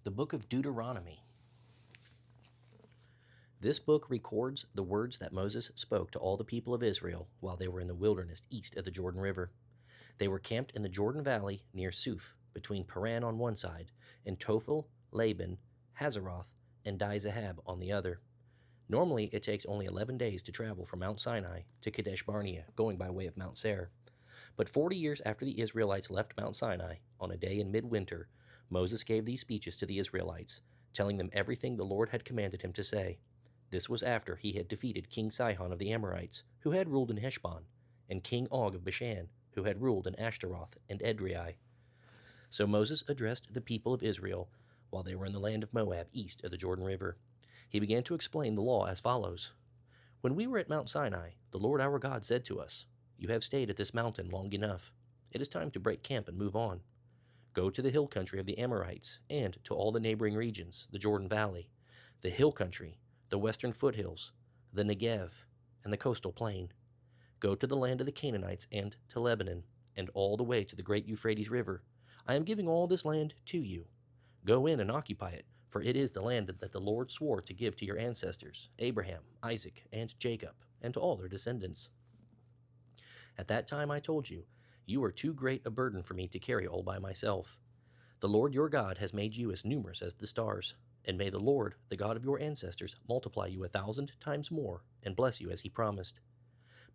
The book of Deuteronomy. This book records the words that Moses spoke to all the people of Israel while they were in the wilderness east of the Jordan River. They were camped in the Jordan Valley near Suf, between Paran on one side, and Tophel, Laban, Hazeroth, and Dizahab on the other. Normally, it takes only 11 days to travel from Mount Sinai to Kadesh Barnea, going by way of Mount Seir. But 40 years after the Israelites left Mount Sinai, on a day in midwinter, Moses gave these speeches to the Israelites, telling them everything the Lord had commanded him to say. This was after he had defeated King Sihon of the Amorites, who had ruled in Heshbon, and King Og of Bashan, who had ruled in Ashtaroth and Edrei. So Moses addressed the people of Israel while they were in the land of Moab east of the Jordan River. He began to explain the law as follows. When we were at Mount Sinai, the Lord our God said to us, "You have stayed at this mountain long enough. It is time to break camp and move on. Go to the hill country of the Amorites and to all the neighboring regions, the Jordan Valley, the hill country, the western foothills, the Negev, and the coastal plain. Go to the land of the Canaanites and to Lebanon, and all the way to the great Euphrates River. I am giving all this land to you. Go in and occupy it, for it is the land that the Lord swore to give to your ancestors, Abraham, Isaac, and Jacob, and to all their descendants. At that time I told you, you are too great a burden for me to carry all by myself. The Lord your God has made you as numerous as the stars, and may the Lord, the God of your ancestors, multiply you 1,000 times more and bless you as he promised.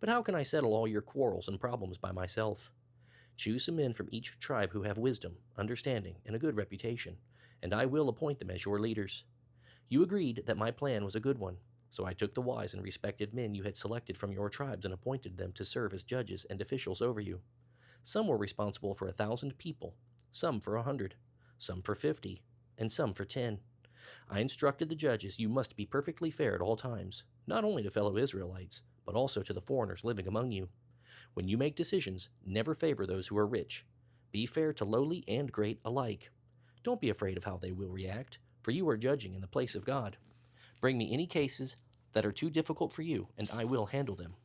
But how can I settle all your quarrels and problems by myself? Choose some men from each tribe who have wisdom, understanding, and a good reputation, and I will appoint them as your leaders. You agreed that my plan was a good one, so I took the wise and respected men you had selected from your tribes and appointed them to serve as judges and officials over you. Some were responsible for 1,000 people, some for 100, some for 50, and some for 10. I instructed the judges you must be perfectly fair at all times, not only to fellow Israelites, but also to the foreigners living among you. When you make decisions, never favor those who are rich. Be fair to lowly and great alike. Don't be afraid of how they will react, for you are judging in the place of God. Bring me any cases that are too difficult for you, and I will handle them.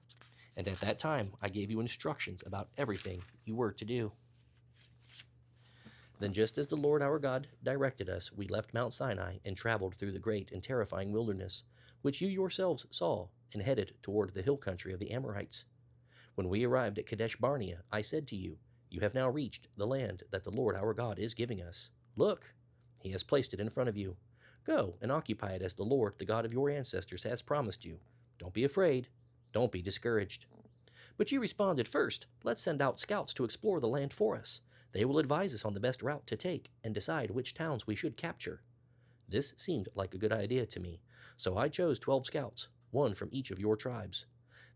And at that time I gave you instructions about everything you were to do. Then just as the Lord our God directed us, we left Mount Sinai and traveled through the great and terrifying wilderness, which you yourselves saw, and headed toward the hill country of the Amorites. When we arrived at Kadesh Barnea, I said to you, you have now reached the land that the Lord our God is giving us. Look, he has placed it in front of you. Go and occupy it as the Lord, the God of your ancestors, has promised you. Don't be afraid. Don't be discouraged. But you responded, first, let's send out scouts to explore the land for us. They will advise us on the best route to take and decide which towns we should capture. This seemed like a good idea to me, so I chose 12 scouts, one from each of your tribes.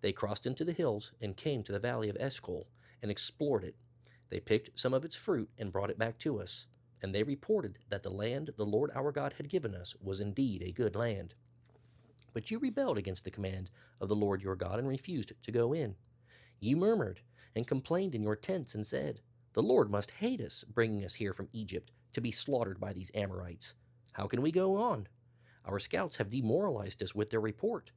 They crossed into the hills and came to the valley of Eshcol and explored it. They picked some of its fruit and brought it back to us, and they reported that the land the Lord our God had given us was indeed a good land. But you rebelled against the command of the Lord your God and refused to go in. You murmured and complained in your tents and said, the Lord must hate us, bringing us here from Egypt to be slaughtered by these Amorites. How can we go on? Our scouts have demoralized us with their report.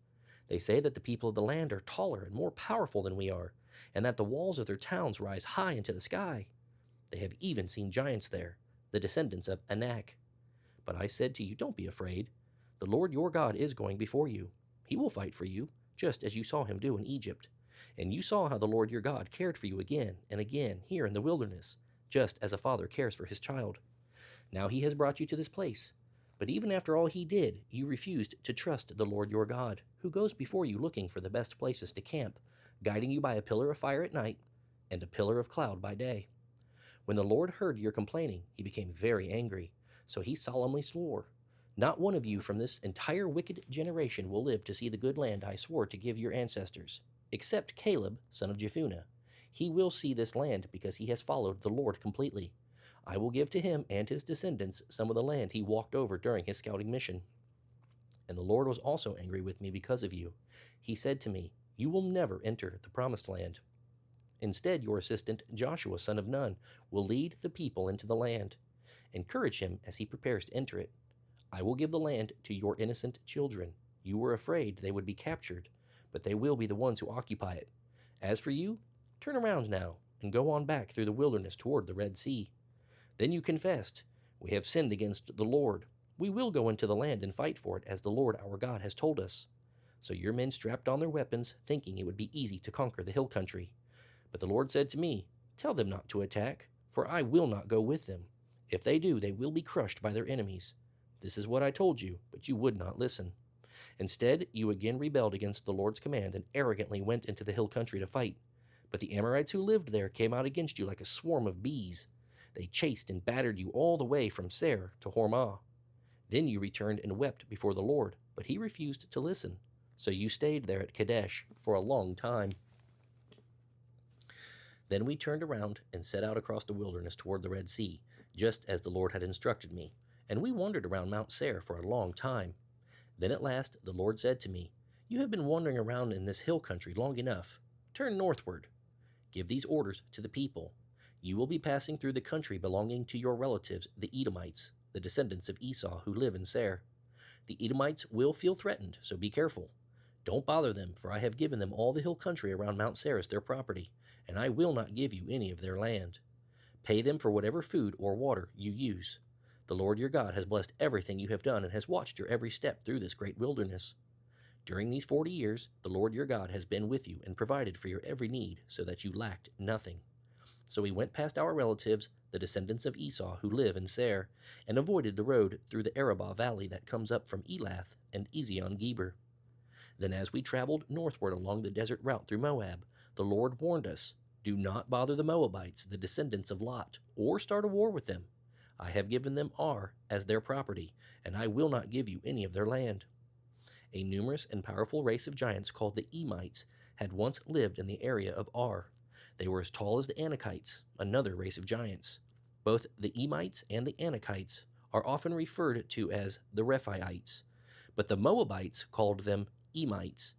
They say that the people of the land are taller and more powerful than we are, and that the walls of their towns rise high into the sky. They have even seen giants there, the descendants of Anak. But I said to you, don't be afraid. The Lord your God is going before you. He will fight for you, just as you saw him do in Egypt. And you saw how the Lord your God cared for you again and again here in the wilderness, just as a father cares for his child. Now he has brought you to this place. But even after all he did, you refused to trust the Lord your God, who goes before you looking for the best places to camp, guiding you by a pillar of fire at night and a pillar of cloud by day. When the Lord heard your complaining, he became very angry, so he solemnly swore, not one of you from this entire wicked generation will live to see the good land I swore to give your ancestors, except Caleb, son of Jephunneh. He will see this land because he has followed the Lord completely. I will give to him and his descendants some of the land he walked over during his scouting mission. And the Lord was also angry with me because of you. He said to me, you will never enter the promised land. Instead, your assistant, Joshua, son of Nun, will lead the people into the land. Encourage him as he prepares to enter it. I will give the land to your innocent children. You were afraid they would be captured, but they will be the ones who occupy it. As for you, turn around now and go on back through the wilderness toward the Red Sea. Then you confessed, We have sinned against the Lord. We will go into the land and fight for it, as the Lord our God has told us." So your men strapped on their weapons, thinking it would be easy to conquer the hill country. But the Lord said to me, "Tell them not to attack, for I will not go with them. If they do, they will be crushed by their enemies. This is what I told you, but you would not listen. Instead, you again rebelled against the Lord's command and arrogantly went into the hill country to fight. But the Amorites who lived there came out against you like a swarm of bees. They chased and battered you all the way from Seir to Hormah. Then you returned and wept before the Lord, but he refused to listen. So you stayed there at Kadesh for a long time. Then we turned around and set out across the wilderness toward the Red Sea, just as the Lord had instructed me, and we wandered around Mount Seir for a long time. Then at last the Lord said to me, "You have been wandering around in this hill country long enough. Turn northward. Give these orders to the people. You will be passing through the country belonging to your relatives, the Edomites, the descendants of Esau who live in Seir. The Edomites will feel threatened, so be careful. Don't bother them, for I have given them all the hill country around Mount Seir as their property, and I will not give you any of their land. Pay them for whatever food or water you use. The Lord your God has blessed everything you have done and has watched your every step through this great wilderness. During these 40 years, the Lord your God has been with you and provided for your every need so that you lacked nothing." So we went past our relatives, the descendants of Esau who live in Seir, and avoided the road through the Arabah valley that comes up from Elath and Ezion-Geber. Then as we traveled northward along the desert route through Moab, the Lord warned us, "Do not bother the Moabites, the descendants of Lot, or start a war with them. I have given them Ar as their property, and I will not give you any of their land." A numerous and powerful race of giants called the Emites had once lived in the area of Ar. They were as tall as the Anakites, another race of giants. Both the Emites and the Anakites are often referred to as the Rephaites, but the Moabites called them Emites.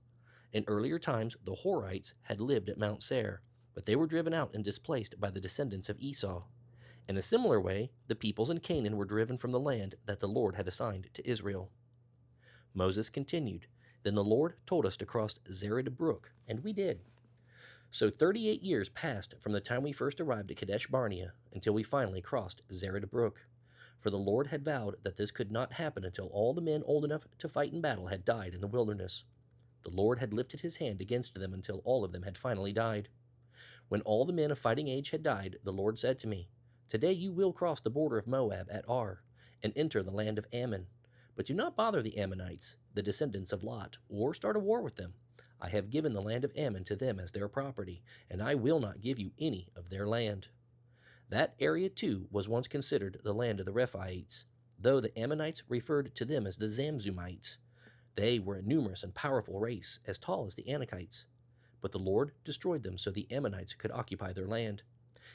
In earlier times, the Horites had lived at Mount Seir, but they were driven out and displaced by the descendants of Esau. In a similar way, the peoples in Canaan were driven from the land that the Lord had assigned to Israel. Moses continued, "Then the Lord told us to cross Zered Brook, and we did. So 38 years passed from the time we first arrived at Kadesh Barnea until we finally crossed Zered Brook. For the Lord had vowed that this could not happen until all the men old enough to fight in battle had died in the wilderness. The Lord had lifted his hand against them until all of them had finally died. When all the men of fighting age had died, the Lord said to me, 'Today you will cross the border of Moab at Ar, and enter the land of Ammon. But do not bother the Ammonites, the descendants of Lot, or start a war with them. I have given the land of Ammon to them as their property, and I will not give you any of their land.' That area too was once considered the land of the Rephaites, though the Ammonites referred to them as the Zamzumites. They were a numerous and powerful race, as tall as the Anakites. But the Lord destroyed them so the Ammonites could occupy their land.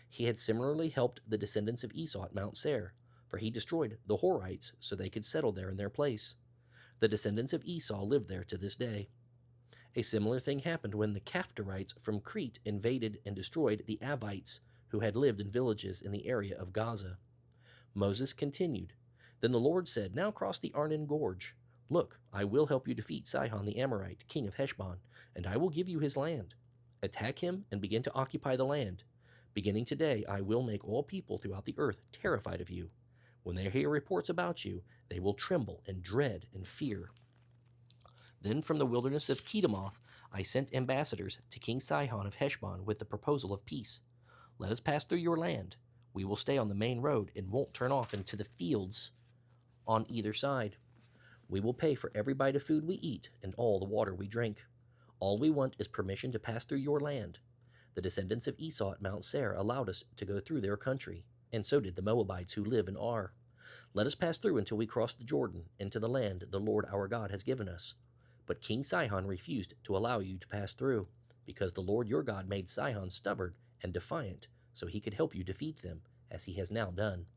He had similarly helped the descendants of Esau at Mount Seir, for he destroyed the Horites so they could settle there in their place. The descendants of Esau live there to this day. A similar thing happened when the Caphtorites from Crete invaded and destroyed the Avites, who had lived in villages in the area of Gaza. Moses continued, "Then the Lord said, 'Now cross the Arnon Gorge. Look, I will help you defeat Sihon the Amorite, king of Heshbon, and I will give you his land. Attack him and begin to occupy the land. Beginning today, I will make all people throughout the earth terrified of you. When they hear reports about you, they will tremble and dread and fear.' Then from the wilderness of Kedemoth I sent ambassadors to King Sihon of Heshbon with the proposal of peace. 'Let us pass through your land. We will stay on the main road and won't turn off into the fields on either side. We will pay for every bite of food we eat and all the water we drink. All we want is permission to pass through your land.' The descendants of Esau at Mount Seir allowed us to go through their country, and so did the Moabites who live in Ar. Let us pass through until we cross the Jordan into the land the Lord our God has given us. But King Sihon refused to allow you to pass through, because the Lord your God made Sihon stubborn and defiant, so he could help you defeat them, as he has now done."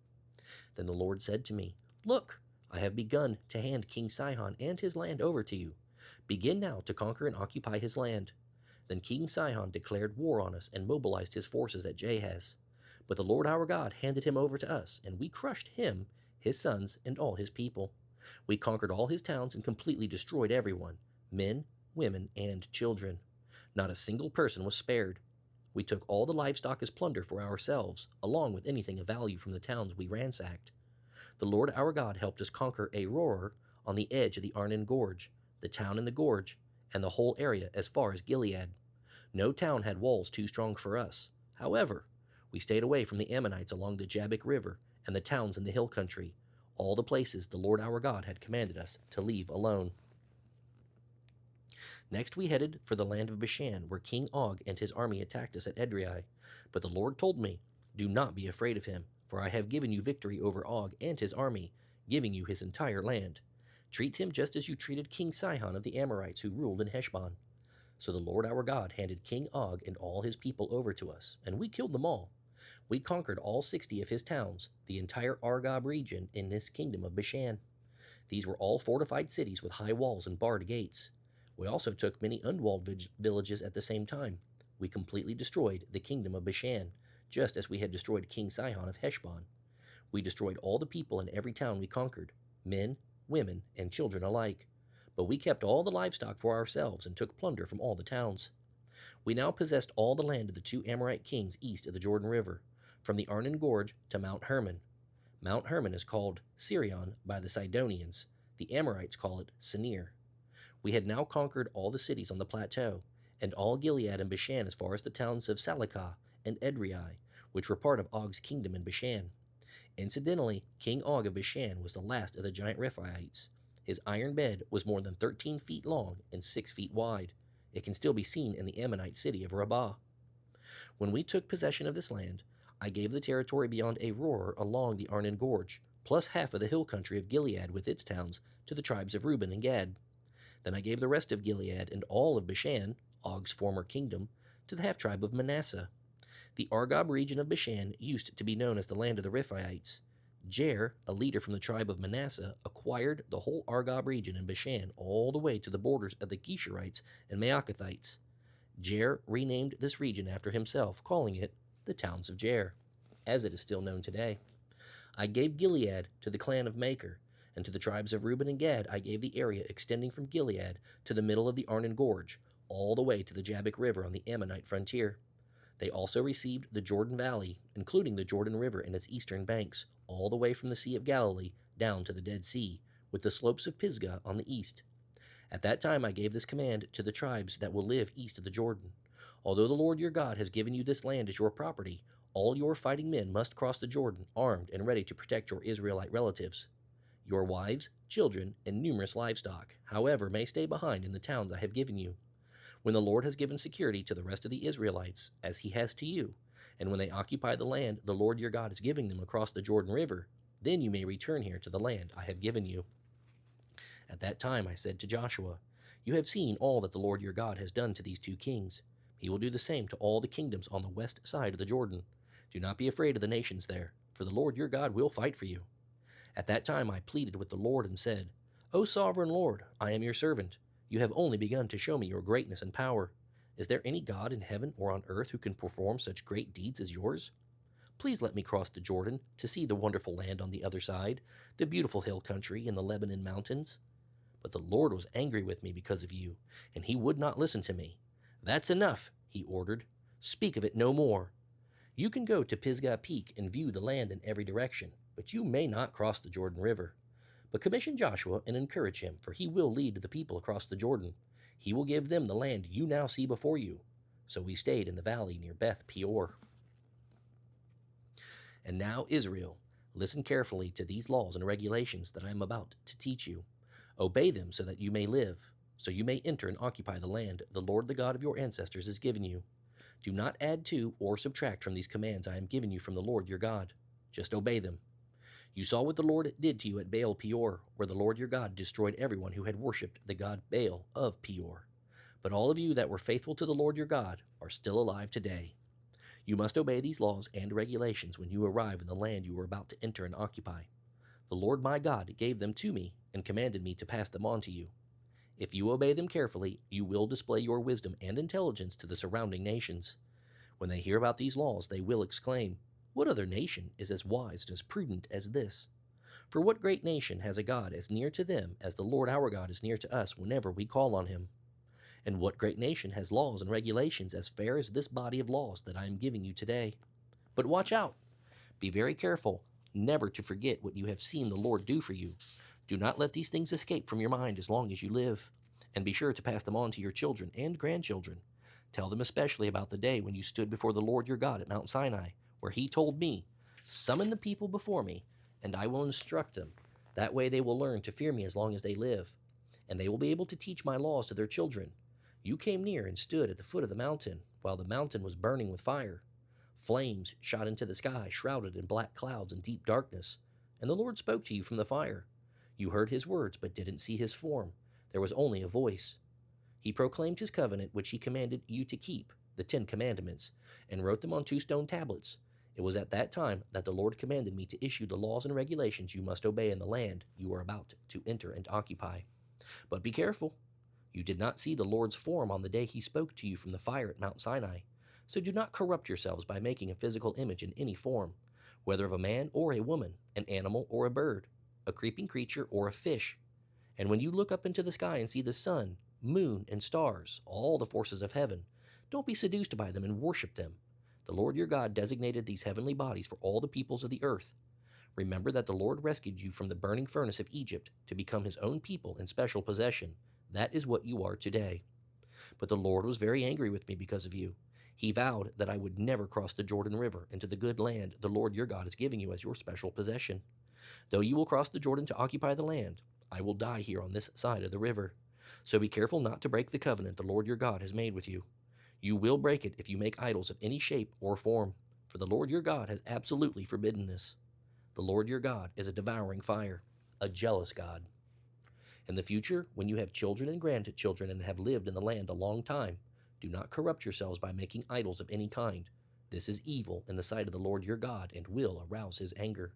Then the Lord said to me, "Look, I have begun to hand King Sihon and his land over to you. Begin now to conquer and occupy his land." Then King Sihon declared war on us and mobilized his forces at Jahaz. But the Lord our God handed him over to us, and we crushed him, his sons, and all his people. We conquered all his towns and completely destroyed everyone, men, women, and children. Not a single person was spared. We took all the livestock as plunder for ourselves, along with anything of value from the towns we ransacked. The Lord our God helped us conquer Aroer on the edge of the Arnon Gorge, the town in the gorge, and the whole area as far as Gilead. No town had walls too strong for us. However, we stayed away from the Ammonites along the Jabbok River and the towns in the hill country, all the places the Lord our God had commanded us to leave alone. Next we headed for the land of Bashan, where King Og and his army attacked us at Edrei. But the Lord told me, "Do not be afraid of him, for I have given you victory over Og and his army, giving you his entire land. Treat him just as you treated King Sihon of the Amorites who ruled in Heshbon." So the Lord our God handed King Og and all his people over to us, and we killed them all. We conquered all 60 of his towns, the entire Argob region in this kingdom of Bashan. These were all fortified cities with high walls and barred gates. We also took many unwalled villages at the same time. We completely destroyed the kingdom of Bashan, just as we had destroyed King Sihon of Heshbon. We destroyed all the people in every town we conquered, men, women, and children alike. But we kept all the livestock for ourselves and took plunder from all the towns. We now possessed all the land of the 2 Amorite kings east of the Jordan River, from the Arnon Gorge to Mount Hermon. Mount Hermon is called Sirion by the Sidonians. The Amorites call it Senir. We had now conquered all the cities on the plateau, and all Gilead and Bashan as far as the towns of Salecah and Edrei, which were part of Og's kingdom in Bashan. Incidentally, King Og of Bashan was the last of the giant Rephaites. His iron bed was more than 13 feet long and 6 feet wide. It can still be seen in the Ammonite city of Rabbah. When we took possession of this land, I gave the territory beyond Aroer along the Arnon Gorge, plus half of the hill country of Gilead with its towns, to the tribes of Reuben and Gad. Then I gave the rest of Gilead and all of Bashan, Og's former kingdom, to the half-tribe of Manasseh. The Argob region of Bashan used to be known as the land of the Rephaites. Jair, a leader from the tribe of Manasseh, acquired the whole Argob region in Bashan all the way to the borders of the Geshurites and Maacathites. Jair renamed this region after himself, calling it the Towns of Jair, as it is still known today. I gave Gilead to the clan of Machir, and to the tribes of Reuben and Gad I gave the area extending from Gilead to the middle of the Arnon Gorge, all the way to the Jabbok River on the Ammonite frontier. They also received the Jordan Valley, including the Jordan River and its eastern banks, all the way from the Sea of Galilee down to the Dead Sea, with the slopes of Pisgah on the east. At that time I gave this command to the tribes that will live east of the Jordan. Although the Lord your God has given you this land as your property, all your fighting men must cross the Jordan, armed and ready to protect your Israelite relatives. Your wives, children, and numerous livestock, however, may stay behind in the towns I have given you. When the Lord has given security to the rest of the Israelites, as he has to you, and when they occupy the land the Lord your God is giving them across the Jordan River, then you may return here to the land I have given you. At that time I said to Joshua, "You have seen all that the Lord your God has done to these 2 kings. He will do the same to all the kingdoms on the west side of the Jordan. Do not be afraid of the nations there, for the Lord your God will fight for you." At that time I pleaded with the Lord and said, "O sovereign Lord, I am your servant. You have only begun to show me your greatness and power. Is there any God in heaven or on earth who can perform such great deeds as yours? Please let me cross the Jordan to see the wonderful land on the other side, the beautiful hill country and the Lebanon mountains." But the Lord was angry with me because of you, and he would not listen to me. "That's enough," he ordered. "Speak of it no more. You can go to Pisgah Peak and view the land in every direction, but you may not cross the Jordan River. But commission Joshua and encourage him, for he will lead the people across the Jordan. He will give them the land you now see before you." So we stayed in the valley near Beth Peor. And now, Israel, listen carefully to these laws and regulations that I am about to teach you. Obey them so that you may live, so you may enter and occupy the land the Lord the God of your ancestors has given you. Do not add to or subtract from these commands I am giving you from the Lord your God. Just obey them. You saw what the Lord did to you at Baal Peor, where the Lord your God destroyed everyone who had worshipped the god Baal of Peor. But all of you that were faithful to the Lord your God are still alive today. You must obey these laws and regulations when you arrive in the land you are about to enter and occupy. The Lord my God gave them to me and commanded me to pass them on to you. If you obey them carefully, you will display your wisdom and intelligence to the surrounding nations. When they hear about these laws, they will exclaim, "What other nation is as wise and as prudent as this?" For what great nation has a God as near to them as the Lord our God is near to us whenever we call on him? And what great nation has laws and regulations as fair as this body of laws that I am giving you today? But watch out! Be very careful never to forget what you have seen the Lord do for you. Do not let these things escape from your mind as long as you live, and be sure to pass them on to your children and grandchildren. Tell them especially about the day when you stood before the Lord your God at Mount Sinai, where he told me, 'Summon the people before me, and I will instruct them. That way they will learn to fear me as long as they live, and they will be able to teach my laws to their children.' You came near and stood at the foot of the mountain, while the mountain was burning with fire. Flames shot into the sky, shrouded in black clouds and deep darkness, and the Lord spoke to you from the fire. You heard his words, but didn't see his form. There was only a voice. He proclaimed his covenant, which he commanded you to keep, the 10 Commandments, and wrote them on 2 stone tablets. It was at that time that the Lord commanded me to issue the laws and regulations you must obey in the land you are about to enter and occupy. But be careful. You did not see the Lord's form on the day he spoke to you from the fire at Mount Sinai. So do not corrupt yourselves by making a physical image in any form, whether of a man or a woman, an animal or a bird, a creeping creature or a fish. And when you look up into the sky and see the sun, moon, and stars, all the forces of heaven, don't be seduced by them and worship them. The Lord your God designated these heavenly bodies for all the peoples of the earth. Remember that the Lord rescued you from the burning furnace of Egypt to become his own people and special possession. That is what you are today. But the Lord was very angry with me because of you. He vowed that I would never cross the Jordan River into the good land the Lord your God is giving you as your special possession. Though you will cross the Jordan to occupy the land, I will die here on this side of the river. So be careful not to break the covenant the Lord your God has made with you. You will break it if you make idols of any shape or form, for the Lord your God has absolutely forbidden this. The Lord your God is a devouring fire, a jealous God. In the future, when you have children and grandchildren and have lived in the land a long time, do not corrupt yourselves by making idols of any kind. This is evil in the sight of the Lord your God and will arouse his anger.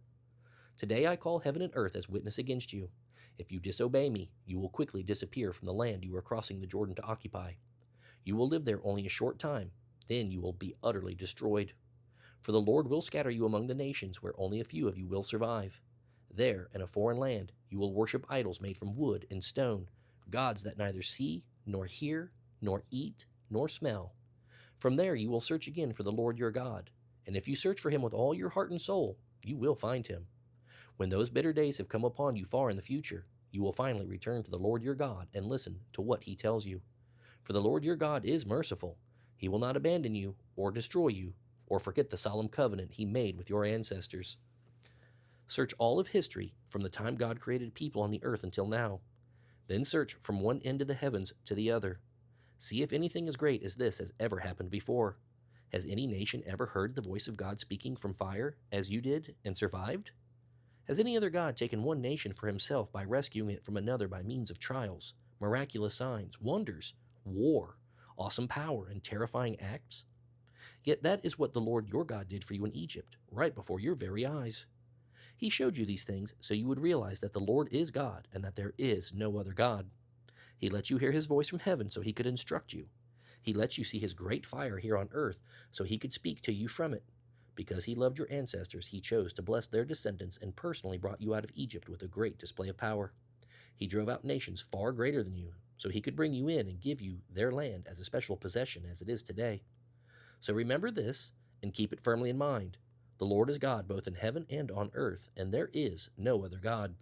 Today I call heaven and earth as witness against you. If you disobey me, you will quickly disappear from the land you are crossing the Jordan to occupy. You will live there only a short time, then you will be utterly destroyed. For the Lord will scatter you among the nations where only a few of you will survive. There, in a foreign land, you will worship idols made from wood and stone, gods that neither see, nor hear, nor eat, nor smell. From there you will search again for the Lord your God, and if you search for him with all your heart and soul, you will find him. When those bitter days have come upon you far in the future, you will finally return to the Lord your God and listen to what he tells you. For the Lord your God is merciful. He will not abandon you or destroy you or forget the solemn covenant he made with your ancestors. Search all of history from the time God created people on the earth until now. Then search from one end of the heavens to the other. See if anything as great as this has ever happened before. Has any nation ever heard the voice of God speaking from fire, as you did, and survived? Has any other God taken one nation for himself by rescuing it from another by means of trials, miraculous signs, wonders, war, awesome power, and terrifying acts? Yet that is what the Lord your God did for you in Egypt, right before your very eyes. He showed you these things so you would realize that the Lord is God and that there is no other God. He let you hear his voice from heaven so he could instruct you. He let you see his great fire here on earth so he could speak to you from it. Because he loved your ancestors, he chose to bless their descendants and personally brought you out of Egypt with a great display of power. He drove out nations far greater than you so he could bring you in and give you their land as a special possession as it is today. So remember this and keep it firmly in mind. The Lord is God both in heaven and on earth, and there is no other God.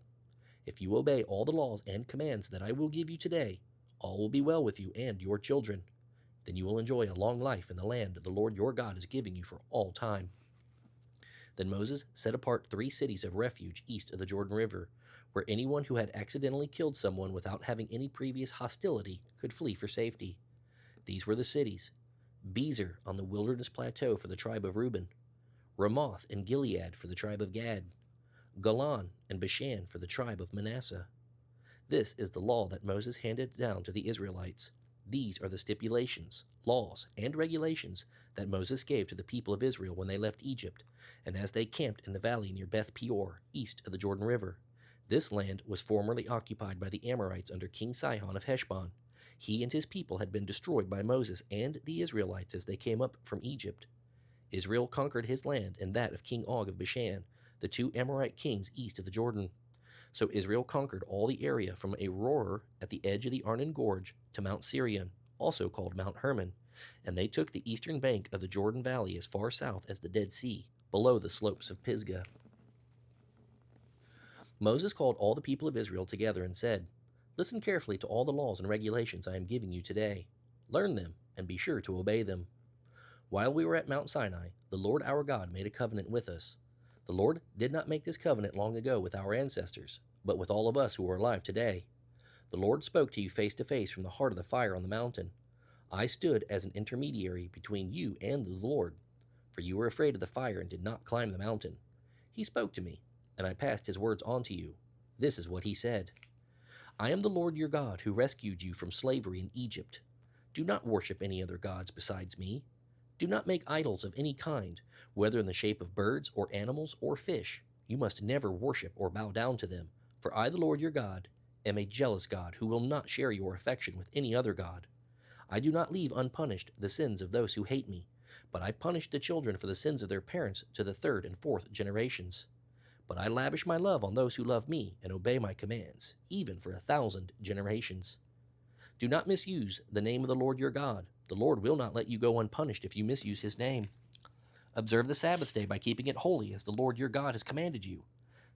If you obey all the laws and commands that I will give you today, all will be well with you and your children. Then you will enjoy a long life in the land the Lord your God is giving you for all time. Then Moses set apart 3 cities of refuge east of the Jordan River, where anyone who had accidentally killed someone without having any previous hostility could flee for safety. These were the cities: Bezer on the wilderness plateau for the tribe of Reuben, Ramoth and Gilead for the tribe of Gad, Golan and Bashan for the tribe of Manasseh. This is the law that Moses handed down to the Israelites. These are the stipulations, laws, and regulations that Moses gave to the people of Israel when they left Egypt, and as they camped in the valley near Beth Peor, east of the Jordan River. This land was formerly occupied by the Amorites under King Sihon of Heshbon. He and his people had been destroyed by Moses and the Israelites as they came up from Egypt. Israel conquered his land and that of King Og of Bashan, the 2 Amorite kings east of the Jordan. So Israel conquered all the area from Aroer at the edge of the Arnon Gorge to Mount Sirion, also called Mount Hermon, and they took the eastern bank of the Jordan Valley as far south as the Dead Sea, below the slopes of Pisgah. Moses called all the people of Israel together and said, "Listen carefully to all the laws and regulations I am giving you today. Learn them and be sure to obey them. While we were at Mount Sinai, the Lord our God made a covenant with us. The Lord did not make this covenant long ago with our ancestors, but with all of us who are alive today. The Lord spoke to you face to face from the heart of the fire on the mountain. I stood as an intermediary between you and the Lord, for you were afraid of the fire and did not climb the mountain. He spoke to me, and I passed his words on to you. This is what he said: I am the Lord your God who rescued you from slavery in Egypt. Do not worship any other gods besides me. Do not make idols of any kind, whether in the shape of birds or animals or fish. You must never worship or bow down to them, for I, the Lord your God, am a jealous God who will not share your affection with any other god. I do not leave unpunished the sins of those who hate me, but I punish the children for the sins of their parents to the third and fourth generations. But I lavish my love on those who love me and obey my commands, even for 1,000 generations. Do not misuse the name of the Lord your God. The Lord will not let you go unpunished if you misuse his name. Observe the Sabbath day by keeping it holy, as the Lord your God has commanded you.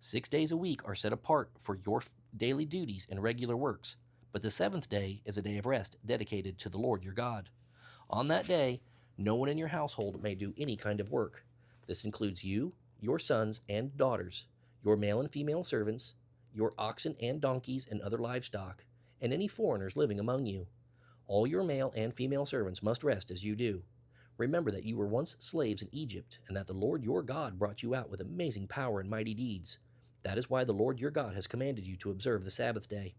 6 days a week are set apart for your daily duties and regular works, but the seventh day is a day of rest dedicated to the Lord your God. On that day, no one in your household may do any kind of work. This includes you, your sons and daughters, your male and female servants, your oxen and donkeys and other livestock, and any foreigners living among you. All your male and female servants must rest as you do. Remember that you were once slaves in Egypt, and that the Lord your God brought you out with amazing power and mighty deeds. That is why the Lord your God has commanded you to observe the Sabbath day.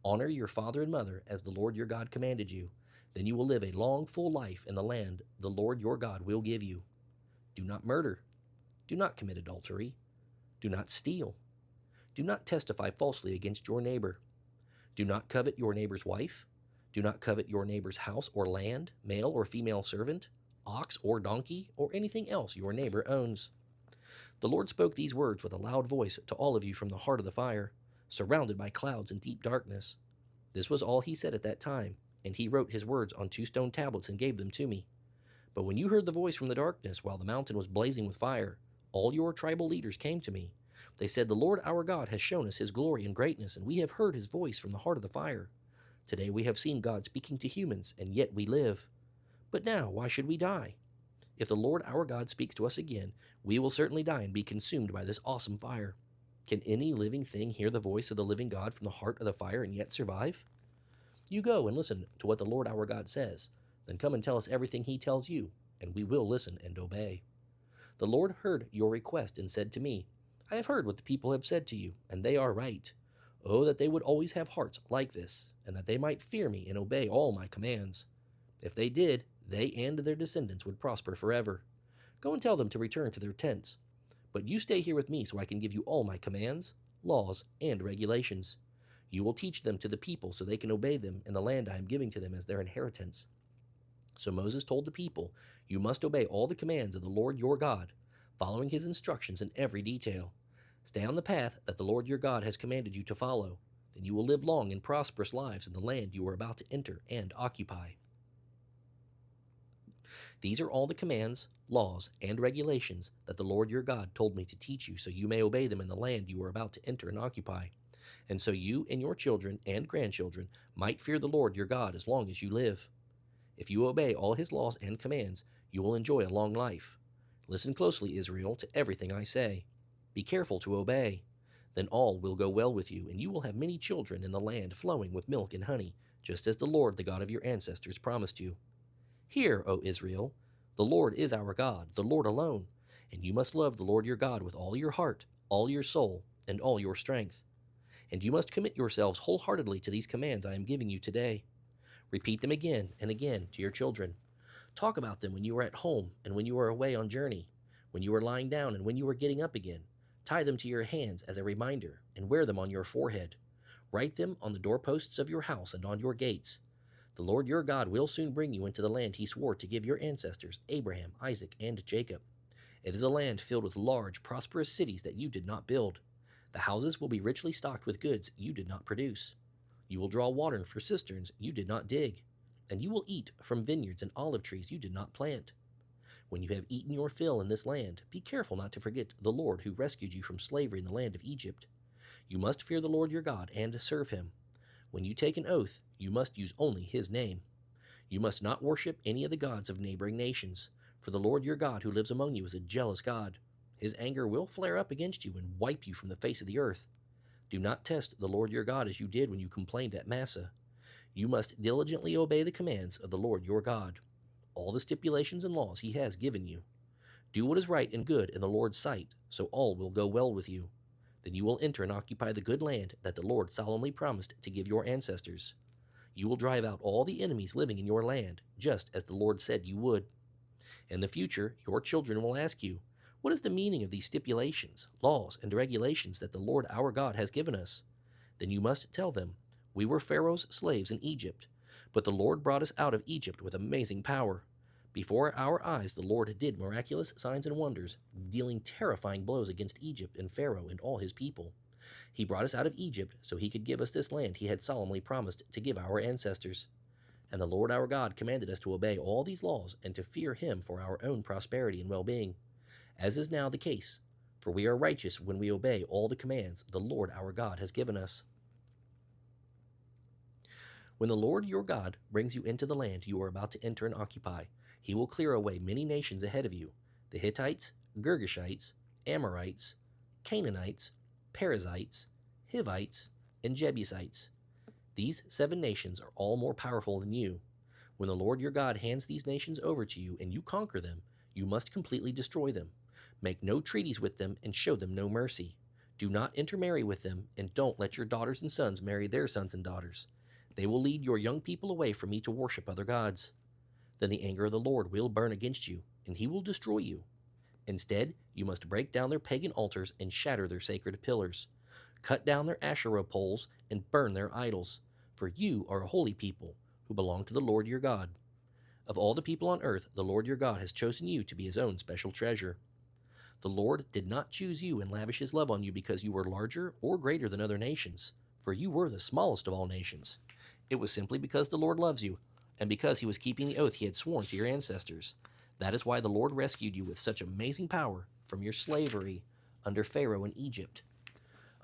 Honor your father and mother as the Lord your God commanded you. Then you will live a long, full life in the land the Lord your God will give you. Do not murder. Do not commit adultery. Do not steal. Do not testify falsely against your neighbor. Do not covet your neighbor's wife. Do not covet your neighbor's house or land, male or female servant, ox or donkey, or anything else your neighbor owns. The Lord spoke these words with a loud voice to all of you from the heart of the fire, surrounded by clouds and deep darkness. This was all he said at that time, and he wrote his words on 2 stone tablets and gave them to me. But when you heard the voice from the darkness while the mountain was blazing with fire, all your tribal leaders came to me. They said, The Lord our God has shown us his glory and greatness, and we have heard his voice from the heart of the fire. Today we have seen God speaking to humans, and yet we live. But now, why should we die? If the Lord our God speaks to us again, we will certainly die and be consumed by this awesome fire. Can any living thing hear the voice of the living God from the heart of the fire and yet survive? You go and listen to what the Lord our God says. Then come and tell us everything he tells you, and we will listen and obey. The Lord heard your request and said to me, I have heard what the people have said to you, and they are right. Oh, that they would always have hearts like this, and that they might fear me and obey all my commands. If they did, they and their descendants would prosper forever. Go and tell them to return to their tents. But you stay here with me so I can give you all my commands, laws, and regulations. You will teach them to the people so they can obey them in the land I am giving to them as their inheritance. So Moses told the people, You must obey all the commands of the Lord your God, following his instructions in every detail. Stay on the path that the Lord your God has commanded you to follow. Then you will live long and prosperous lives in the land you are about to enter and occupy. These are all the commands, laws, and regulations that the Lord your God told me to teach you so you may obey them in the land you are about to enter and occupy, and so you and your children and grandchildren might fear the Lord your God as long as you live. If you obey all his laws and commands, you will enjoy a long life. Listen closely, Israel, to everything I say. Be careful to obey. Then all will go well with you, and you will have many children in the land flowing with milk and honey, just as the Lord, the God of your ancestors, promised you. Hear, O Israel, the Lord is our God, the Lord alone, and you must love the Lord your God with all your heart, all your soul, and all your strength. And you must commit yourselves wholeheartedly to these commands I am giving you today. Repeat them again and again to your children. Talk about them when you are at home and when you are away on journey, when you are lying down and when you are getting up again. Tie them to your hands as a reminder and wear them on your forehead. Write them on the doorposts of your house and on your gates. The Lord your God will soon bring you into the land he swore to give your ancestors, Abraham, Isaac, and Jacob. It is a land filled with large, prosperous cities that you did not build. The houses will be richly stocked with goods you did not produce. You will draw water for cisterns you did not dig, and you will eat from vineyards and olive trees you did not plant. When you have eaten your fill in this land, be careful not to forget the Lord who rescued you from slavery in the land of Egypt. You must fear the Lord your God and serve him. When you take an oath, you must use only his name. You must not worship any of the gods of neighboring nations, for the Lord your God who lives among you is a jealous God. His anger will flare up against you and wipe you from the face of the earth. Do not test the Lord your God as you did when you complained at Massa. You must diligently obey the commands of the Lord your God, all the stipulations and laws he has given you. Do what is right and good in the Lord's sight, so all will go well with you. Then you will enter and occupy the good land that the Lord solemnly promised to give your ancestors. You will drive out all the enemies living in your land, just as the Lord said you would. In the future, your children will ask you, what is the meaning of these stipulations, laws, and regulations that the Lord our God has given us? Then you must tell them, we were Pharaoh's slaves in Egypt, but the Lord brought us out of Egypt with amazing power. Before our eyes, the Lord did miraculous signs and wonders, dealing terrifying blows against Egypt and Pharaoh and all his people. He brought us out of Egypt so he could give us this land he had solemnly promised to give our ancestors. And the Lord our God commanded us to obey all these laws and to fear him for our own prosperity and well-being, as is now the case, for we are righteous when we obey all the commands the Lord our God has given us. When the Lord your God brings you into the land you are about to enter and occupy, he will clear away many nations ahead of you: the Hittites, Girgashites, Amorites, Canaanites, Perizzites, Hivites, and Jebusites. These 7 nations are all more powerful than you. When the Lord your God hands these nations over to you and you conquer them, you must completely destroy them. Make no treaties with them and show them no mercy. Do not intermarry with them, and don't let your daughters and sons marry their sons and daughters. They will lead your young people away from me to worship other gods. Then the anger of the Lord will burn against you, and he will destroy you. Instead, you must break down their pagan altars and shatter their sacred pillars. Cut down their Asherah poles and burn their idols, for you are a holy people who belong to the Lord your God. Of all the people on earth, the Lord your God has chosen you to be his own special treasure. The Lord did not choose you and lavish his love on you because you were larger or greater than other nations, for you were the smallest of all nations. It was simply because the Lord loves you, and because he was keeping the oath he had sworn to your ancestors. That is why the Lord rescued you with such amazing power from your slavery under Pharaoh in Egypt.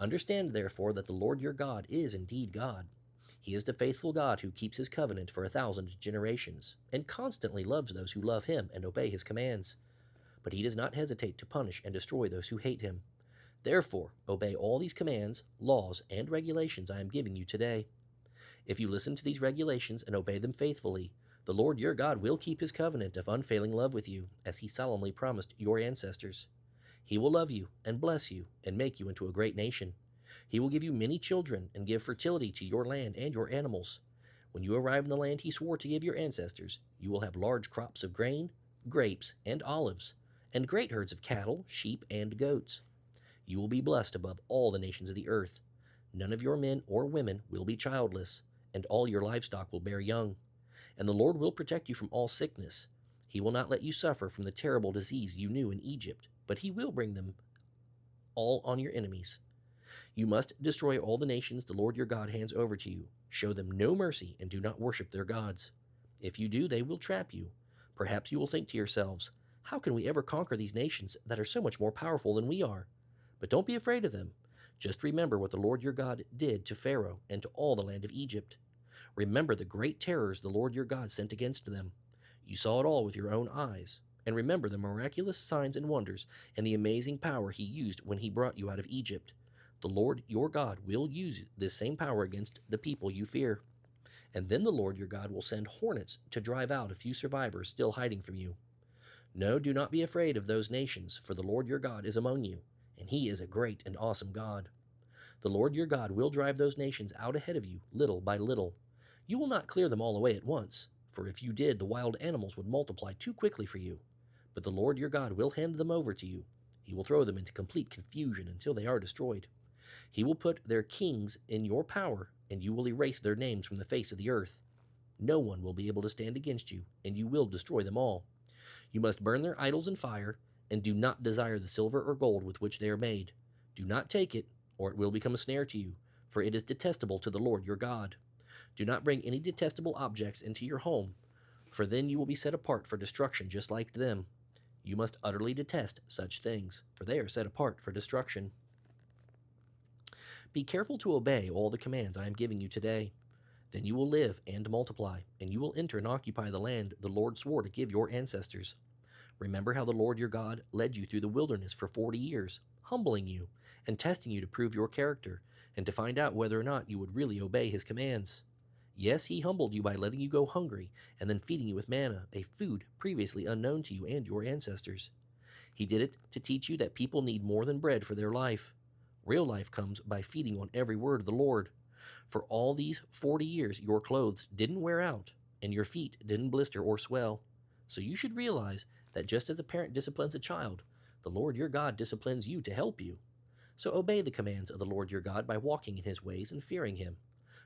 Understand, therefore, that the Lord your God is indeed God. He is the faithful God who keeps his covenant for 1,000 generations, and constantly loves those who love him and obey his commands. But he does not hesitate to punish and destroy those who hate him. Therefore, obey all these commands, laws, and regulations I am giving you today. If you listen to these regulations and obey them faithfully, the Lord your God will keep his covenant of unfailing love with you, as he solemnly promised your ancestors. He will love you and bless you and make you into a great nation. He will give you many children and give fertility to your land and your animals. When you arrive in the land he swore to give your ancestors, you will have large crops of grain, grapes, and olives, and great herds of cattle, sheep, and goats. You will be blessed above all the nations of the earth. None of your men or women will be childless, and all your livestock will bear young. And the Lord will protect you from all sickness. He will not let you suffer from the terrible disease you knew in Egypt, but he will bring them all on your enemies. You must destroy all the nations the Lord your God hands over to you. Show them no mercy and do not worship their gods. If you do, they will trap you. Perhaps you will think to yourselves, how can we ever conquer these nations that are so much more powerful than we are? But don't be afraid of them. Just remember what the Lord your God did to Pharaoh and to all the land of Egypt. Remember the great terrors the Lord your God sent against them. You saw it all with your own eyes. And remember the miraculous signs and wonders and the amazing power he used when he brought you out of Egypt. The Lord your God will use this same power against the people you fear. And then the Lord your God will send hornets to drive out a few survivors still hiding from you. No, do not be afraid of those nations, for the Lord your God is among you, and he is a great and awesome God. The Lord your God will drive those nations out ahead of you, little by little. You will not clear them all away at once, for if you did, the wild animals would multiply too quickly for you. But the Lord your God will hand them over to you. He will throw them into complete confusion until they are destroyed. He will put their kings in your power, and you will erase their names from the face of the earth. No one will be able to stand against you, and you will destroy them all. You must burn their idols in fire, and do not desire the silver or gold with which they are made. Do not take it, or it will become a snare to you, for it is detestable to the Lord your God. Do not bring any detestable objects into your home, for then you will be set apart for destruction just like them. You must utterly detest such things, for they are set apart for destruction. Be careful to obey all the commands I am giving you today. Then you will live and multiply, and you will enter and occupy the land the Lord swore to give your ancestors. Remember how the Lord your God led you through the wilderness for 40 years, humbling you and testing you to prove your character and to find out whether or not you would really obey his commands. Yes, he humbled you by letting you go hungry and then feeding you with manna, a food previously unknown to you and your ancestors. He did it to teach you that people need more than bread for their life. Real life comes by feeding on every word of the Lord. For all these 40 years, your clothes didn't wear out, and your feet didn't blister or swell. So you should realize that just as a parent disciplines a child, the Lord your God disciplines you to help you. So obey the commands of the Lord your God by walking in his ways and fearing him.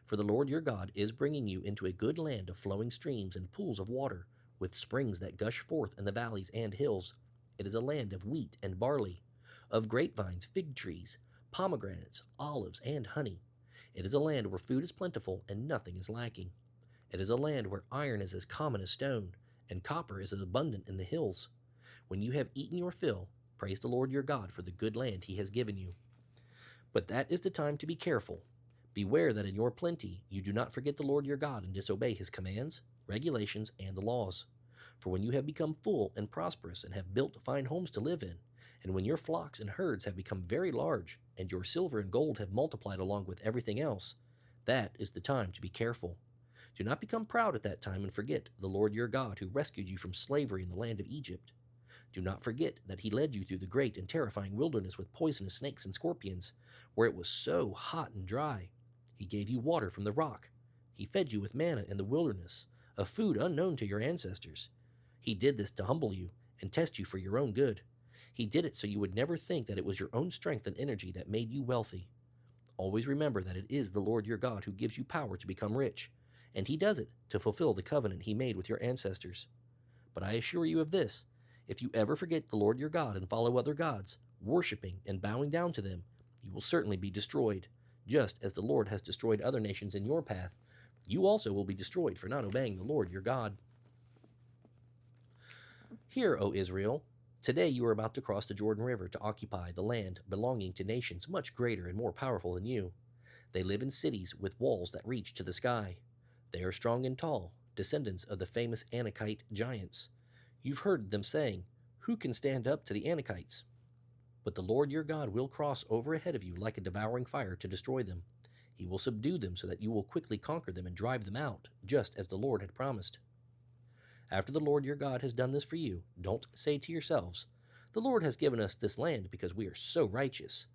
For the Lord your God is bringing you into a good land of flowing streams and pools of water, with springs that gush forth in the valleys and hills. It is a land of wheat and barley, of grapevines, fig trees, pomegranates, olives, and honey. It is a land where food is plentiful and nothing is lacking. It is a land where iron is as common as stone, and copper is as abundant in the hills. When you have eaten your fill, praise the Lord your God for the good land he has given you. But that is the time to be careful. Beware that in your plenty you do not forget the Lord your God and disobey his commands, regulations, and the laws. For when you have become full and prosperous and have built fine homes to live in, and when your flocks and herds have become very large, and your silver and gold have multiplied along with everything else, that is the time to be careful. Do not become proud at that time and forget the Lord your God who rescued you from slavery in the land of Egypt. Do not forget that he led you through the great and terrifying wilderness with poisonous snakes and scorpions, where it was so hot and dry. He gave you water from the rock. He fed you with manna in the wilderness, a food unknown to your ancestors. He did this to humble you and test you for your own good. He did it so you would never think that it was your own strength and energy that made you wealthy. Always remember that it is the Lord your God who gives you power to become rich, and he does it to fulfill the covenant he made with your ancestors. But I assure you of this, if you ever forget the Lord your God and follow other gods, worshiping and bowing down to them, you will certainly be destroyed. Just as the Lord has destroyed other nations in your path, you also will be destroyed for not obeying the Lord your God. Hear, O Israel, today you are about to cross the Jordan River to occupy the land belonging to nations much greater and more powerful than you. They live in cities with walls that reach to the sky. They are strong and tall, descendants of the famous Anakite giants. You've heard them saying, "Who can stand up to the Anakites?" But the Lord your God will cross over ahead of you like a devouring fire to destroy them. He will subdue them so that you will quickly conquer them and drive them out, just as the Lord had promised. After the Lord your God has done this for you, don't say to yourselves, "The Lord has given us this land because we are so righteous."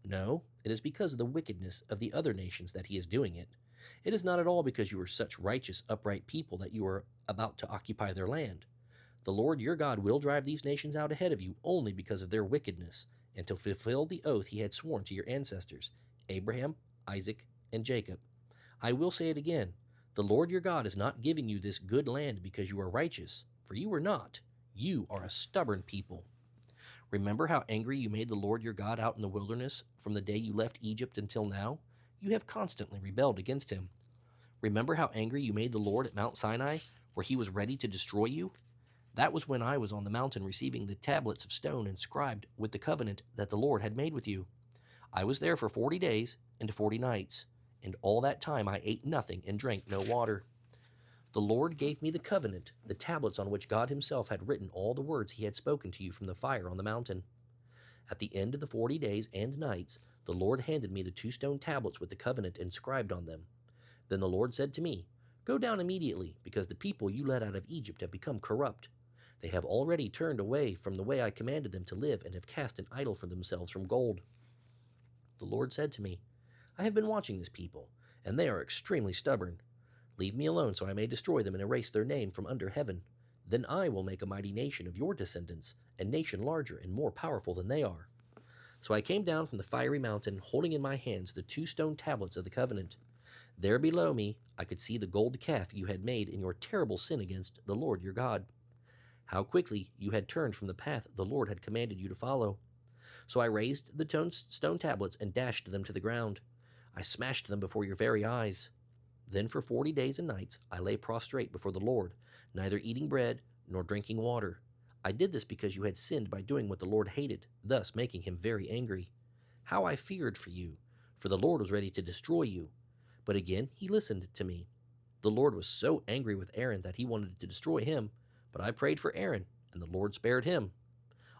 No, it is because of the wickedness of the other nations that he is doing it. It is not at all because you are such righteous, upright people that you are about to occupy their land. The Lord your God will drive these nations out ahead of you only because of their wickedness, and to fulfill the oath he had sworn to your ancestors, Abraham, Isaac, and Jacob. I will say it again. The Lord your God is not giving you this good land because you are righteous, for you are not. You are a stubborn people. Remember how angry you made the Lord your God out in the wilderness from the day you left Egypt until now? You have constantly rebelled against him. Remember how angry you made the Lord at Mount Sinai, where he was ready to destroy you? That was when I was on the mountain receiving the tablets of stone inscribed with the covenant that the Lord had made with you. I was there for 40 days and 40 nights, and all that time I ate nothing and drank no water. The Lord gave me the covenant, the tablets on which God himself had written all the words he had spoken to you from the fire on the mountain. At the end of the 40 days and nights, the Lord handed me the 2 stone tablets with the covenant inscribed on them. Then the Lord said to me, "Go down immediately, because the people you led out of Egypt have become corrupt. They have already turned away from the way I commanded them to live and have cast an idol for themselves from gold." The Lord said to me, "I have been watching this people, and they are extremely stubborn. Leave me alone so I may destroy them and erase their name from under heaven. Then I will make a mighty nation of your descendants, a nation larger and more powerful than they are." So I came down from the fiery mountain, holding in my hands the 2 stone tablets of the covenant. There below me I could see the gold calf you had made in your terrible sin against the Lord your God. How quickly you had turned from the path the Lord had commanded you to follow. So I raised the stone tablets and dashed them to the ground. I smashed them before your very eyes. Then for 40 days and nights I lay prostrate before the Lord, neither eating bread nor drinking water. I did this because you had sinned by doing what the Lord hated, thus making him very angry. How I feared for you, for the Lord was ready to destroy you. But again he listened to me. The Lord was so angry with Aaron that he wanted to destroy him, but I prayed for Aaron, and the Lord spared him.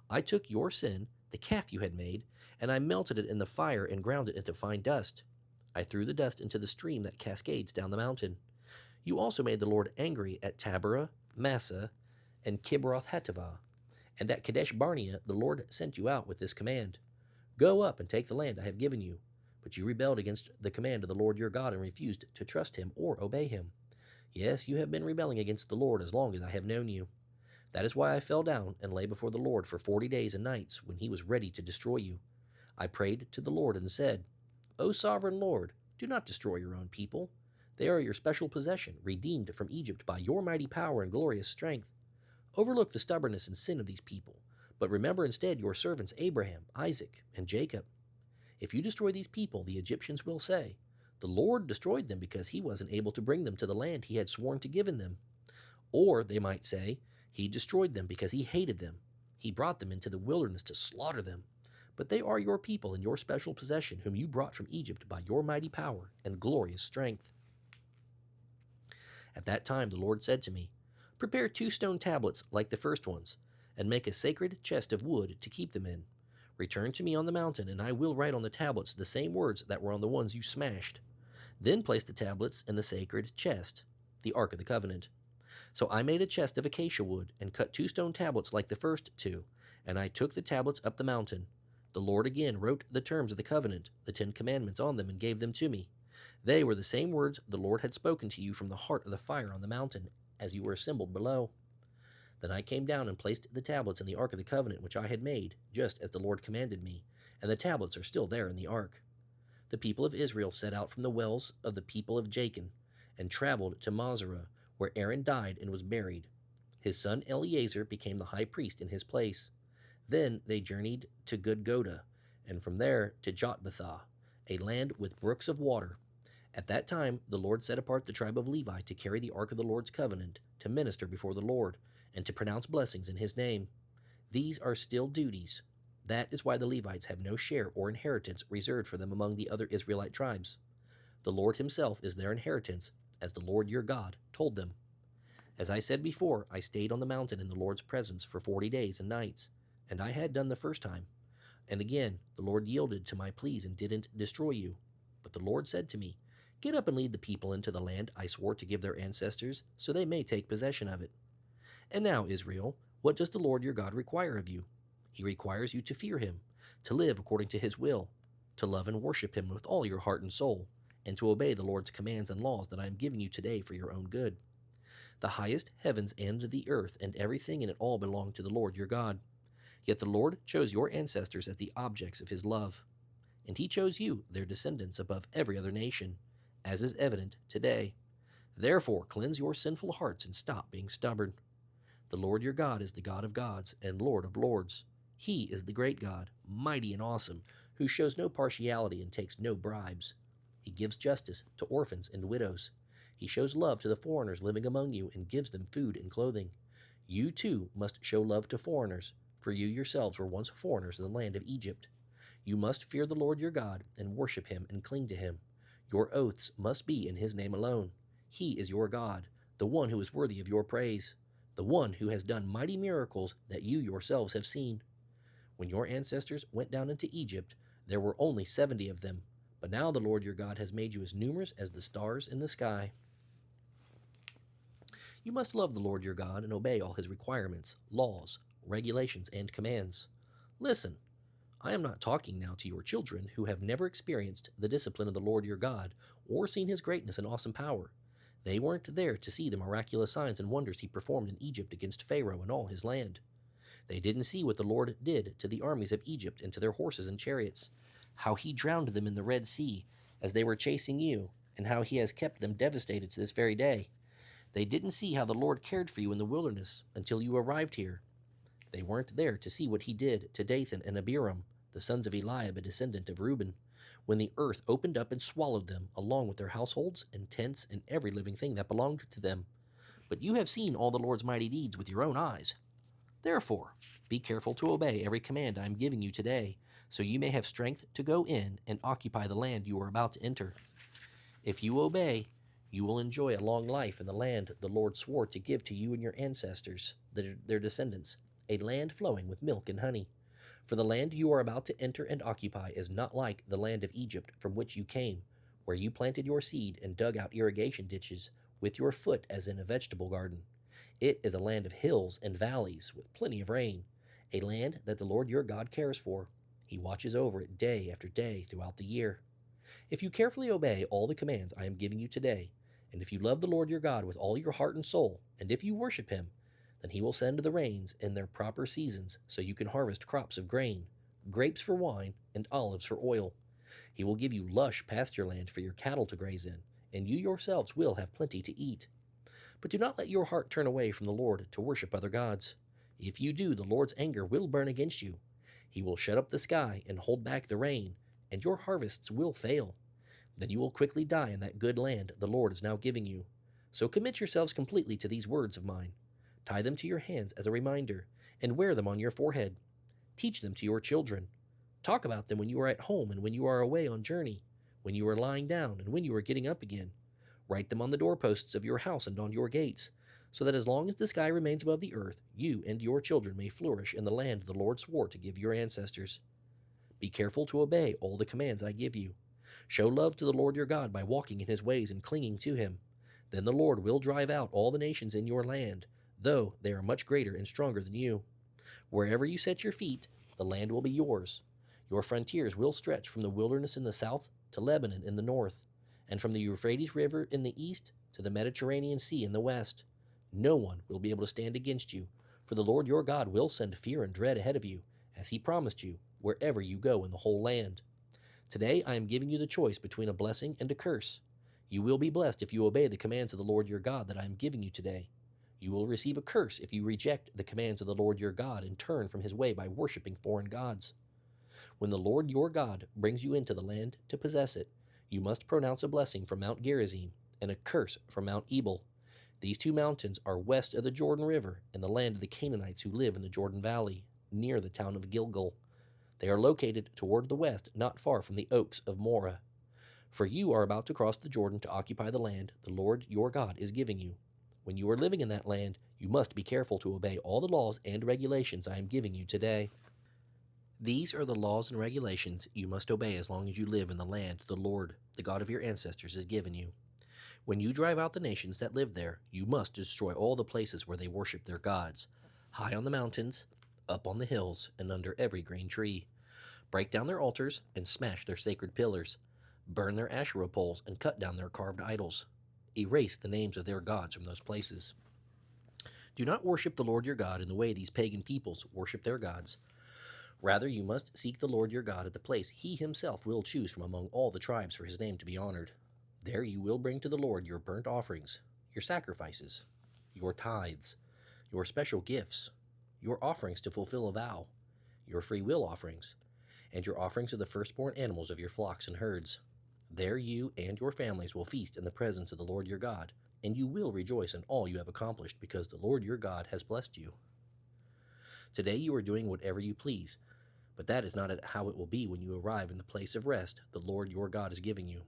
I took your sin, the calf you had made, and I melted it in the fire and ground it into fine dust. I threw the dust into the stream that cascades down the mountain. You also made the Lord angry at Taberah, Massa, and Kibroth-Hattaavah. And at Kadesh Barnea the Lord sent you out with this command: Go up and take the land I have given you. But you rebelled against the command of the Lord your God and refused to trust him or obey him. Yes, you have been rebelling against the Lord as long as I have known you. That is why I fell down and lay before the Lord for 40 days and nights when he was ready to destroy you. I prayed to the Lord and said, O sovereign Lord, do not destroy your own people. They are your special possession, redeemed from Egypt by your mighty power and glorious strength. Overlook the stubbornness and sin of these people, but remember instead your servants Abraham, Isaac, and Jacob. If you destroy these people, the Egyptians will say, The Lord destroyed them because he wasn't able to bring them to the land he had sworn to give them. Or they might say, He destroyed them because he hated them. He brought them into the wilderness to slaughter them. But they are your people and your special possession, whom you brought from Egypt by your mighty power and glorious strength. At that time the Lord said to me, Prepare 2 stone tablets like the first ones, and make a sacred chest of wood to keep them in. Return to me on the mountain, and I will write on the tablets the same words that were on the ones you smashed. Then place the tablets in the sacred chest, the Ark of the Covenant. So I made a chest of acacia wood, and cut 2 stone tablets like the first 2, and I took the tablets up the mountain. The Lord again wrote the terms of the covenant, the 10 commandments, on them and gave them to me. They were the same words the Lord had spoken to you from the heart of the fire on the mountain, as you were assembled below. Then I came down and placed the tablets in the Ark of the Covenant which I had made, just as the Lord commanded me, and the tablets are still there in the Ark. The people of Israel set out from the wells of the people of Jachin, and traveled to Moserah, where Aaron died and was buried. His son Eleazar became the high priest in his place. Then they journeyed to Gudgodah, and from there to Jotbathah, a land with brooks of water. At that time the Lord set apart the tribe of Levi to carry the ark of the Lord's covenant, to minister before the Lord, and to pronounce blessings in his name. These are still duties. That is why the Levites have no share or inheritance reserved for them among the other Israelite tribes. The Lord himself is their inheritance, as the Lord your God told them. As I said before, I stayed on the mountain in the Lord's presence for 40 days and nights, and I had done the first time. And again the Lord yielded to my pleas and didn't destroy you. But the Lord said to me, Get up and lead the people into the land I swore to give their ancestors, so they may take possession of it. And now, Israel, what does the Lord your God require of you? He requires you to fear him, to live according to his will, to love and worship him with all your heart and soul, and to obey the Lord's commands and laws that I am giving you today for your own good. The highest heavens and the earth and everything in it all belong to the Lord your God. Yet the Lord chose your ancestors as the objects of his love, and he chose you, their descendants, above every other nation, as is evident today. Therefore cleanse your sinful hearts and stop being stubborn. The Lord your God is the God of gods and Lord of lords. He is the great God, mighty and awesome, who shows no partiality and takes no bribes. He gives justice to orphans and widows. He shows love to the foreigners living among you and gives them food and clothing. You too must show love to foreigners, for you yourselves were once foreigners in the land of Egypt. You must fear the Lord your God and worship him and cling to him. Your oaths must be in his name alone. He is your God, the one who is worthy of your praise, the one who has done mighty miracles that you yourselves have seen. When your ancestors went down into Egypt, there were only 70 of them, but now the Lord your God has made you as numerous as the stars in the sky. You must love the Lord your God and obey all his requirements, laws, regulations, and commands. Listen, I am not talking now to your children who have never experienced the discipline of the Lord your God or seen his greatness and awesome power. They weren't there to see the miraculous signs and wonders he performed in Egypt against Pharaoh and all his land. They didn't see what the Lord did to the armies of Egypt and to their horses and chariots, how he drowned them in the Red Sea as they were chasing you, and how he has kept them devastated to this very day. They didn't see how the Lord cared for you in the wilderness until you arrived here. They weren't there to see what he did to Dathan and Abiram, the sons of Eliab, a descendant of Reuben, when the earth opened up and swallowed them, along with their households and tents and every living thing that belonged to them. But you have seen all the Lord's mighty deeds with your own eyes. Therefore, be careful to obey every command I am giving you today, so you may have strength to go in and occupy the land you are about to enter. If you obey, you will enjoy a long life in the land the Lord swore to give to you and your ancestors, their descendants, a land flowing with milk and honey. For the land you are about to enter and occupy is not like the land of Egypt from which you came, where you planted your seed and dug out irrigation ditches with your foot as in a vegetable garden. It is a land of hills and valleys with plenty of rain, a land that the Lord your God cares for. He watches over it day after day throughout the year. If you carefully obey all the commands I am giving you today, and if you love the Lord your God with all your heart and soul, and if you worship him, then he will send the rains in their proper seasons so you can harvest crops of grain, grapes for wine, and olives for oil. He will give you lush pasture land for your cattle to graze in, and you yourselves will have plenty to eat. But do not let your heart turn away from the Lord to worship other gods. If you do, the Lord's anger will burn against you. He will shut up the sky and hold back the rain, and your harvests will fail. Then you will quickly die in that good land the Lord is now giving you. So commit yourselves completely to these words of mine. Tie them to your hands as a reminder, and wear them on your forehead. Teach them to your children. Talk about them when you are at home and when you are away on journey, when you are lying down and when you are getting up again. Write them on the doorposts of your house and on your gates, so that as long as the sky remains above the earth, you and your children may flourish in the land the Lord swore to give your ancestors. Be careful to obey all the commands I give you. Show love to the Lord your God by walking in his ways and clinging to him. Then the Lord will drive out all the nations in your land, though they are much greater and stronger than you. Wherever you set your feet, the land will be yours. Your frontiers will stretch from the wilderness in the south to Lebanon in the north, and from the Euphrates River in the east to the Mediterranean Sea in the west. No one will be able to stand against you, for the Lord your God will send fear and dread ahead of you, as he promised you, wherever you go in the whole land. Today I am giving you the choice between a blessing and a curse. You will be blessed if you obey the commands of the Lord your God that I am giving you today. You will receive a curse if you reject the commands of the Lord your God and turn from his way by worshiping foreign gods. When the Lord your God brings you into the land to possess it, you must pronounce a blessing from Mount Gerizim and a curse from Mount Ebal. These two mountains are west of the Jordan River in the land of the Canaanites who live in the Jordan Valley, near the town of Gilgal. They are located toward the west, not far from the oaks of Moreh. For you are about to cross the Jordan to occupy the land the Lord your God is giving you. When you are living in that land, you must be careful to obey all the laws and regulations I am giving you today. These are the laws and regulations you must obey as long as you live in the land the Lord, the God of your ancestors, has given you. When you drive out the nations that live there, you must destroy all the places where they worship their gods, high on the mountains, up on the hills, and under every green tree. Break down their altars and smash their sacred pillars. Burn their Asherah poles and cut down their carved idols. Erase the names of their gods from those places. Do not worship the Lord your God in the way these pagan peoples worship their gods. Rather, you must seek the Lord your God at the place he himself will choose from among all the tribes for his name to be honored. There you will bring to the Lord your burnt offerings, your sacrifices, your tithes, your special gifts, your offerings to fulfill a vow, your free will offerings, and your offerings of the firstborn animals of your flocks and herds. There you and your families will feast in the presence of the Lord your God, and you will rejoice in all you have accomplished because the Lord your God has blessed you. Today you are doing whatever you please, but that is not how it will be when you arrive in the place of rest the Lord your God is giving you.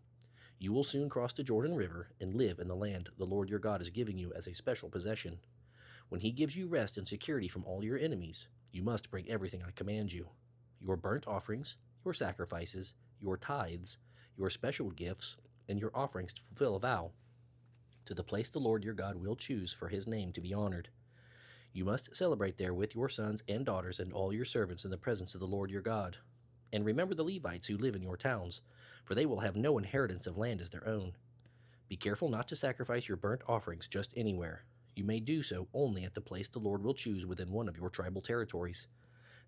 You will soon cross the Jordan River and live in the land the Lord your God is giving you as a special possession. When he gives you rest and security from all your enemies, you must bring everything I command you: your burnt offerings, your sacrifices, your tithes, your special gifts, and your offerings to fulfill a vow, to the place the Lord your God will choose for his name to be honored. You must celebrate there with your sons and daughters and all your servants in the presence of the Lord your God. And remember the Levites who live in your towns, for they will have no inheritance of land as their own. Be careful not to sacrifice your burnt offerings just anywhere. You may do so only at the place the Lord will choose within one of your tribal territories.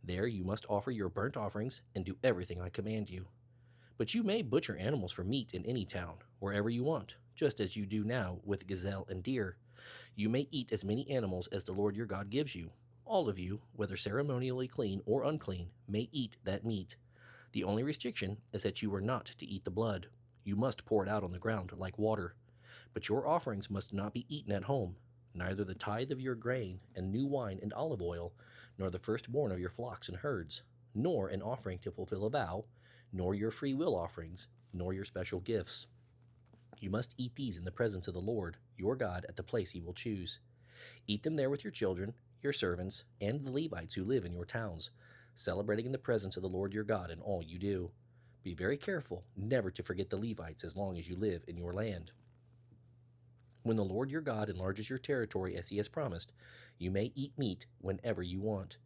There you must offer your burnt offerings and do everything I command you. But you may butcher animals for meat in any town, wherever you want, just as you do now with gazelle and deer. You may eat as many animals as the Lord your God gives you. All of you, whether ceremonially clean or unclean, may eat that meat. The only restriction is that you are not to eat the blood. You must pour it out on the ground like water. But your offerings must not be eaten at home, neither the tithe of your grain and new wine and olive oil, nor the firstborn of your flocks and herds, nor an offering to fulfill a vow, nor your free will offerings, nor your special gifts. You must eat these in the presence of the Lord, your God, at the place he will choose. Eat them there with your children, your servants, and the Levites who live in your towns, celebrating in the presence of the Lord your God in all you do. Be very careful never to forget the Levites as long as you live in your land. When the Lord your God enlarges your territory as he has promised, you may eat meat whenever you want.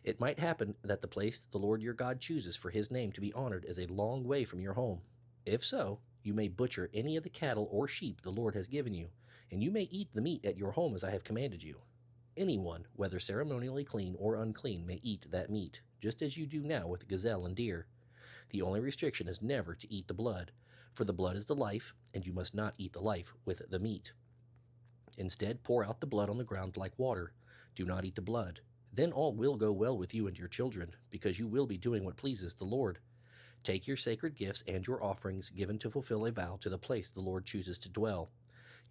It might happen that the place the Lord your God chooses for his name to be honored is a long way from your home. If so, you may butcher any of the cattle or sheep the Lord has given you, and you may eat the meat at your home as I have commanded you. Anyone, whether ceremonially clean or unclean, may eat that meat, just as you do now with gazelle and deer. The only restriction is never to eat the blood, for the blood is the life, and you must not eat the life with the meat. Instead, pour out the blood on the ground like water. Do not eat the blood. Then all will go well with you and your children, because you will be doing what pleases the Lord. Take your sacred gifts and your offerings given to fulfill a vow to the place the Lord chooses to dwell.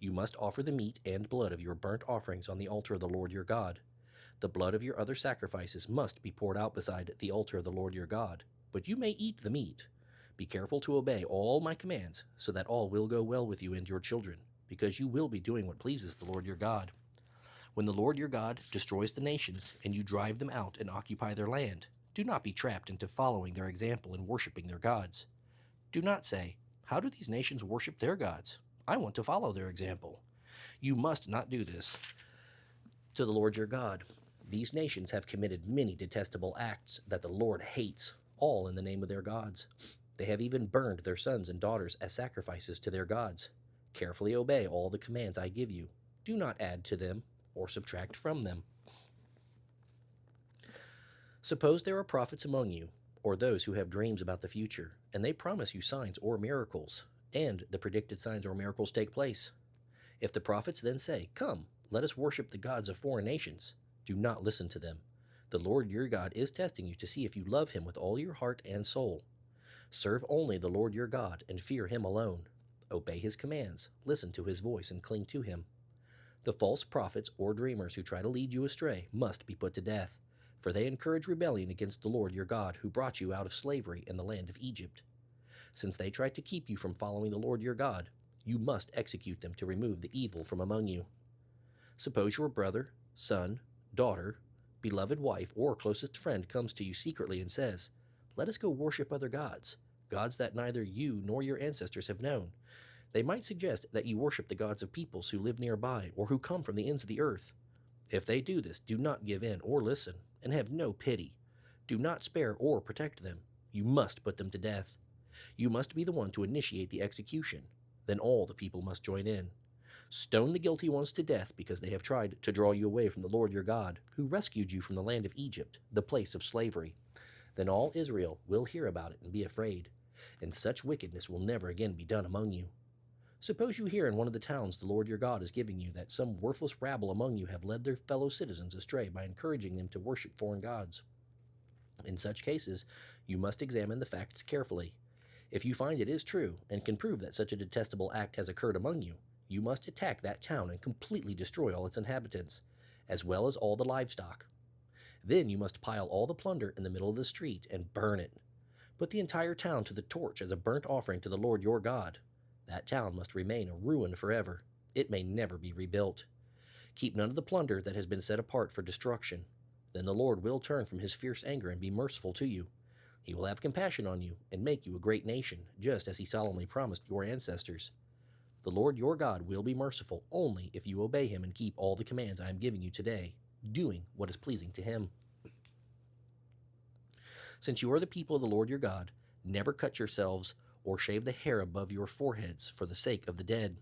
You must offer the meat and blood of your burnt offerings on the altar of the Lord your God. The blood of your other sacrifices must be poured out beside the altar of the Lord your God, but you may eat the meat. Be careful to obey all my commands, so that all will go well with you and your children, because you will be doing what pleases the Lord your God. When the Lord your God destroys the nations, and you drive them out and occupy their land, do not be trapped into following their example and worshiping their gods. Do not say, "How do these nations worship their gods? I want to follow their example." You must not do this to the Lord your God. These nations have committed many detestable acts that the Lord hates, all in the name of their gods. They have even burned their sons and daughters as sacrifices to their gods. Carefully obey all the commands I give you. Do not add to them or subtract from them. Suppose there are prophets among you, or those who have dreams about the future, and they promise you signs or miracles, and the predicted signs or miracles take place. If the prophets then say, "Come, let us worship the gods of foreign nations," do not listen to them. The Lord your God is testing you to see if you love him with all your heart and soul. Serve only the Lord your God and fear him alone. Obey his commands, listen to his voice, and cling to him. The false prophets or dreamers who try to lead you astray must be put to death, for they encourage rebellion against the Lord your God, who brought you out of slavery in the land of Egypt. Since they try to keep you from following the Lord your God, you must execute them to remove the evil from among you. Suppose your brother, son, daughter, beloved wife, or closest friend comes to you secretly and says, "Let us go worship other gods, gods that neither you nor your ancestors have known." They might suggest that you worship the gods of peoples who live nearby or who come from the ends of the earth. If they do this, do not give in or listen, and have no pity. Do not spare or protect them. You must put them to death. You must be the one to initiate the execution. Then all the people must join in. Stone the guilty ones to death because they have tried to draw you away from the Lord your God, who rescued you from the land of Egypt, the place of slavery. Then all Israel will hear about it and be afraid, and such wickedness will never again be done among you. Suppose you hear in one of the towns the Lord your God is giving you that some worthless rabble among you have led their fellow citizens astray by encouraging them to worship foreign gods. In such cases, you must examine the facts carefully. If you find it is true and can prove that such a detestable act has occurred among you, you must attack that town and completely destroy all its inhabitants, as well as all the livestock. Then you must pile all the plunder in the middle of the street and burn it. Put the entire town to the torch as a burnt offering to the Lord your God. That town must remain a ruin forever. It may never be rebuilt. Keep none of the plunder that has been set apart for destruction. Then the Lord will turn from his fierce anger and be merciful to you. He will have compassion on you and make you a great nation, just as he solemnly promised your ancestors. The Lord your God will be merciful only if you obey him and keep all the commands I am giving you today, doing what is pleasing to him. Since you are the people of the Lord your God, never cut yourselves or shave the hair above your foreheads for the sake of the dead.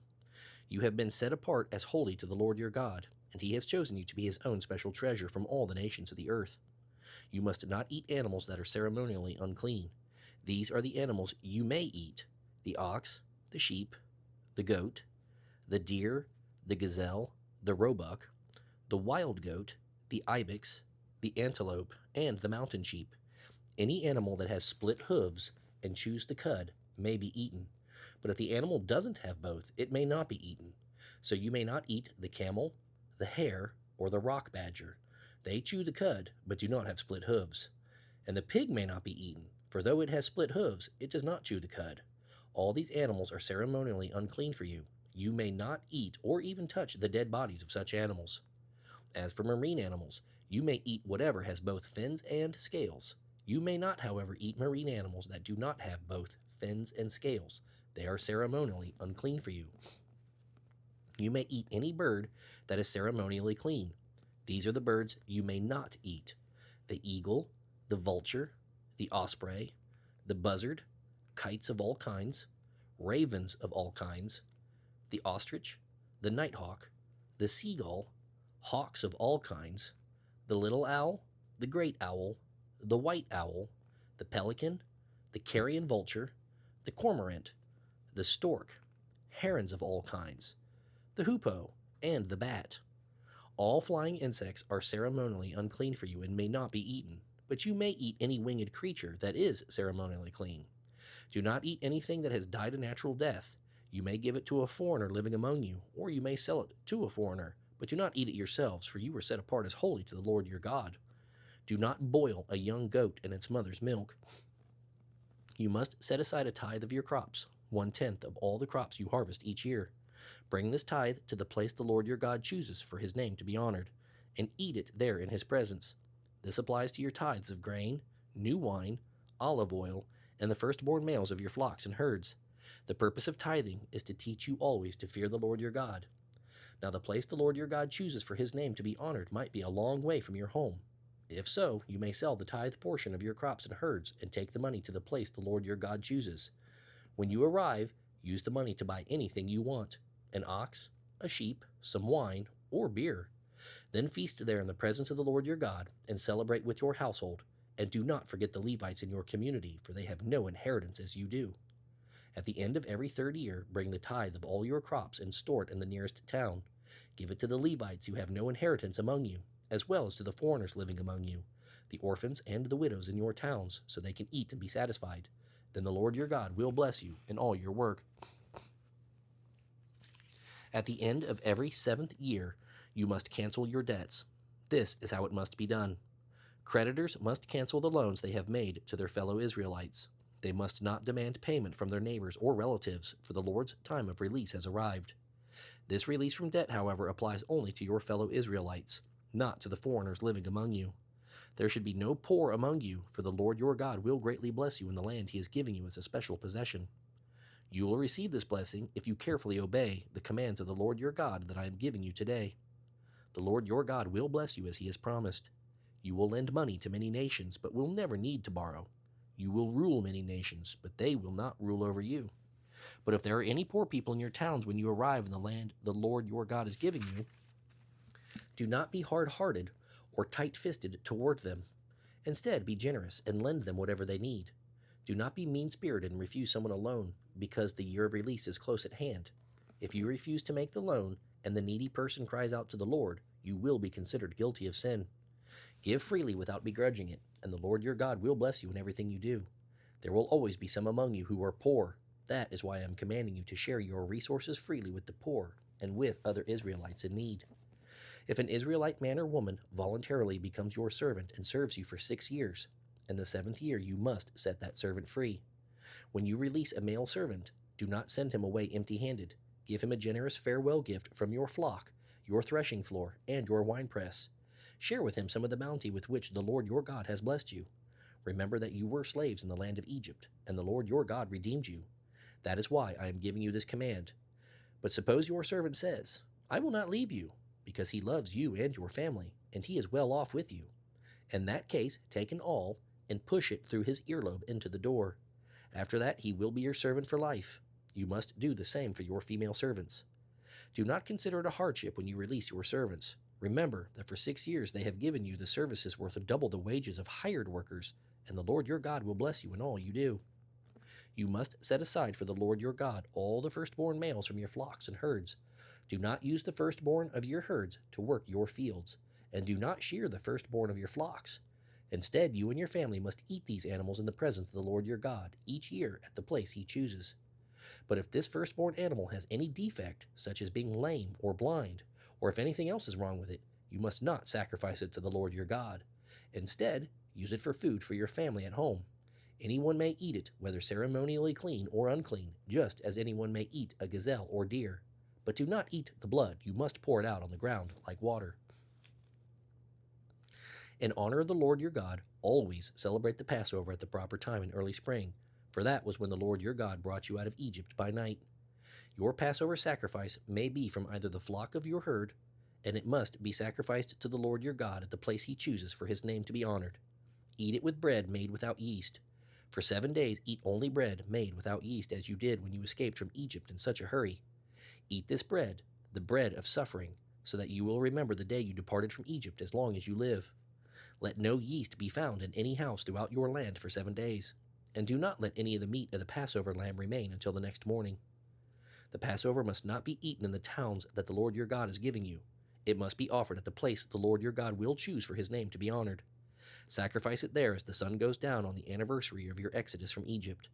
You have been set apart as holy to the Lord your God, and he has chosen you to be his own special treasure from all the nations of the earth. You must not eat animals that are ceremonially unclean. These are the animals you may eat: the ox, the sheep, the goat, the deer, the gazelle, the roebuck, the wild goat, the ibex, the antelope, and the mountain sheep. Any animal that has split hooves and chews the cud may be eaten, but if the animal doesn't have both, it may not be eaten. So you may not eat the camel, the hare, or the rock badger. They chew the cud, but do not have split hooves. And the pig may not be eaten, for though it has split hooves, it does not chew the cud. All these animals are ceremonially unclean for you. You may not eat or even touch the dead bodies of such animals. As for marine animals, you may eat whatever has both fins and scales. You may not, however, eat marine animals that do not have both fins and scales. They are ceremonially unclean for you. You may eat any bird that is ceremonially clean. These are the birds you may not eat: the eagle, the vulture, the osprey, the buzzard, kites of all kinds, ravens of all kinds, the ostrich, the nighthawk, the seagull, hawks of all kinds, the little owl, the great owl, the white owl, the pelican, the carrion vulture, the cormorant, the stork, herons of all kinds, the hoopoe, and the bat. All flying insects are ceremonially unclean for you and may not be eaten, but you may eat any winged creature that is ceremonially clean. Do not eat anything that has died a natural death. You may give it to a foreigner living among you, or you may sell it to a foreigner, but do not eat it yourselves, for you were set apart as holy to the Lord your God. Do not boil a young goat in its mother's milk. You must set aside a tithe of your crops, 1/10 of all the crops you harvest each year. Bring this tithe to the place the Lord your God chooses for his name to be honored, and eat it there in his presence. This applies to your tithes of grain, new wine, olive oil, and the firstborn males of your flocks and herds. The purpose of tithing is to teach you always to fear the Lord your God. Now the place the Lord your God chooses for his name to be honored might be a long way from your home. If so, you may sell the tithe portion of your crops and herds and take the money to the place the Lord your God chooses. When you arrive, use the money to buy anything you want: an ox, a sheep, some wine, or beer. Then feast there in the presence of the Lord your God and celebrate with your household. And do not forget the Levites in your community, for they have no inheritance as you do. At the end of every third year, bring the tithe of all your crops and store it in the nearest town. Give it to the Levites who have no inheritance among you, as well as to the foreigners living among you, the orphans and the widows in your towns, so they can eat and be satisfied. Then the Lord your God will bless you in all your work. At the end of every 7th year, you must cancel your debts. This is how it must be done. Creditors must cancel the loans they have made to their fellow Israelites. They must not demand payment from their neighbors or relatives, for the Lord's time of release has arrived. This release from debt, however, applies only to your fellow Israelites, not to the foreigners living among you. There should be no poor among you, for the Lord your God will greatly bless you in the land he is giving you as a special possession. You will receive this blessing if you carefully obey the commands of the Lord your God that I am giving you today. The Lord your God will bless you as he has promised. You will lend money to many nations, but will never need to borrow. You will rule many nations, but they will not rule over you. But if there are any poor people in your towns when you arrive in the land the Lord your God is giving you, do not be hard-hearted or tight-fisted toward them. Instead, be generous and lend them whatever they need. Do not be mean-spirited and refuse someone a loan, because the year of release is close at hand. If you refuse to make the loan, and the needy person cries out to the Lord, you will be considered guilty of sin. Give freely without begrudging it, and the Lord your God will bless you in everything you do. There will always be some among you who are poor. That is why I am commanding you to share your resources freely with the poor and with other Israelites in need. If an Israelite man or woman voluntarily becomes your servant and serves you for 6 years, in the 7th year you must set that servant free. When you release a male servant, do not send him away empty-handed. Give him a generous farewell gift from your flock, your threshing floor, and your winepress. Share with him some of the bounty with which the Lord your God has blessed you. Remember that you were slaves in the land of Egypt, and the Lord your God redeemed you. That is why I am giving you this command. But suppose your servant says, I will not leave you, because he loves you and your family, and he is well off with you. In that case, take an awl and push it through his earlobe into the door. After that, he will be your servant for life. You must do the same for your female servants. Do not consider it a hardship when you release your servants. Remember that for 6 years they have given you the services worth double the wages of hired workers, and the Lord your God will bless you in all you do. You must set aside for the Lord your God all the firstborn males from your flocks and herds. Do not use the firstborn of your herds to work your fields, and do not shear the firstborn of your flocks. Instead, you and your family must eat these animals in the presence of the Lord your God each year at the place he chooses. But if this firstborn animal has any defect, such as being lame or blind, or if anything else is wrong with it, you must not sacrifice it to the Lord your God. Instead, Use it for food for your family at home. Anyone may eat it, whether ceremonially clean or unclean, just as anyone may eat a gazelle or deer. But do not eat the blood. You must pour it out on the ground like water. In honor of the Lord your God, always celebrate the Passover at the proper time in early spring, for that was when the Lord your God brought you out of Egypt by night. Your Passover sacrifice may be from either the flock of your herd, and it must be sacrificed to the Lord your God at the place he chooses for his name to be honored. Eat it with bread made without yeast. For 7 days eat only bread made without yeast, as you did when you escaped from Egypt in such a hurry. Eat this bread, the bread of suffering, so that you will remember the day you departed from Egypt as long as you live. Let no yeast be found in any house throughout your land for 7 days, and do not let any of the meat of the Passover lamb remain until the next morning. The Passover must not be eaten in the towns that the Lord your God is giving you. It must be offered at the place the Lord your God will choose for his name to be honored. Sacrifice it there as the sun goes down on the anniversary of your exodus from Egypt.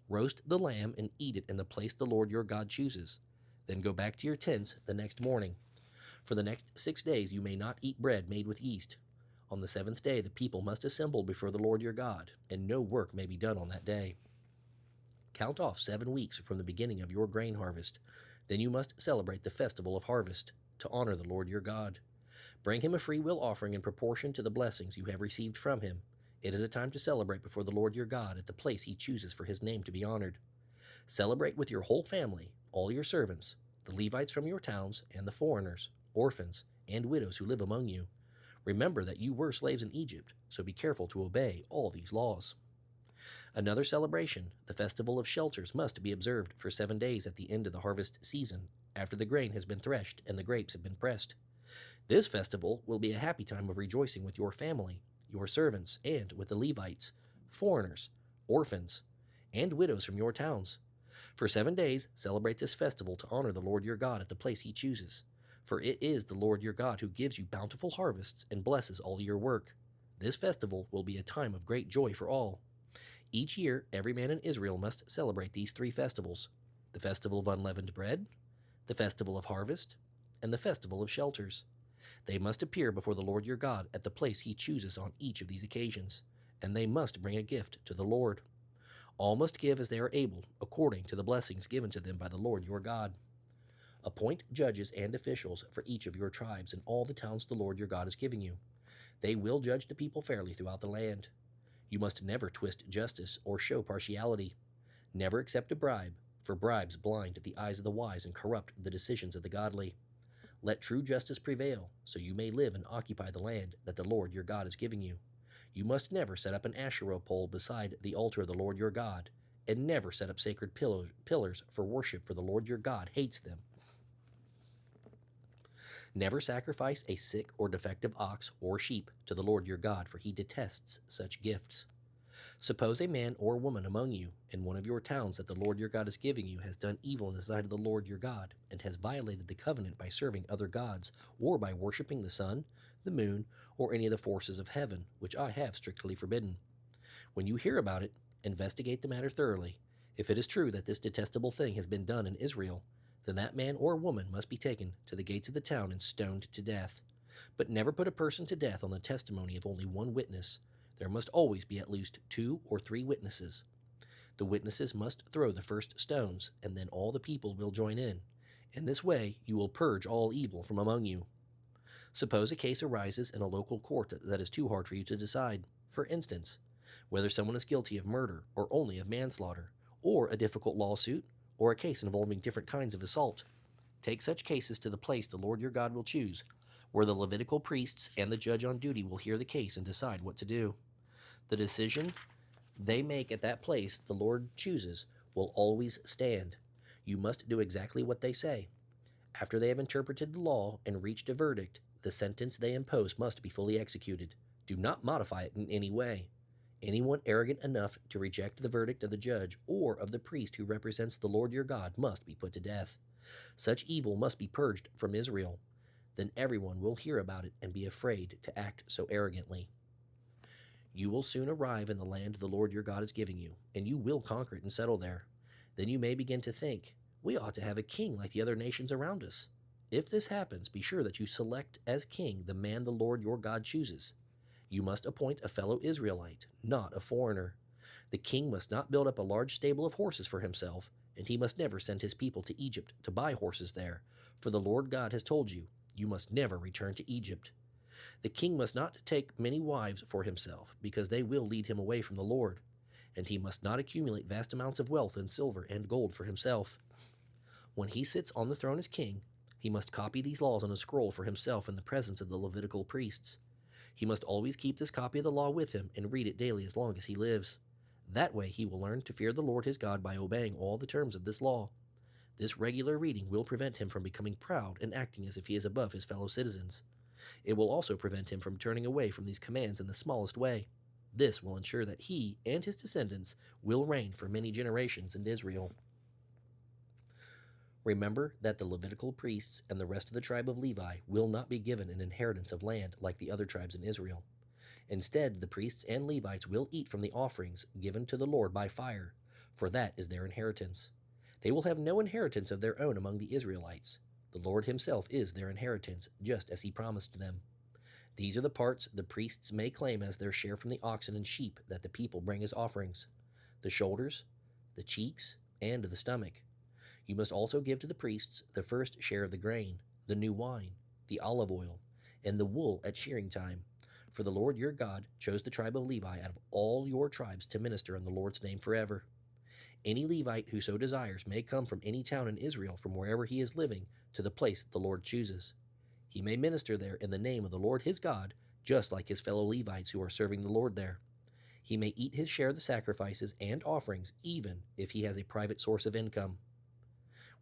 Roast the lamb and eat it in the place the Lord your God chooses. Then go back to your tents the next morning. For the next 6 days you may not eat bread made with yeast. On the 7th day the people must assemble before the Lord your God, and no work may be done on that day. Count off 7 weeks from the beginning of your grain harvest. Then you must celebrate the festival of harvest, to honor the Lord your God. Bring him a freewill offering in proportion to the blessings you have received from him. It is a time to celebrate before the Lord your God at the place he chooses for his name to be honored. Celebrate with your whole family, all your servants, the Levites from your towns, and the foreigners, orphans, and widows who live among you. Remember that you were slaves in Egypt, so be careful to obey all these laws. Another celebration, the Festival of Shelters, must be observed for 7 days at the end of the harvest season, after the grain has been threshed and the grapes have been pressed. This festival will be a happy time of rejoicing with your family, your servants, and with the Levites, foreigners, orphans, and widows from your towns. For 7 days, celebrate this festival to honor the Lord your God at the place he chooses. For it is the Lord your God who gives you bountiful harvests and blesses all your work. This festival will be a time of great joy for all. Each year, every man in Israel must celebrate these 3 festivals: the festival of unleavened bread, the festival of harvest, and the festival of shelters. They must appear before the Lord your God at the place he chooses on each of these occasions, and they must bring a gift to the Lord. All must give as they are able, according to the blessings given to them by the Lord your God. Appoint judges and officials for each of your tribes in all the towns the Lord your God is giving you. They will judge the people fairly throughout the land. You must never twist justice or show partiality. Never accept a bribe, for bribes blind the eyes of the wise and corrupt the decisions of the godly. Let true justice prevail, so you may live and occupy the land that the Lord your God is giving you. You must never set up an Asherah pole beside the altar of the Lord your God, and never set up sacred pillars for worship, for the Lord your God hates them. Never sacrifice a sick or defective ox or sheep to the Lord your God, for he detests such gifts. Suppose a man or woman among you in one of your towns that the Lord your God is giving you has done evil in the sight of the Lord your God, and has violated the covenant by serving other gods, or by worshiping the sun, the moon, or any of the forces of heaven, which I have strictly forbidden. When you hear about it, investigate the matter thoroughly. If it is true that this detestable thing has been done in Israel, then that man or woman must be taken to the gates of the town and stoned to death. But never put a person to death on the testimony of only one witness. There must always be at least 2 or 3 witnesses. The witnesses must throw the first stones, and then all the people will join in. In this way you will purge all evil from among you. Suppose a case arises in a local court that is too hard for you to decide. For instance, whether someone is guilty of murder or only of manslaughter, or a difficult lawsuit, or a case involving different kinds of assault. Take such cases to the place the Lord your God will choose, where the Levitical priests and the judge on duty will hear the case and decide what to do. The decision they make at that place the Lord chooses will always stand. You must do exactly what they say. After they have interpreted the law and reached a verdict, the sentence they impose must be fully executed. Do not modify it in any way. Anyone arrogant enough to reject the verdict of the judge or of the priest who represents the Lord your God must be put to death. Such evil must be purged from Israel. Then everyone will hear about it and be afraid to act so arrogantly. You will soon arrive in the land the Lord your God is giving you, and you will conquer it and settle there. Then you may begin to think, we ought to have a king like the other nations around us. If this happens, be sure that you select as king the man the Lord your God chooses. You must appoint a fellow Israelite, not a foreigner. The king must not build up a large stable of horses for himself, and he must never send his people to Egypt to buy horses there, for the Lord God has told you, you must never return to Egypt. The king must not take many wives for himself, because they will lead him away from the Lord, and he must not accumulate vast amounts of wealth in silver and gold for himself. When he sits on the throne as king, he must copy these laws on a scroll for himself in the presence of the Levitical priests. He must always keep this copy of the law with him and read it daily as long as he lives. That way he will learn to fear the Lord his God by obeying all the terms of this law. This regular reading will prevent him from becoming proud and acting as if he is above his fellow citizens. It will also prevent him from turning away from these commands in the smallest way. This will ensure that he and his descendants will reign for many generations in Israel. Remember that the Levitical priests and the rest of the tribe of Levi will not be given an inheritance of land like the other tribes in Israel. Instead, the priests and Levites will eat from the offerings given to the Lord by fire, for that is their inheritance. They will have no inheritance of their own among the Israelites. The Lord himself is their inheritance, just as he promised them. These are the parts the priests may claim as their share from the oxen and sheep that the people bring as offerings: the shoulders, the cheeks, and the stomach. You must also give to the priests the first share of the grain, the new wine, the olive oil, and the wool at shearing time. For the Lord your God chose the tribe of Levi out of all your tribes to minister in the Lord's name forever. Any Levite who so desires may come from any town in Israel from wherever he is living to the place the Lord chooses. He may minister there in the name of the Lord his God, just like his fellow Levites who are serving the Lord there. He may eat his share of the sacrifices and offerings, even if he has a private source of income.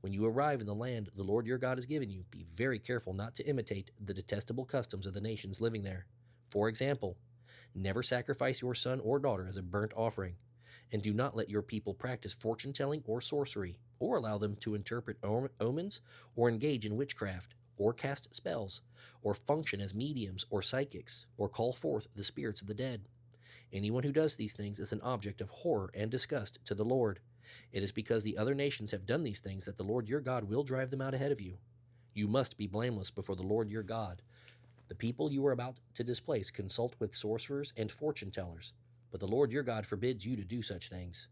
When you arrive in the land the Lord your God has given you, be very careful not to imitate the detestable customs of the nations living there. For example, never sacrifice your son or daughter as a burnt offering, and do not let your people practice fortune-telling or sorcery, or allow them to interpret omens, or engage in witchcraft, or cast spells, or function as mediums or psychics, or call forth the spirits of the dead. Anyone who does these things is an object of horror and disgust to the Lord. It is because the other nations have done these things that the Lord your God will drive them out ahead of you. You must be blameless before the Lord your God. The people you are about to displace consult with sorcerers and fortune-tellers, but the Lord your God forbids you to do such things.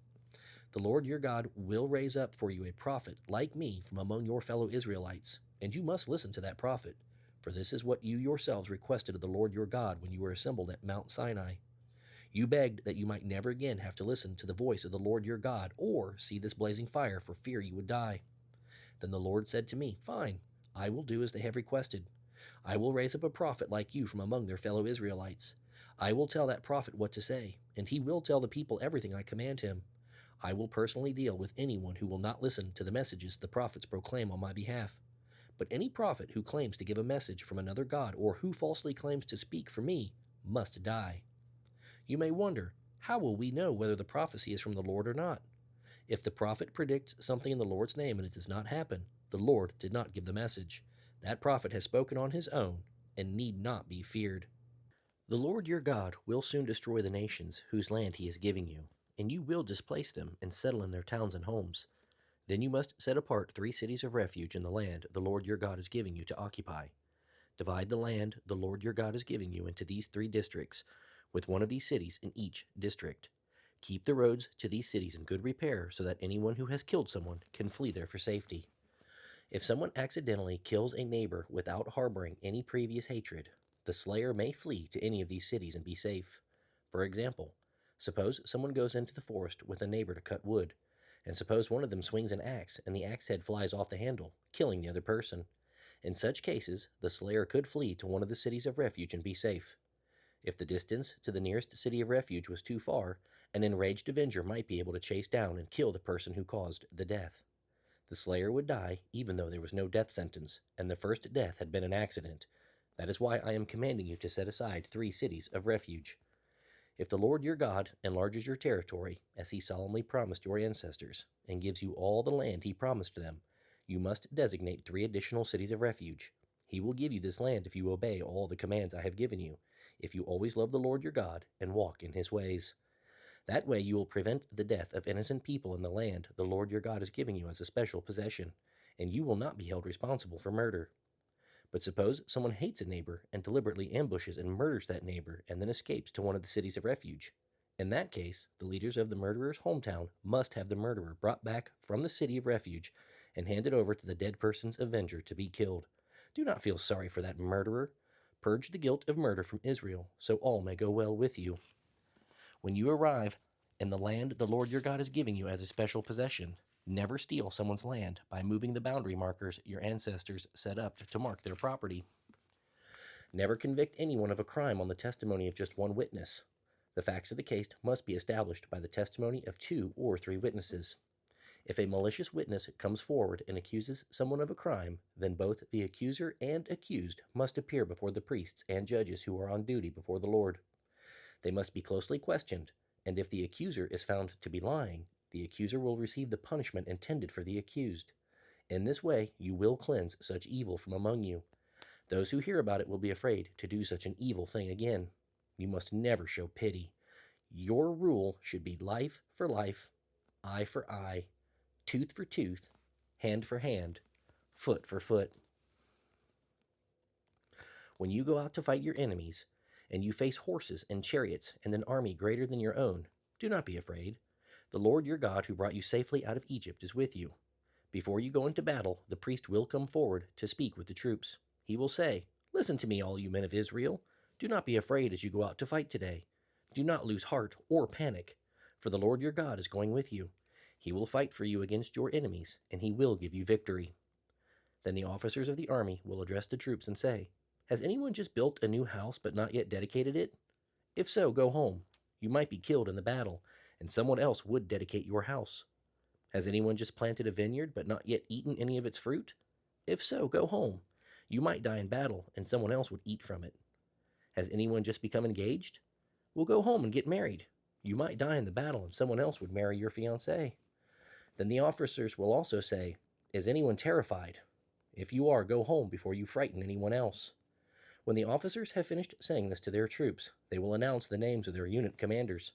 The Lord your God will raise up for you a prophet like me from among your fellow Israelites, and you must listen to that prophet, for this is what you yourselves requested of the Lord your God when you were assembled at Mount Sinai. You begged that you might never again have to listen to the voice of the Lord your God or see this blazing fire for fear you would die. Then the Lord said to me, "Fine, I will do as they have requested. I will raise up a prophet like you from among their fellow Israelites. I will tell that prophet what to say, and he will tell the people everything I command him. I will personally deal with anyone who will not listen to the messages the prophets proclaim on my behalf. But any prophet who claims to give a message from another god or who falsely claims to speak for me must die." You may wonder, how will we know whether the prophecy is from the Lord or not? If the prophet predicts something in the Lord's name and it does not happen, the Lord did not give the message. That prophet has spoken on his own and need not be feared. The Lord your God will soon destroy the nations whose land he is giving you, and you will displace them and settle in their towns and homes. Then you must set apart 3 cities of refuge in the land the Lord your God is giving you to occupy. Divide the land the Lord your God is giving you into these 3 districts, with one of these cities in each district. Keep the roads to these cities in good repair so that anyone who has killed someone can flee there for safety. If someone accidentally kills a neighbor without harboring any previous hatred, the slayer may flee to any of these cities and be safe. For example, suppose someone goes into the forest with a neighbor to cut wood, and suppose one of them swings an axe and the axe head flies off the handle, killing the other person. In such cases, the slayer could flee to one of the cities of refuge and be safe. If the distance to the nearest city of refuge was too far, an enraged avenger might be able to chase down and kill the person who caused the death. The slayer would die even though there was no death sentence, and the first death had been an accident. That is why I am commanding you to set aside 3 cities of refuge. If the Lord your God enlarges your territory, as he solemnly promised your ancestors, and gives you all the land he promised them, you must designate 3 additional cities of refuge. He will give you this land if you obey all the commands I have given you, if you always love the Lord your God and walk in his ways. That way you will prevent the death of innocent people in the land the Lord your God is giving you as a special possession, and you will not be held responsible for murder. But suppose someone hates a neighbor and deliberately ambushes and murders that neighbor and then escapes to one of the cities of refuge. In that case, the leaders of the murderer's hometown must have the murderer brought back from the city of refuge and handed over to the dead person's avenger to be killed. Do not feel sorry for that murderer. Purge the guilt of murder from Israel, so all may go well with you. When you arrive in the land the Lord your God is giving you as a special possession, never steal someone's land by moving the boundary markers your ancestors set up to mark their property. Never convict anyone of a crime on the testimony of just one witness. The facts of the case must be established by the testimony of 2 or 3 witnesses. If a malicious witness comes forward and accuses someone of a crime, then both the accuser and accused must appear before the priests and judges who are on duty before the Lord. They must be closely questioned, and if the accuser is found to be lying, the accuser will receive the punishment intended for the accused. In this way, you will cleanse such evil from among you. Those who hear about it will be afraid to do such an evil thing again. You must never show pity. Your rule should be life for life, eye for eye, tooth for tooth, hand for hand, foot for foot. When you go out to fight your enemies, and you face horses and chariots and an army greater than your own, do not be afraid. The Lord your God who brought you safely out of Egypt is with you. Before you go into battle, the priest will come forward to speak with the troops. He will say, "Listen to me, all you men of Israel. Do not be afraid as you go out to fight today. Do not lose heart or panic, for the Lord your God is going with you. He will fight for you against your enemies, and he will give you victory." Then the officers of the army will address the troops and say, "Has anyone just built a new house but not yet dedicated it? If so, go home. You might be killed in the battle, and someone else would dedicate your house. Has anyone just planted a vineyard but not yet eaten any of its fruit? If so, go home. You might die in battle, and someone else would eat from it. Has anyone just become engaged? Well, go home and get married. You might die in the battle, and someone else would marry your fiancée." Then the officers will also say, "Is anyone terrified? If you are, go home before you frighten anyone else." When the officers have finished saying this to their troops, they will announce the names of their unit commanders.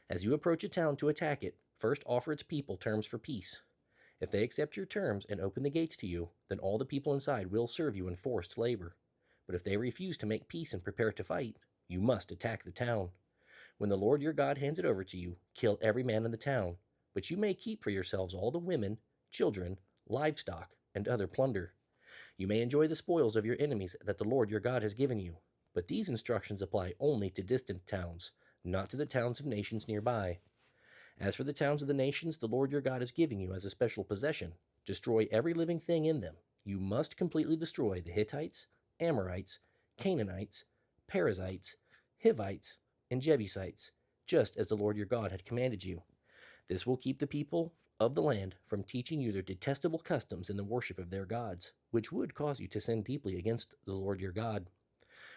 As you approach a town to attack it, first offer its people terms for peace. If they accept your terms and open the gates to you, then all the people inside will serve you in forced labor. But if they refuse to make peace and prepare to fight, you must attack the town. When the Lord your God hands it over to you, kill every man in the town, but you may keep for yourselves all the women, children, livestock, and other plunder. You may enjoy the spoils of your enemies that the Lord your God has given you, but these instructions apply only to distant towns, not to the towns of nations nearby. As for the towns of the nations the Lord your God is giving you as a special possession, destroy every living thing in them. You must completely destroy the Hittites, Amorites, Canaanites, Perizzites, Hivites, and Jebusites, just as the Lord your God had commanded you. This will keep the people of the land from teaching you their detestable customs in the worship of their gods, which would cause you to sin deeply against the Lord your God.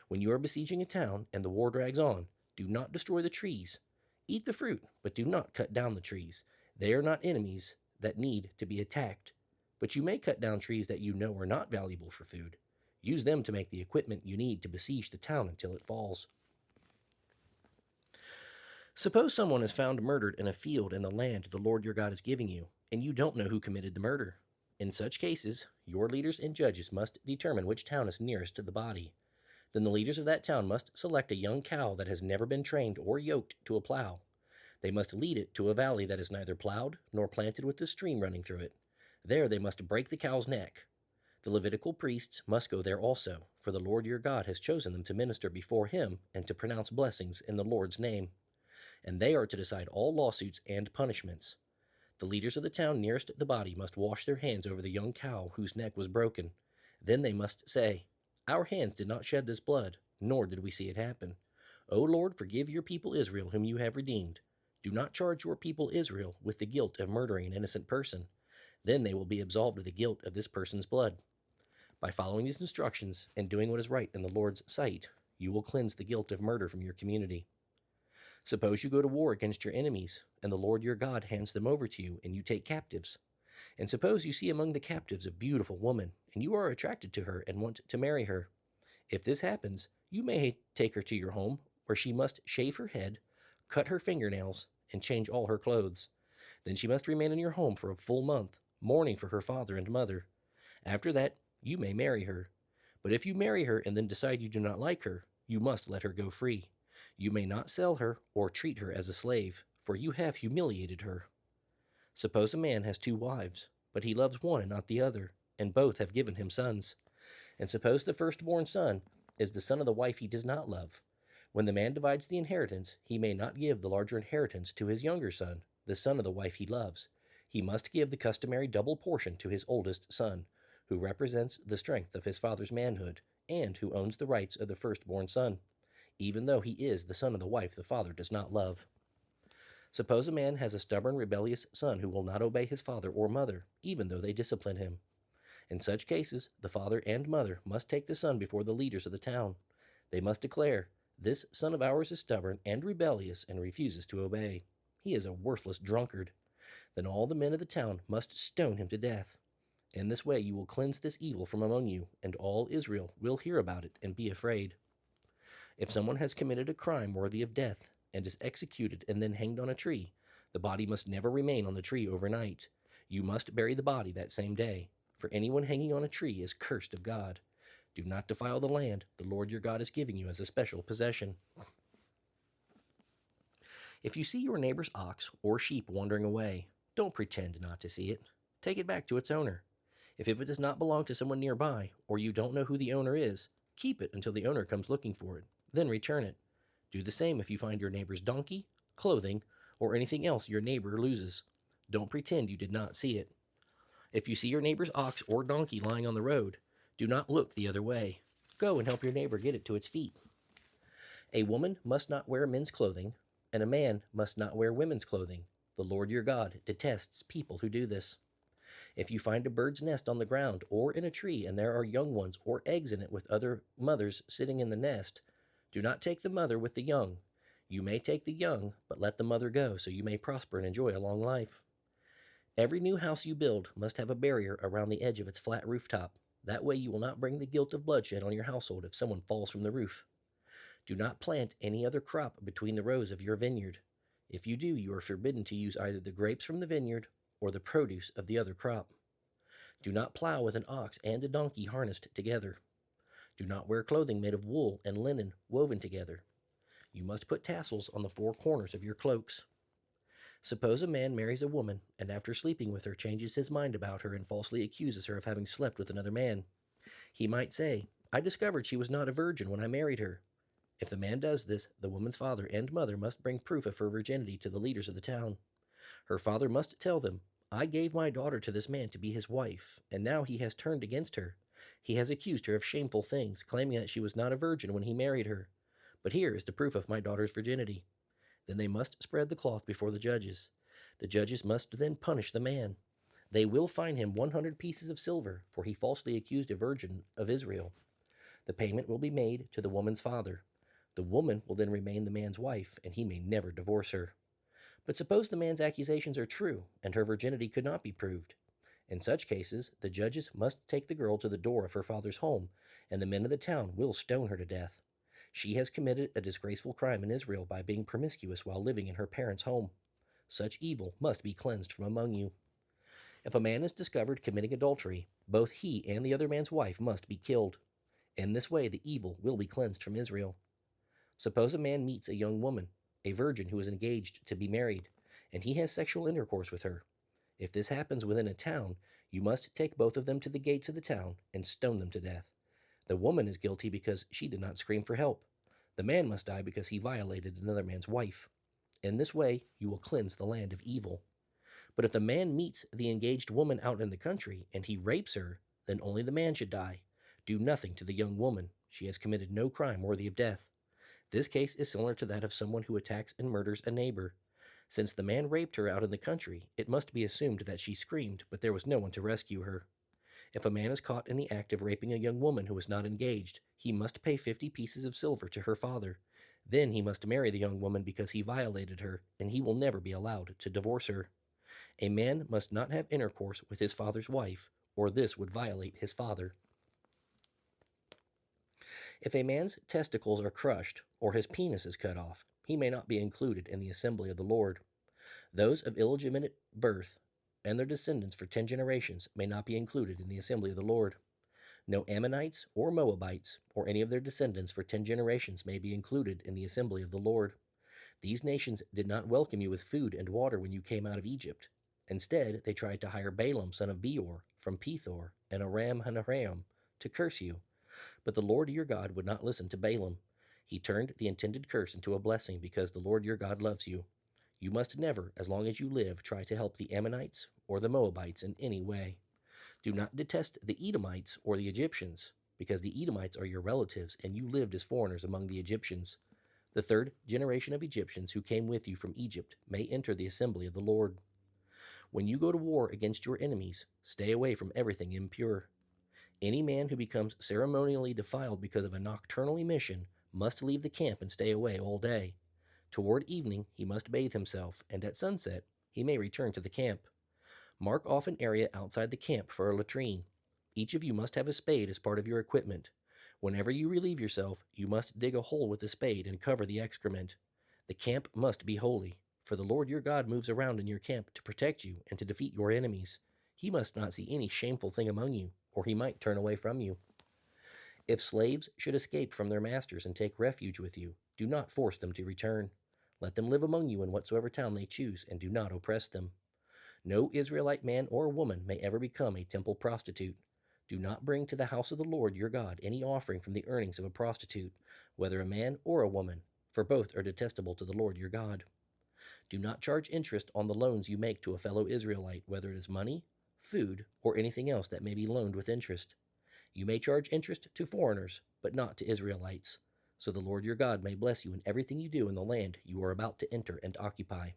When you are besieging a town and the war drags on, do not destroy the trees. Eat the fruit, but do not cut down the trees. They are not enemies that need to be attacked. But you may cut down trees that you know are not valuable for food. Use them to make the equipment you need to besiege the town until it falls. Suppose someone is found murdered in a field in the land the Lord your God is giving you, and you don't know who committed the murder. In such cases, your leaders and judges must determine which town is nearest to the body. Then the leaders of that town must select a young cow that has never been trained or yoked to a plow. They must lead it to a valley that is neither plowed nor planted with a stream running through it. There they must break the cow's neck. The Levitical priests must go there also, for the Lord your God has chosen them to minister before him and to pronounce blessings in the Lord's name. And they are to decide all lawsuits and punishments. The leaders of the town nearest the body must wash their hands over the young cow whose neck was broken. Then they must say, "Our hands did not shed this blood, nor did we see it happen. O Lord, forgive your people Israel whom you have redeemed. Do not charge your people Israel with the guilt of murdering an innocent person. Then they will be absolved of the guilt of this person's blood." By following these instructions and doing what is right in the Lord's sight, you will cleanse the guilt of murder from your community. Suppose you go to war against your enemies, and the Lord your God hands them over to you, and you take captives. And suppose you see among the captives a beautiful woman, and you are attracted to her and want to marry her. If this happens, you may take her to your home, where she must shave her head, cut her fingernails, and change all her clothes. Then she must remain in your home for a full month, mourning for her father and mother. After that, you may marry her. But if you marry her and then decide you do not like her, you must let her go free. You may not sell her or treat her as a slave, for you have humiliated her. Suppose a man has 2 wives, but he loves one and not the other, and both have given him sons. And suppose the firstborn son is the son of the wife he does not love. When the man divides the inheritance, he may not give the larger inheritance to his younger son, the son of the wife he loves. He must give the customary double portion to his oldest son, who represents the strength of his father's manhood, and who owns the rights of the firstborn son, even though he is the son of the wife the father does not love. Suppose a man has a stubborn, rebellious son who will not obey his father or mother, even though they discipline him. In such cases, the father and mother must take the son before the leaders of the town. They must declare, "This son of ours is stubborn and rebellious and refuses to obey. He is a worthless drunkard." Then all the men of the town must stone him to death. In this way you will cleanse this evil from among you, and all Israel will hear about it and be afraid. If someone has committed a crime worthy of death and is executed and then hanged on a tree, the body must never remain on the tree overnight. You must bury the body that same day, for anyone hanging on a tree is cursed of God. Do not defile the land the Lord your God is giving you as a special possession. If you see your neighbor's ox or sheep wandering away, don't pretend not to see it. Take it back to its owner. If it does not belong to someone nearby, or you don't know who the owner is, keep it until the owner comes looking for it, then return it. Do the same if you find your neighbor's donkey, clothing, or anything else your neighbor loses. Don't pretend you did not see it. If you see your neighbor's ox or donkey lying on the road, do not look the other way. Go and help your neighbor get it to its feet. A woman must not wear men's clothing, and a man must not wear women's clothing. The Lord your God detests people who do this. If you find a bird's nest on the ground or in a tree and there are young ones or eggs in it with other mothers sitting in the nest, do not take the mother with the young. You may take the young, but let the mother go so you may prosper and enjoy a long life. Every new house you build must have a barrier around the edge of its flat rooftop. That way you will not bring the guilt of bloodshed on your household if someone falls from the roof. Do not plant any other crop between the rows of your vineyard. If you do, you are forbidden to use either the grapes from the vineyard or the produce of the other crop. Do not plow with an ox and a donkey harnessed together. Do not wear clothing made of wool and linen woven together. You must put tassels on the 4 corners of your cloaks. Suppose a man marries a woman and after sleeping with her changes his mind about her and falsely accuses her of having slept with another man. He might say, "I discovered she was not a virgin when I married her." If the man does this, the woman's father and mother must bring proof of her virginity to the leaders of the town. Her father must tell them, "I gave my daughter to this man to be his wife, and now he has turned against her. He has accused her of shameful things, claiming that she was not a virgin when he married her. But here is the proof of my daughter's virginity." Then they must spread the cloth before the judges. The judges must then punish the man. They will fine him 100 pieces of silver, for he falsely accused a virgin of Israel. The payment will be made to the woman's father. The woman will then remain the man's wife, and he may never divorce her. But suppose the man's accusations are true, and her virginity could not be proved. In such cases, the judges must take the girl to the door of her father's home, and the men of the town will stone her to death. She has committed a disgraceful crime in Israel by being promiscuous while living in her parents' home. Such evil must be cleansed from among you. If a man is discovered committing adultery, both he and the other man's wife must be killed. In this way, the evil will be cleansed from Israel. Suppose a man meets a young woman, a virgin who is engaged to be married, and he has sexual intercourse with her. If this happens within a town, you must take both of them to the gates of the town and stone them to death. The woman is guilty because she did not scream for help. The man must die because he violated another man's wife. In this way, you will cleanse the land of evil. But if the man meets the engaged woman out in the country and he rapes her, then only the man should die. Do nothing to the young woman. She has committed no crime worthy of death. This case is similar to that of someone who attacks and murders a neighbor. Since the man raped her out in the country, it must be assumed that she screamed, but there was no one to rescue her. If a man is caught in the act of raping a young woman who is not engaged, he must pay 50 pieces of silver to her father. Then he must marry the young woman because he violated her, and he will never be allowed to divorce her. A man must not have intercourse with his father's wife, or this would violate his father. If a man's testicles are crushed, or his penis is cut off, he may not be included in the assembly of the Lord. Those of illegitimate birth and their descendants for 10 generations may not be included in the assembly of the Lord. No Ammonites or Moabites or any of their descendants for 10 generations may be included in the assembly of the Lord. These nations did not welcome you with food and water when you came out of Egypt. Instead, they tried to hire Balaam son of Beor from Pethor and Aram Naharaim to curse you. But the Lord your God would not listen to Balaam. He turned the intended curse into a blessing because the Lord your God loves you. You must never, as long as you live, try to help the Ammonites or the Moabites in any way. Do not detest the Edomites or the Egyptians, because the Edomites are your relatives, and you lived as foreigners among the Egyptians. The third generation of Egyptians who came with you from Egypt may enter the assembly of the Lord. When you go to war against your enemies, stay away from everything impure. Any man who becomes ceremonially defiled because of a nocturnal emission must leave the camp and stay away all day. Toward evening, he must bathe himself, and at sunset, he may return to the camp. Mark off an area outside the camp for a latrine. Each of you must have a spade as part of your equipment. Whenever you relieve yourself, you must dig a hole with a spade and cover the excrement. The camp must be holy, for the Lord your God moves around in your camp to protect you and to defeat your enemies. He must not see any shameful thing among you, or he might turn away from you. If slaves should escape from their masters and take refuge with you, do not force them to return. Let them live among you in whatsoever town they choose, and do not oppress them. No Israelite man or woman may ever become a temple prostitute. Do not bring to the house of the Lord your God any offering from the earnings of a prostitute, whether a man or a woman, for both are detestable to the Lord your God. Do not charge interest on the loans you make to a fellow Israelite, whether it is money, food, or anything else that may be loaned with interest. You may charge interest to foreigners, but not to Israelites, so the Lord your God may bless you in everything you do in the land you are about to enter and occupy.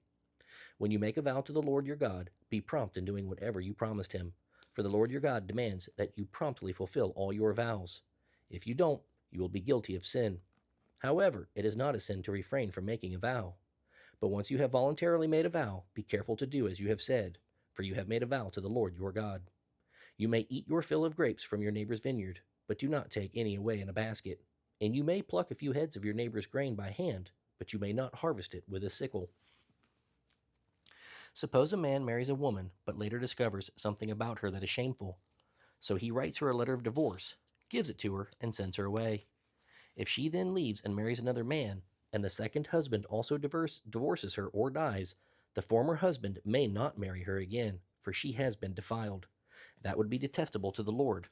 When you make a vow to the Lord your God, be prompt in doing whatever you promised him, for the Lord your God demands that you promptly fulfill all your vows. If you don't, you will be guilty of sin. However, it is not a sin to refrain from making a vow. But once you have voluntarily made a vow, be careful to do as you have said, for you have made a vow to the Lord your God. You may eat your fill of grapes from your neighbor's vineyard, but do not take any away in a basket. And you may pluck a few heads of your neighbor's grain by hand, but you may not harvest it with a sickle. Suppose a man marries a woman, but later discovers something about her that is shameful. So he writes her a letter of divorce, gives it to her, and sends her away. If she then leaves and marries another man, and the second husband also divorces her or dies, the former husband may not marry her again, for she has been defiled. That would be detestable to the Lord.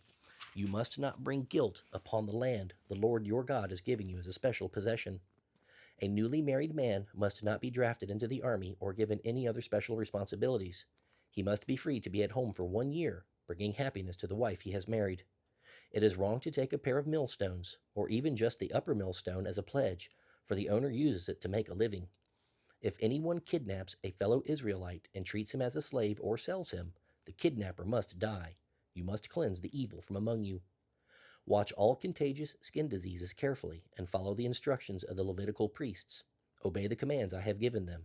You must not bring guilt upon the land the Lord your God is giving you as a special possession. A newly married man must not be drafted into the army or given any other special responsibilities. He must be free to be at home for 1 year, bringing happiness to the wife he has married. It is wrong to take a pair of millstones, or even just the upper millstone, as a pledge, for the owner uses it to make a living. If anyone kidnaps a fellow Israelite and treats him as a slave or sells him, the kidnapper must die. You must cleanse the evil from among you. Watch all contagious skin diseases carefully and follow the instructions of the Levitical priests. Obey the commands I have given them.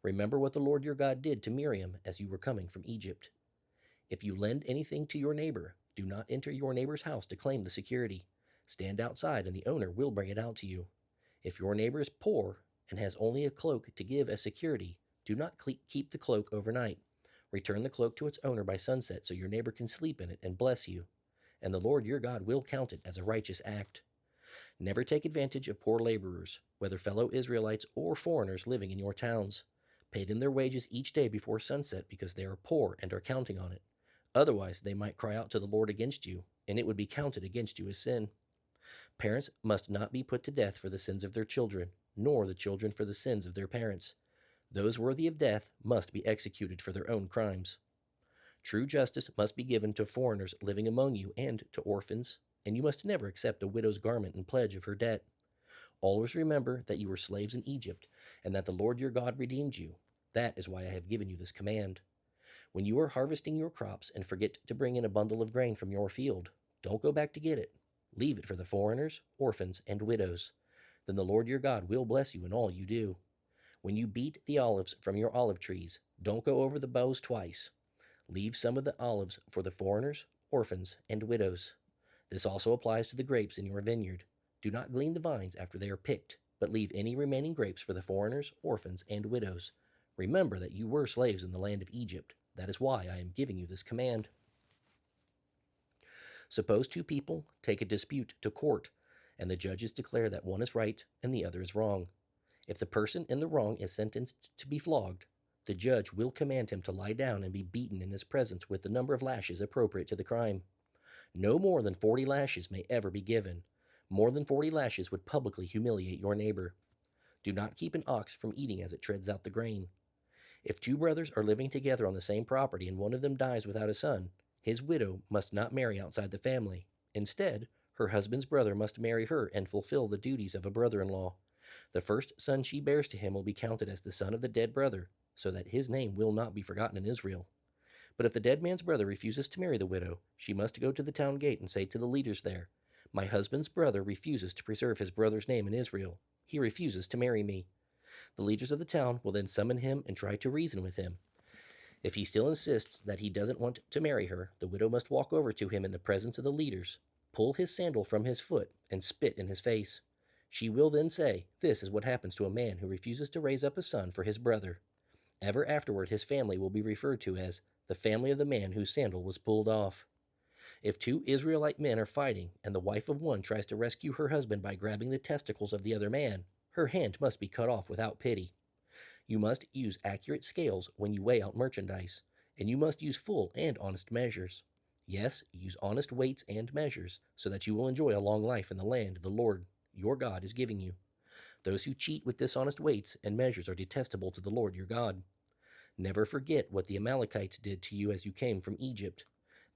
Remember what the Lord your God did to Miriam as you were coming from Egypt. If you lend anything to your neighbor, do not enter your neighbor's house to claim the security. Stand outside and the owner will bring it out to you. If your neighbor is poor and has only a cloak to give as security, do not keep the cloak overnight. Return the cloak to its owner by sunset so your neighbor can sleep in it and bless you. And the Lord your God will count it as a righteous act. Never take advantage of poor laborers, whether fellow Israelites or foreigners living in your towns. Pay them their wages each day before sunset because they are poor and are counting on it. Otherwise, they might cry out to the Lord against you, and it would be counted against you as sin. Parents must not be put to death for the sins of their children, nor the children for the sins of their parents. Those worthy of death must be executed for their own crimes. True justice must be given to foreigners living among you and to orphans, and you must never accept a widow's garment in pledge of her debt. Always remember that you were slaves in Egypt, and that the Lord your God redeemed you. That is why I have given you this command. When you are harvesting your crops and forget to bring in a bundle of grain from your field, don't go back to get it. Leave it for the foreigners, orphans, and widows. Then the Lord your God will bless you in all you do. When you beat the olives from your olive trees, don't go over the boughs twice. Leave some of the olives for the foreigners, orphans, and widows. This also applies to the grapes in your vineyard. Do not glean the vines after they are picked, but leave any remaining grapes for the foreigners, orphans, and widows. Remember that you were slaves in the land of Egypt. That is why I am giving you this command. Suppose two people take a dispute to court, and the judges declare that one is right and the other is wrong. If the person in the wrong is sentenced to be flogged, the judge will command him to lie down and be beaten in his presence with the number of lashes appropriate to the crime. No more than 40 lashes may ever be given. More than 40 lashes would publicly humiliate your neighbor. Do not keep an ox from eating as it treads out the grain. If two brothers are living together on the same property and one of them dies without a son, his widow must not marry outside the family. Instead, her husband's brother must marry her and fulfill the duties of a brother-in-law. The first son she bears to him will be counted as the son of the dead brother, so that his name will not be forgotten in Israel. But if the dead man's brother refuses to marry the widow, she must go to the town gate and say to the leaders there, "My husband's brother refuses to preserve his brother's name in Israel. He refuses to marry me." The leaders of the town will then summon him and try to reason with him. If he still insists that he doesn't want to marry her, the widow must walk over to him in the presence of the leaders, pull his sandal from his foot, and spit in his face. She will then say, "This is what happens to a man who refuses to raise up a son for his brother." Ever afterward, his family will be referred to as the family of the man whose sandal was pulled off. If two Israelite men are fighting and the wife of one tries to rescue her husband by grabbing the testicles of the other man, her hand must be cut off without pity. You must use accurate scales when you weigh out merchandise, and you must use full and honest measures. Yes, use honest weights and measures, so that you will enjoy a long life in the land the Lord your God is giving you. Those who cheat with dishonest weights and measures are detestable to the Lord your God. Never forget what the Amalekites did to you as you came from Egypt.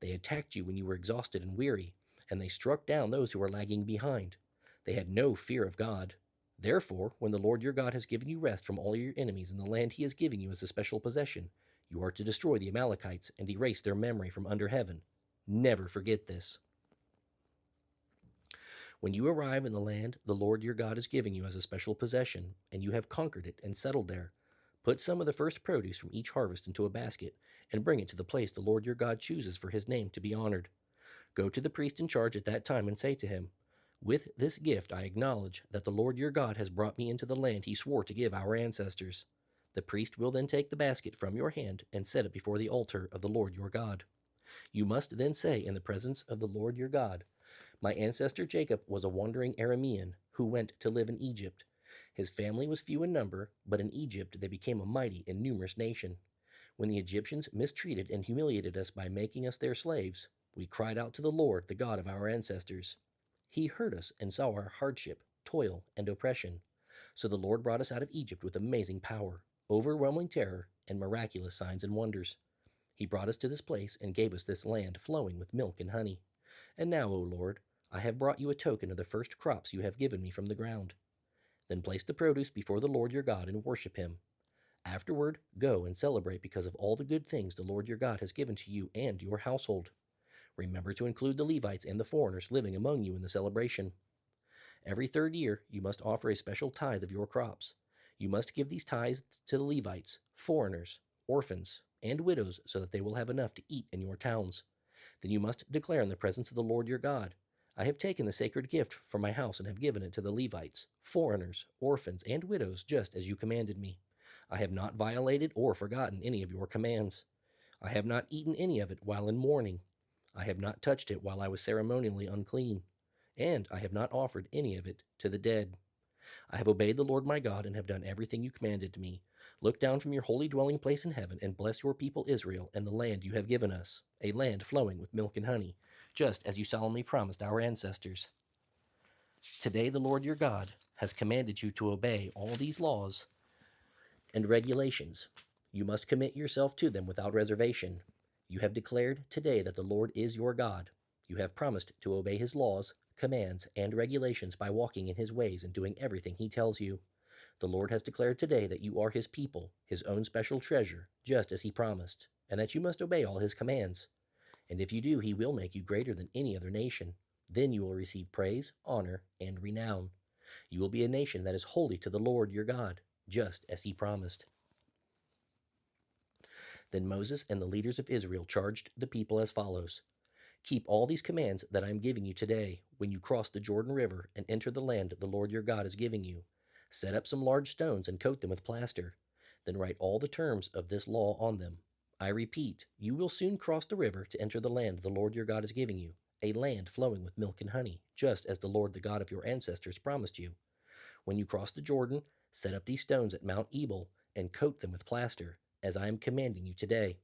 They attacked you when you were exhausted and weary, and they struck down those who were lagging behind. They had no fear of God. Therefore, when the Lord your God has given you rest from all your enemies in the land he is giving you as a special possession, you are to destroy the Amalekites and erase their memory from under heaven. Never forget this. When you arrive in the land the Lord your God is giving you as a special possession, and you have conquered it and settled there, put some of the first produce from each harvest into a basket, and bring it to the place the Lord your God chooses for his name to be honored. Go to the priest in charge at that time and say to him, "With this gift I acknowledge that the Lord your God has brought me into the land he swore to give our ancestors." The priest will then take the basket from your hand and set it before the altar of the Lord your God. You must then say in the presence of the Lord your God, "My ancestor Jacob was a wandering Aramean who went to live in Egypt. His family was few in number, but in Egypt they became a mighty and numerous nation. When the Egyptians mistreated and humiliated us by making us their slaves, we cried out to the Lord, the God of our ancestors. He heard us and saw our hardship, toil, and oppression. So the Lord brought us out of Egypt with amazing power, overwhelming terror, and miraculous signs and wonders. He brought us to this place and gave us this land flowing with milk and honey. And now, O Lord, I have brought you a token of the first crops you have given me from the ground. Then place the produce before the Lord your God and worship him. Afterward, go and celebrate because of all the good things the Lord your God has given to you and your household. Remember to include the Levites and the foreigners living among you in the celebration. Every third year, you must offer a special tithe of your crops. You must give these tithes to the Levites, foreigners, orphans, and widows so that they will have enough to eat in your towns. Then you must declare in the presence of the Lord your God, "I have taken the sacred gift from my house and have given it to the Levites, foreigners, orphans, and widows, just as you commanded me. I have not violated or forgotten any of your commands. I have not eaten any of it while in mourning. I have not touched it while I was ceremonially unclean. And I have not offered any of it to the dead. I have obeyed the Lord my God and have done everything you commanded me. Look down from your holy dwelling place in heaven and bless your people Israel and the land you have given us, a land flowing with milk and honey, just as you solemnly promised our ancestors. Today the Lord your God has commanded you to obey all these laws and regulations. You must commit yourself to them without reservation. You have declared today that the Lord is your God. You have promised to obey his laws, commands, and regulations by walking in his ways and doing everything he tells you. The Lord has declared today that you are his people, his own special treasure, just as he promised, and that you must obey all his commands. And if you do, he will make you greater than any other nation. Then you will receive praise, honor, and renown. You will be a nation that is holy to the Lord your God, just as he promised. Then Moses and the leaders of Israel charged the people as follows: "Keep all these commands that I am giving you today when you cross the Jordan River and enter the land the Lord your God is giving you. Set up some large stones and coat them with plaster. Then write all the terms of this law on them. I repeat, you will soon cross the river to enter the land the Lord your God is giving you. a land flowing with milk and honey, just as the Lord the God of your ancestors promised you. When you cross the Jordan, set up these stones at Mount Ebal and coat them with plaster, as I am commanding you today.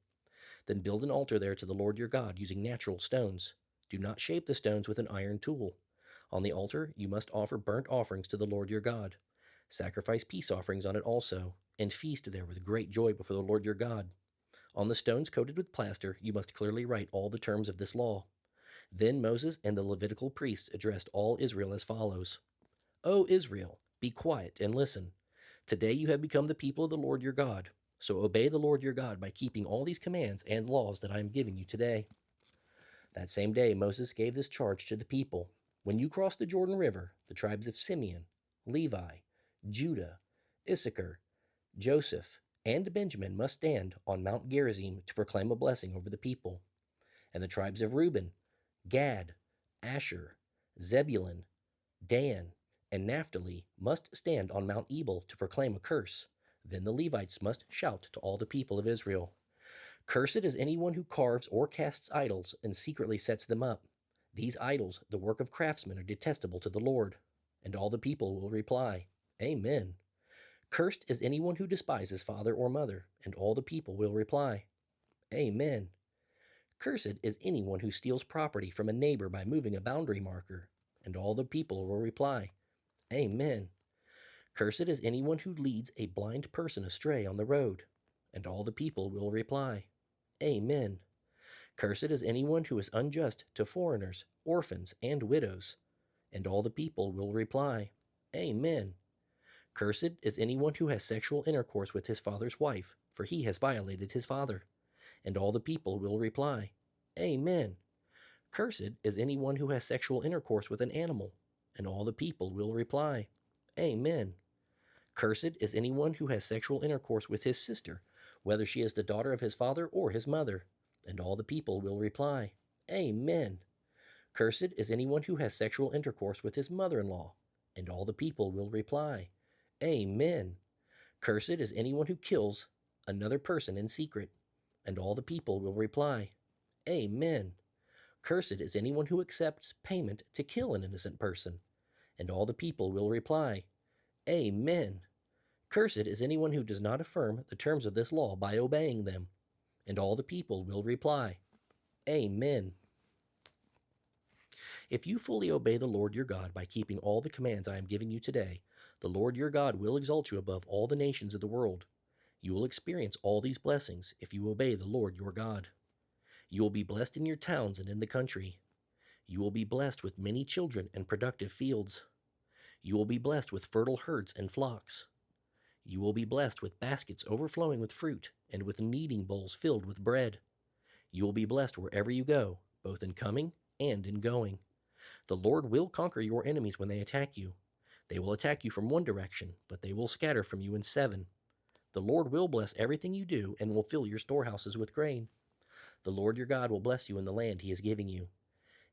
Then build an altar there to the Lord your God using natural stones. Do not shape the stones with an iron tool. On the altar you must offer burnt offerings to the Lord your God. Sacrifice peace offerings on it also, and feast there with great joy before the Lord your God. On the stones coated with plaster you must clearly write all the terms of this law. Then Moses and the Levitical priests addressed all Israel as follows: O Israel, be quiet and listen. Today you have become the people of the Lord your God. So obey the Lord your God by keeping all these commands and laws that I am giving you today. That same day Moses gave this charge to the people: When you cross the Jordan River, the tribes of Simeon, Levi, Judah, Issachar, Joseph, and Benjamin must stand on Mount Gerizim to proclaim a blessing over the people. And the tribes of Reuben, Gad, Asher, Zebulun, Dan, and Naphtali must stand on Mount Ebal to proclaim a curse. Then the Levites must shout to all the people of Israel: Cursed is anyone who carves or casts idols and secretly sets them up. These idols, the work of craftsmen, are detestable to the Lord. And all the people will reply, Amen. Cursed is anyone who despises father or mother, and all the people will reply, Amen. Cursed is anyone who steals property from a neighbor by moving a boundary marker, and all the people will reply, Amen. Cursed is anyone who leads a blind person astray on the road, and all the people will reply, Amen. Cursed is anyone who is unjust to foreigners, orphans, and widows, and all the people will reply, Amen. Cursed is anyone who has sexual intercourse with his father's wife, for he has violated his father, and all the people will reply, Amen. Cursed is anyone who has sexual intercourse with an animal, and all the people will reply, Amen. Cursed is anyone who has sexual intercourse with his sister, whether she is the daughter of his father or his mother, and all the people will reply, Amen. Cursed is anyone who has sexual intercourse with his mother-in-law, and all the people will reply, Amen. Cursed is anyone who kills another person in secret, and all the people will reply, Amen. Cursed is anyone who accepts payment to kill an innocent person, and all the people will reply, Amen. Cursed is anyone who does not affirm the terms of this law by obeying them, and all the people will reply, Amen. If you fully obey the Lord your God by keeping all the commands I am giving you today, the Lord your God will exalt you above all the nations of the world. You will experience all these blessings if you obey the Lord your God. You will be blessed in your towns and in the country. You will be blessed with many children and productive fields. You will be blessed with fertile herds and flocks. You will be blessed with baskets overflowing with fruit and with kneading bowls filled with bread. You will be blessed wherever you go, both in coming and in going. The Lord will conquer your enemies when they attack you. They will attack you from one direction, but they will scatter from you in seven. The Lord will bless everything you do and will fill your storehouses with grain. The Lord your God will bless you in the land he is giving you.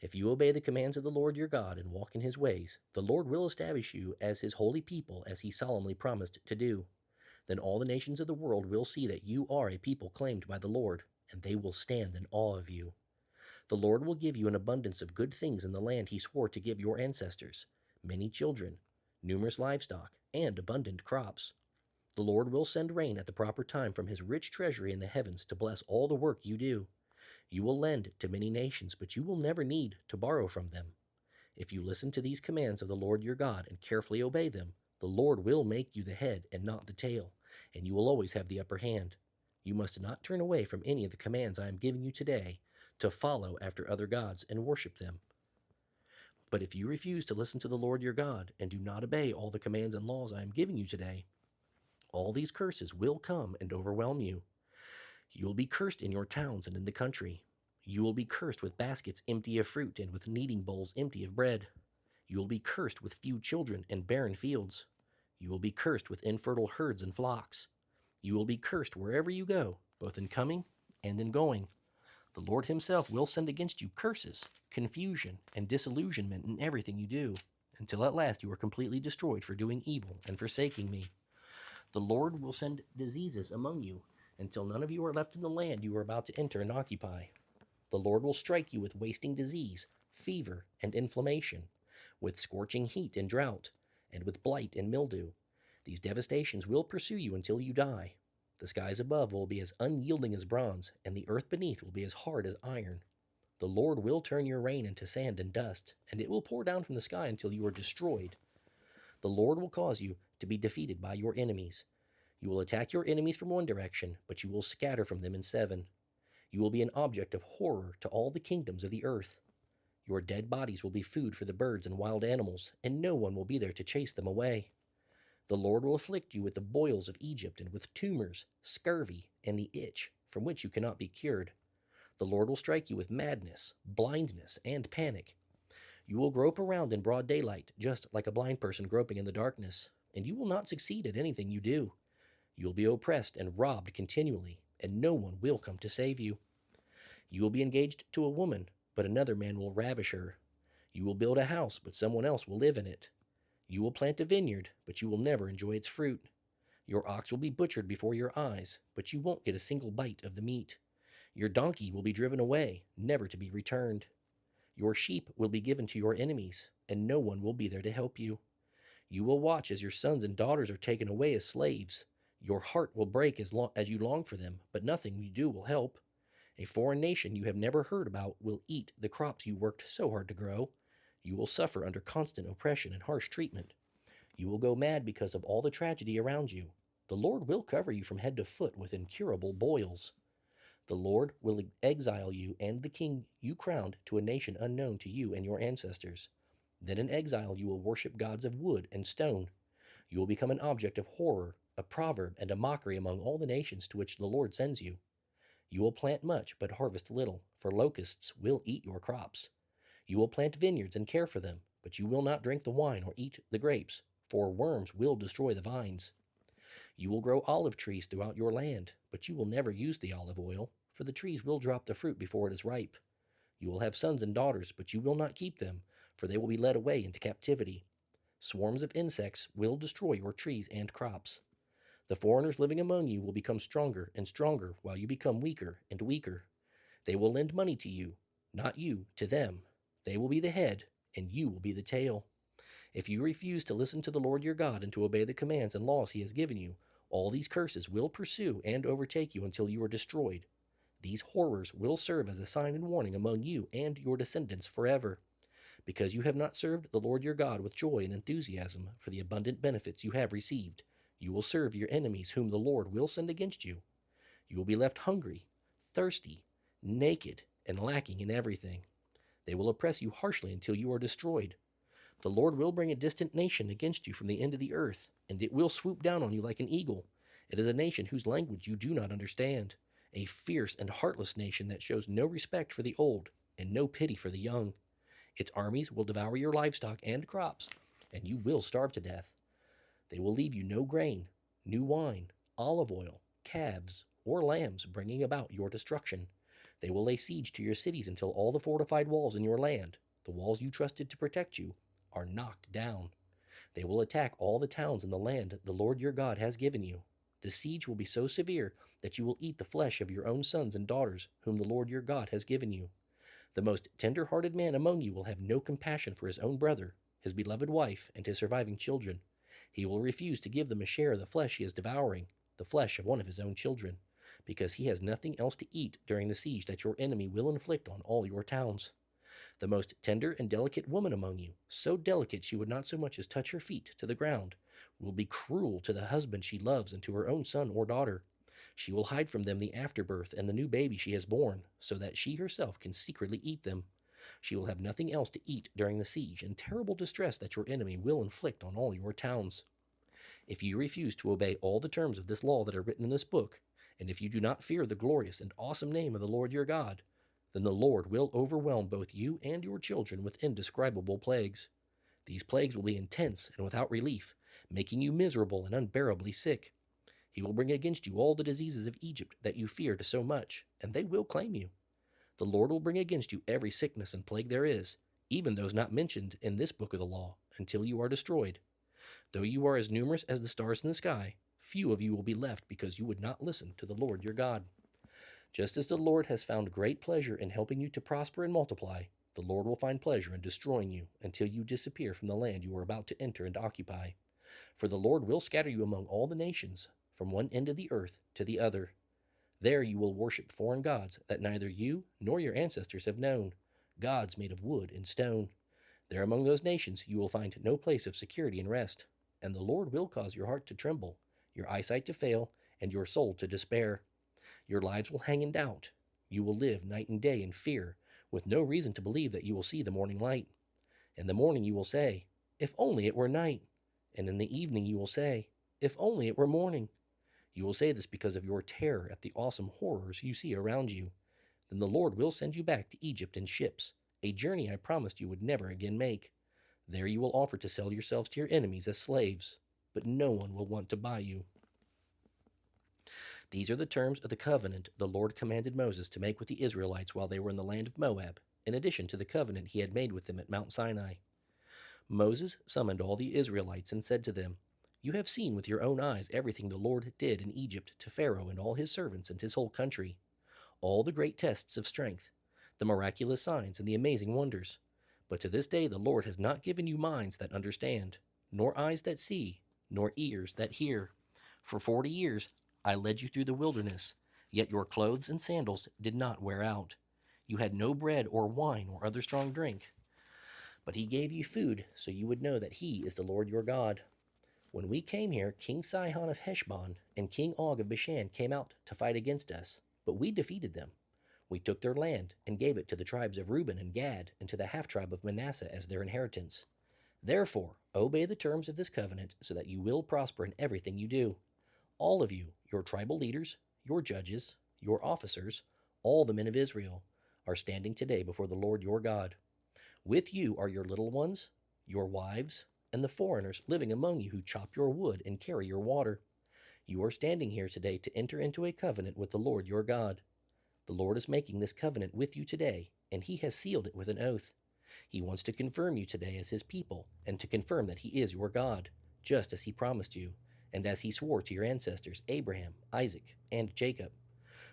If you obey the commands of the Lord your God and walk in his ways, the Lord will establish you as his holy people, as he solemnly promised to do. Then all the nations of the world will see that you are a people claimed by the Lord, and they will stand in awe of you. The Lord will give you an abundance of good things in the land he swore to give your ancestors: many children, numerous livestock, and abundant crops. The Lord will send rain at the proper time from his rich treasury in the heavens to bless all the work you do. You will lend to many nations, but you will never need to borrow from them. If you listen to these commands of the Lord your God and carefully obey them, the Lord will make you the head and not the tail, and you will always have the upper hand. You must not turn away from any of the commands I am giving you today to follow after other gods and worship them. But if you refuse to listen to the Lord your God and do not obey all the commands and laws I am giving you today, all these curses will come and overwhelm you. You will be cursed in your towns and in the country. You will be cursed with baskets empty of fruit and with kneading bowls empty of bread. You will be cursed with few children and barren fields. You will be cursed with infertile herds and flocks. You will be cursed wherever you go, both in coming and in going. The Lord himself will send against you curses, confusion, and disillusionment in everything you do, until at last you are completely destroyed for doing evil and forsaking me. The Lord will send diseases among you, until none of you are left in the land you are about to enter and occupy. The Lord will strike you with wasting disease, fever, and inflammation, with scorching heat and drought, and with blight and mildew. These devastations will pursue you until you die. The skies above will be as unyielding as bronze, and the earth beneath will be as hard as iron. The Lord will turn your rain into sand and dust, and it will pour down from the sky until you are destroyed. The Lord will cause you to be defeated by your enemies. You will attack your enemies from one direction, but you will scatter from them in seven. You will be an object of horror to all the kingdoms of the earth. Your dead bodies will be food for the birds and wild animals, and no one will be there to chase them away. The Lord will afflict you with the boils of Egypt and with tumors, scurvy, and the itch, from which you cannot be cured. The Lord will strike you with madness, blindness, and panic. You will grope around in broad daylight, just like a blind person groping in the darkness, and you will not succeed at anything you do. You will be oppressed and robbed continually, and no one will come to save you. You will be engaged to a woman, but another man will ravish her. You will build a house, but someone else will live in it. You will plant a vineyard, but you will never enjoy its fruit. Your ox will be butchered before your eyes, but you won't get a single bite of the meat. Your donkey will be driven away, never to be returned. Your sheep will be given to your enemies, and no one will be there to help you. You will watch as your sons and daughters are taken away as slaves. Your heart will break as you long for them, but nothing you do will help. A foreign nation you have never heard about will eat the crops you worked so hard to grow. You will suffer under constant oppression and harsh treatment. You will go mad because of all the tragedy around you. The Lord will cover you from head to foot with incurable boils. The Lord will exile you and the king you crowned to a nation unknown to you and your ancestors. Then in exile you will worship gods of wood and stone. You will become an object of horror, a proverb, and a mockery among all the nations to which the Lord sends you. You will plant much, but harvest little, for locusts will eat your crops. You will plant vineyards and care for them, but you will not drink the wine or eat the grapes, for worms will destroy the vines. You will grow olive trees throughout your land, but you will never use the olive oil, for the trees will drop the fruit before it is ripe. You will have sons and daughters, but you will not keep them, for they will be led away into captivity. Swarms of insects will destroy your trees and crops. The foreigners living among you will become stronger and stronger while you become weaker and weaker. They will lend money to you, not you to them. They will be the head, and you will be the tail. If you refuse to listen to the Lord your God and to obey the commands and laws he has given you, all these curses will pursue and overtake you until you are destroyed. These horrors will serve as a sign and warning among you and your descendants forever. Because you have not served the Lord your God with joy and enthusiasm for the abundant benefits you have received, you will serve your enemies whom the Lord will send against you. You will be left hungry, thirsty, naked, and lacking in everything. They will oppress you harshly until you are destroyed. The Lord will bring a distant nation against you from the end of the earth, and it will swoop down on you like an eagle. It is a nation whose language you do not understand, a fierce and heartless nation that shows no respect for the old and no pity for the young. Its armies will devour your livestock and crops, and you will starve to death. They will leave you no grain, new wine, olive oil, calves, or lambs, bringing about your destruction. They will lay siege to your cities until all the fortified walls in your land, the walls you trusted to protect you, are knocked down. They will attack all the towns in the land the Lord your God has given you. The siege will be so severe that you will eat the flesh of your own sons and daughters, whom the Lord your God has given you. The most tender-hearted man among you will have no compassion for his own brother, his beloved wife, and his surviving children. He will refuse to give them a share of the flesh he is devouring, the flesh of one of his own children, because he has nothing else to eat during the siege that your enemy will inflict on all your towns. The most tender and delicate woman among you, so delicate she would not so much as touch her feet to the ground, will be cruel to the husband she loves and to her own son or daughter. She will hide from them the afterbirth and the new baby she has borne, so that she herself can secretly eat them. She will have nothing else to eat during the siege and terrible distress that your enemy will inflict on all your towns. If you refuse to obey all the terms of this law that are written in this book, and if you do not fear the glorious and awesome name of the Lord your God, then the Lord will overwhelm both you and your children with indescribable plagues. These plagues will be intense and without relief, making you miserable and unbearably sick. He will bring against you all the diseases of Egypt that you feared so much, and they will claim you. The Lord will bring against you every sickness and plague there is, even those not mentioned in this book of the law, until you are destroyed. Though you are as numerous as the stars in the sky, few of you will be left because you would not listen to the Lord your God. Just as the Lord has found great pleasure in helping you to prosper and multiply, The Lord will find pleasure in destroying you until you disappear from the land you are about to enter and occupy. For the Lord will scatter you among all the nations, from one end of the earth to the other. There you will worship foreign gods that neither you nor your ancestors have known, gods made of wood and stone. There among those nations you will find no place of security and rest, and the Lord will cause your heart to tremble, your eyesight to fail, and your soul to despair. Your lives will hang in doubt. You will live night and day in fear, with no reason to believe that you will see the morning light. In the morning you will say, "If only it were night." And in the evening you will say, "If only it were morning." You will say this because of your terror at the awesome horrors you see around you. Then the Lord will send you back to Egypt in ships, a journey I promised you would never again make. There you will offer to sell yourselves to your enemies as slaves, but no one will want to buy you. These are the terms of the covenant the Lord commanded Moses to make with the Israelites while they were in the land of Moab, in addition to the covenant he had made with them at Mount Sinai. Moses summoned all the Israelites and said to them, "You have seen with your own eyes everything the Lord did in Egypt to Pharaoh and all his servants and his whole country, all the great tests of strength, the miraculous signs, and the amazing wonders. But to this day the Lord has not given you minds that understand, nor eyes that see, nor ears that hear. For 40 years I led you through the wilderness, yet your clothes and sandals did not wear out. You had no bread or wine or other strong drink. But he gave you food so you would know that he is the Lord your God. When we came here, King Sihon of Heshbon and King Og of Bashan came out to fight against us, but we defeated them. We took their land and gave it to the tribes of Reuben and Gad and to the half-tribe of Manasseh as their inheritance. Therefore, obey the terms of this covenant so that you will prosper in everything you do. All of you, your tribal leaders, your judges, your officers, all the men of Israel, are standing today before the Lord your God. With you are your little ones, your wives, and the foreigners living among you who chop your wood and carry your water. You are standing here today to enter into a covenant with the Lord your God. The Lord is making this covenant with you today, and he has sealed it with an oath. He wants to confirm you today as his people, and to confirm that he is your God, just as he promised you, and as he swore to your ancestors, Abraham, Isaac, and Jacob.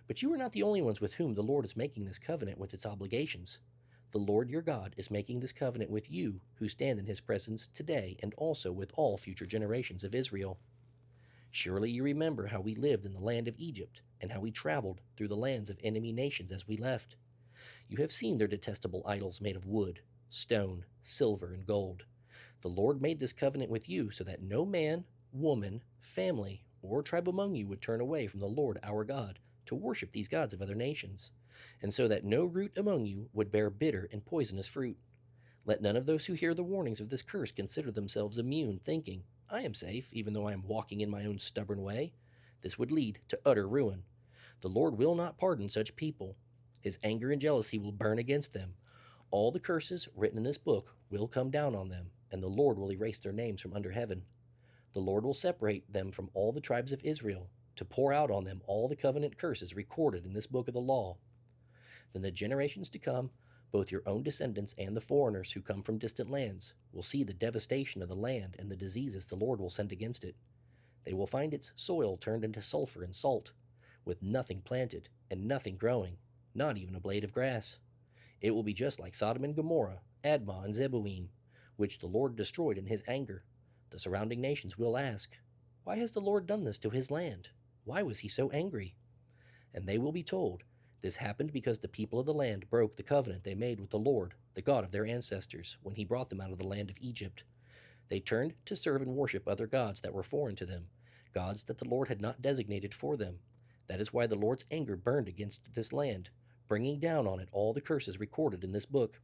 But you are not the only ones with whom the Lord is making this covenant with its obligations. The Lord your God is making this covenant with you who stand in his presence today, and also with all future generations of Israel. Surely you remember how we lived in the land of Egypt, and how we traveled through the lands of enemy nations as we left. You have seen their detestable idols made of wood, stone, silver, and gold. The Lord made this covenant with you so that no man, woman, family, or tribe among you would turn away from the Lord our God to worship these gods of other nations, and so that no root among you would bear bitter and poisonous fruit. Let none of those who hear the warnings of this curse consider themselves immune, thinking, "I am safe, even though I am walking in my own stubborn way." This would lead to utter ruin. The Lord will not pardon such people. His anger and jealousy will burn against them. All the curses written in this book will come down on them, and the Lord will erase their names from under heaven. The Lord will separate them from all the tribes of Israel, to pour out on them all the covenant curses recorded in this book of the law. Then the generations to come, both your own descendants and the foreigners who come from distant lands, will see the devastation of the land and the diseases the Lord will send against it. They will find its soil turned into sulfur and salt, with nothing planted and nothing growing, not even a blade of grass. It will be just like Sodom and Gomorrah, Admah and Zeboim, which the Lord destroyed in his anger. The surrounding nations will ask, "Why has the Lord done this to his land? Why was he so angry?" And they will be told, "This happened because the people of the land broke the covenant they made with the Lord, the God of their ancestors, when he brought them out of the land of Egypt. They turned to serve and worship other gods that were foreign to them, gods that the Lord had not designated for them. That is why the Lord's anger burned against this land, bringing down on it all the curses recorded in this book.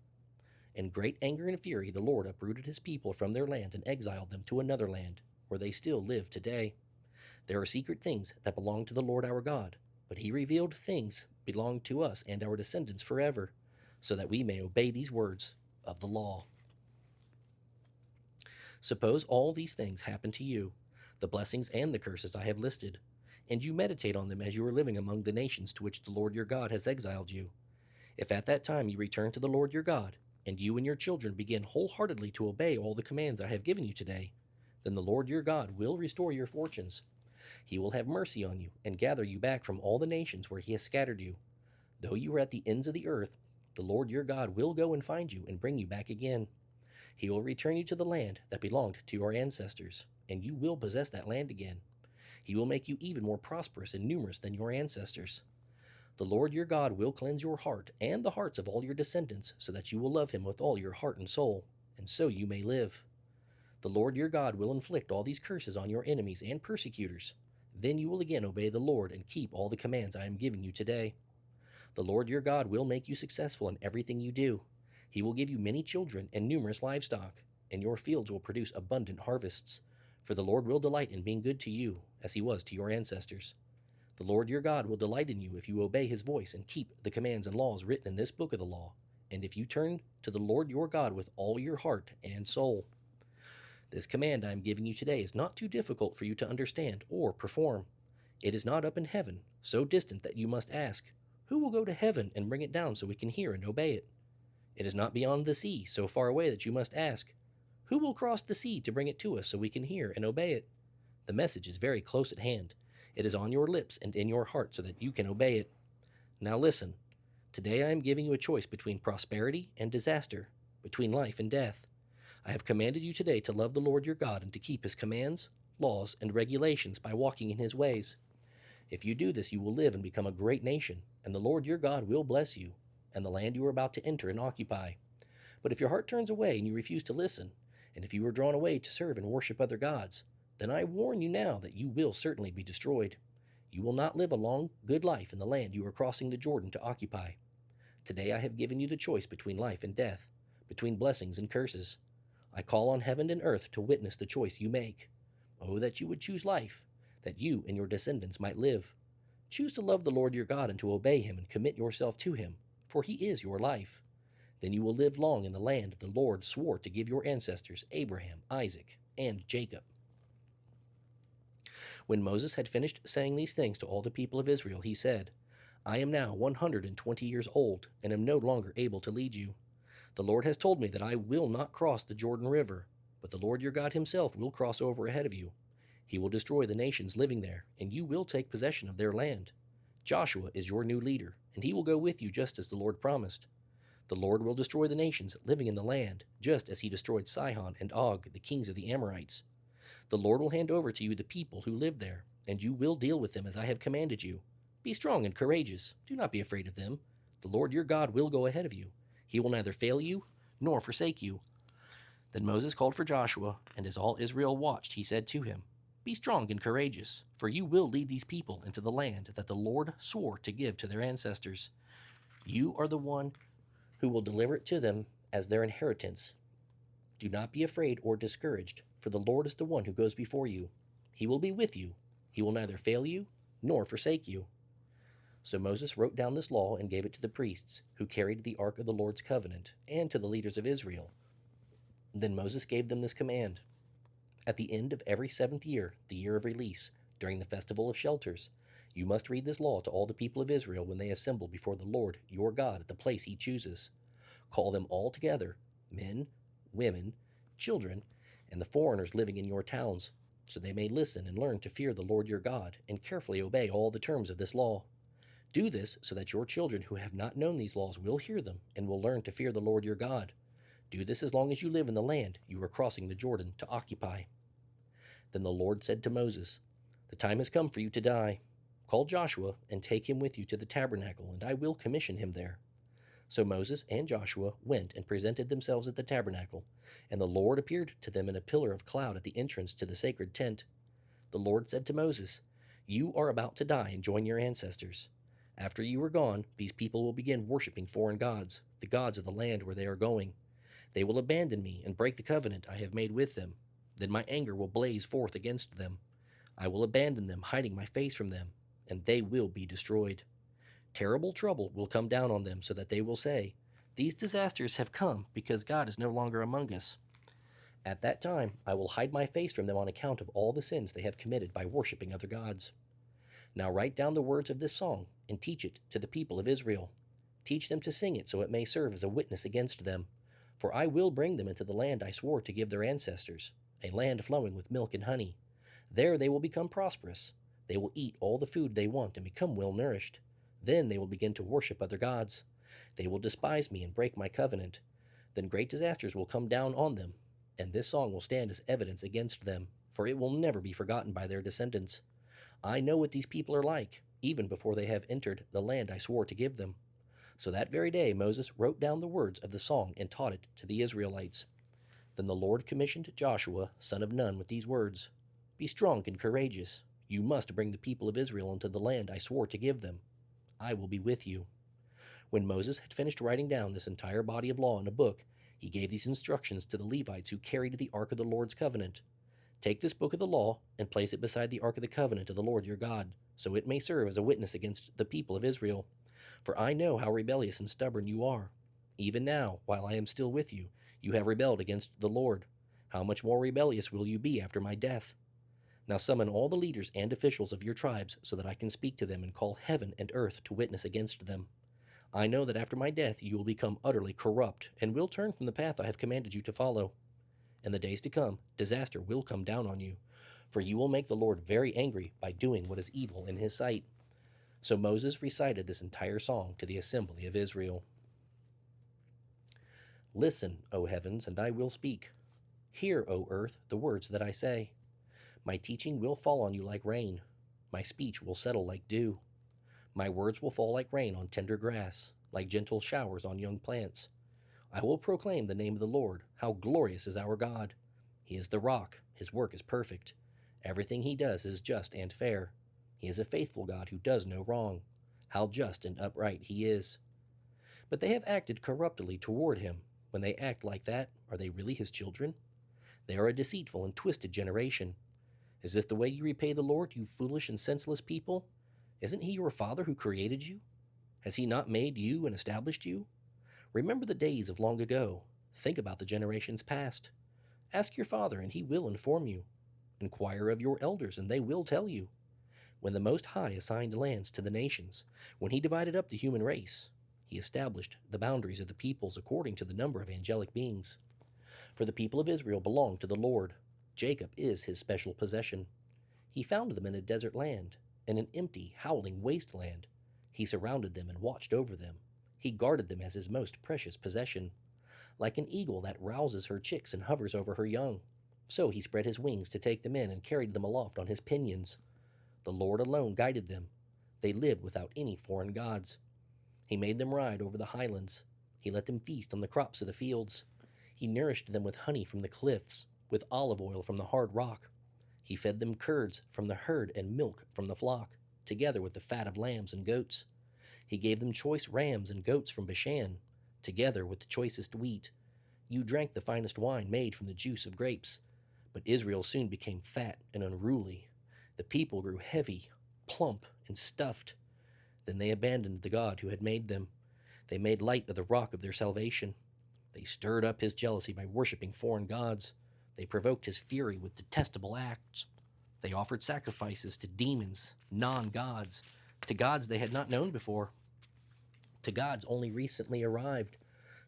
In great anger and fury, the Lord uprooted his people from their land and exiled them to another land, where they still live today. There are secret things that belong to the Lord our God, but he revealed things belong to us and our descendants forever, so that we may obey these words of the law. Suppose all these things happen to you, the blessings and the curses I have listed, and you meditate on them as you are living among the nations to which the Lord your God has exiled you. If at that time you return to the Lord your God, and you and your children begin wholeheartedly to obey all the commands I have given you today, then the Lord your God will restore your fortunes. He will have mercy on you and gather you back from all the nations where he has scattered you. Though you are at the ends of the earth, The Lord your God will go and find you and bring you back again. He will return you to the land that belonged to your ancestors, and you will possess that land again. He will make you even more prosperous and numerous than your ancestors. The Lord your God will cleanse your heart and the hearts of all your descendants, so that you will love him with all your heart and soul, and so you may live. The Lord your God will inflict all these curses on your enemies and persecutors. Then you will again obey the Lord and keep all the commands I am giving you today. The Lord your God will make you successful in everything you do. He will give you many children and numerous livestock, and your fields will produce abundant harvests. For the Lord will delight in being good to you, as he was to your ancestors. The Lord your God will delight in you if you obey his voice and keep the commands and laws written in this book of the law, and if you turn to the Lord your God with all your heart and soul. This command I am giving you today is not too difficult for you to understand or perform. It is not up in heaven, so distant that you must ask, who will go to heaven and bring it down so we can hear and obey it? It is not beyond the sea, so far away that you must ask, who will cross the sea to bring it to us so we can hear and obey it? The message is very close at hand. It is on your lips and in your heart so that you can obey it. Now listen. Today I am giving you a choice between prosperity and disaster, between life and death. I have commanded you today to love the Lord your God and to keep his commands, laws, and regulations by walking in his ways. If you do this, you will live and become a great nation, and the Lord your God will bless you and the land you are about to enter and occupy. But if your heart turns away and you refuse to listen, and if you are drawn away to serve and worship other gods, then I warn you now that you will certainly be destroyed. You will not live a long, good life in the land you are crossing the Jordan to occupy. Today I have given you the choice between life and death, between blessings and curses. I call on heaven and earth to witness the choice you make. Oh, that you would choose life, that you and your descendants might live. Choose to love the Lord your God and to obey him and commit yourself to him, for he is your life. Then you will live long in the land the Lord swore to give your ancestors, Abraham, Isaac, and Jacob. When Moses had finished saying these things to all the people of Israel, he said, I am now 120 years old and am no longer able to lead you. The Lord has told me that I will not cross the Jordan River, but the Lord your God himself will cross over ahead of you. He will destroy the nations living there, and you will take possession of their land. Joshua is your new leader, and he will go with you just as the Lord promised. The Lord will destroy the nations living in the land, just as he destroyed Sihon and Og, the kings of the Amorites. The Lord will hand over to you the people who live there, and you will deal with them as I have commanded you. Be strong and courageous. Do not be afraid of them. The Lord your God will go ahead of you. He will neither fail you nor forsake you. Then Moses called for Joshua, and as all Israel watched, he said to him, Be strong and courageous, for you will lead these people into the land that the Lord swore to give to their ancestors. You are the one who will deliver it to them as their inheritance. Do not be afraid or discouraged, for the Lord is the one who goes before you. He will be with you. He will neither fail you nor forsake you. So Moses wrote down this law and gave it to the priests, who carried the ark of the Lord's covenant, and to the leaders of Israel. Then Moses gave them this command. At the end of every 7th year, the year of release, during the festival of shelters, you must read this law to all the people of Israel when they assemble before the Lord your God at the place he chooses. Call them all together, men, women, children, and the foreigners living in your towns, so they may listen and learn to fear the Lord your God and carefully obey all the terms of this law. Do this so that your children who have not known these laws will hear them and will learn to fear the Lord your God. Do this as long as you live in the land you are crossing the Jordan to occupy. Then the Lord said to Moses, The time has come for you to die. Call Joshua and take him with you to the tabernacle, and I will commission him there. So Moses and Joshua went and presented themselves at the tabernacle, and the Lord appeared to them in a pillar of cloud at the entrance to the sacred tent. The Lord said to Moses, You are about to die and join your ancestors. After you are gone, these people will begin worshiping foreign gods, the gods of the land where they are going. They will abandon me and break the covenant I have made with them. Then my anger will blaze forth against them. I will abandon them, hiding my face from them, and they will be destroyed. Terrible trouble will come down on them, so that they will say, These disasters have come because God is no longer among us. At that time, I will hide my face from them on account of all the sins they have committed by worshiping other gods. Now write down the words of this song and teach it to the people of Israel. Teach them to sing it so it may serve as a witness against them. For I will bring them into the land I swore to give their ancestors, a land flowing with milk and honey. There they will become prosperous. They will eat all the food they want and become well nourished. Then they will begin to worship other gods. They will despise me and break my covenant. Then great disasters will come down on them, and this song will stand as evidence against them, for it will never be forgotten by their descendants. I know what these people are like, even before they have entered the land I swore to give them. So that very day Moses wrote down the words of the song and taught it to the Israelites. Then the Lord commissioned Joshua, son of Nun, with these words: Be strong and courageous. You must bring the people of Israel into the land I swore to give them. I will be with you. When Moses had finished writing down this entire body of law in a book, he gave these instructions to the Levites who carried the ark of the Lord's covenant. Take this book of the law and place it beside the ark of the covenant of the Lord your God, so it may serve as a witness against the people of Israel. For I know how rebellious and stubborn you are. Even now, while I am still with you, you have rebelled against the Lord. How much more rebellious will you be after my death? Now summon all the leaders and officials of your tribes so that I can speak to them and call heaven and earth to witness against them. I know that after my death you will become utterly corrupt and will turn from the path I have commanded you to follow. In the days to come, disaster will come down on you, for you will make the Lord very angry by doing what is evil in his sight. So Moses recited this entire song to the assembly of Israel. Listen, O heavens, and I will speak. Hear, O earth, the words that I say. My teaching will fall on you like rain. My speech will settle like dew. My words will fall like rain on tender grass, like gentle showers on young plants. I will proclaim the name of the Lord. How glorious is our God! He is the rock. His work is perfect. Everything he does is just and fair. He is a faithful God who does no wrong. How just and upright he is. But they have acted corruptly toward him. When they act like that, are they really his children? They are a deceitful and twisted generation. Is this the way you repay the Lord, you foolish and senseless people? Isn't he your father who created you? Has he not made you and established you? Remember the days of long ago. Think about the generations past. Ask your father, and he will inform you. Inquire of your elders, and they will tell you. When the Most High assigned lands to the nations, when he divided up the human race, he established the boundaries of the peoples according to the number of angelic beings. For the people of Israel belong to the Lord. Jacob is his special possession. He found them in a desert land, in an empty, howling wasteland. He surrounded them and watched over them. He guarded them as his most precious possession. Like an eagle that rouses her chicks and hovers over her young, so he spread his wings to take them in and carried them aloft on his pinions. The Lord alone guided them. They lived without any foreign gods. He made them ride over the highlands. He let them feast on the crops of the fields. He nourished them with honey from the cliffs, with olive oil from the hard rock. He fed them curds from the herd and milk from the flock, together with the fat of lambs and goats. He gave them choice rams and goats from Bashan, together with the choicest wheat. You drank the finest wine made from the juice of grapes. But Israel soon became fat and unruly. The people grew heavy, plump, and stuffed. Then they abandoned the God who had made them. They made light of the rock of their salvation. They stirred up his jealousy by worshiping foreign gods. They provoked his fury with detestable acts. They offered sacrifices to demons, non-gods, to gods they had not known before, to gods only recently arrived,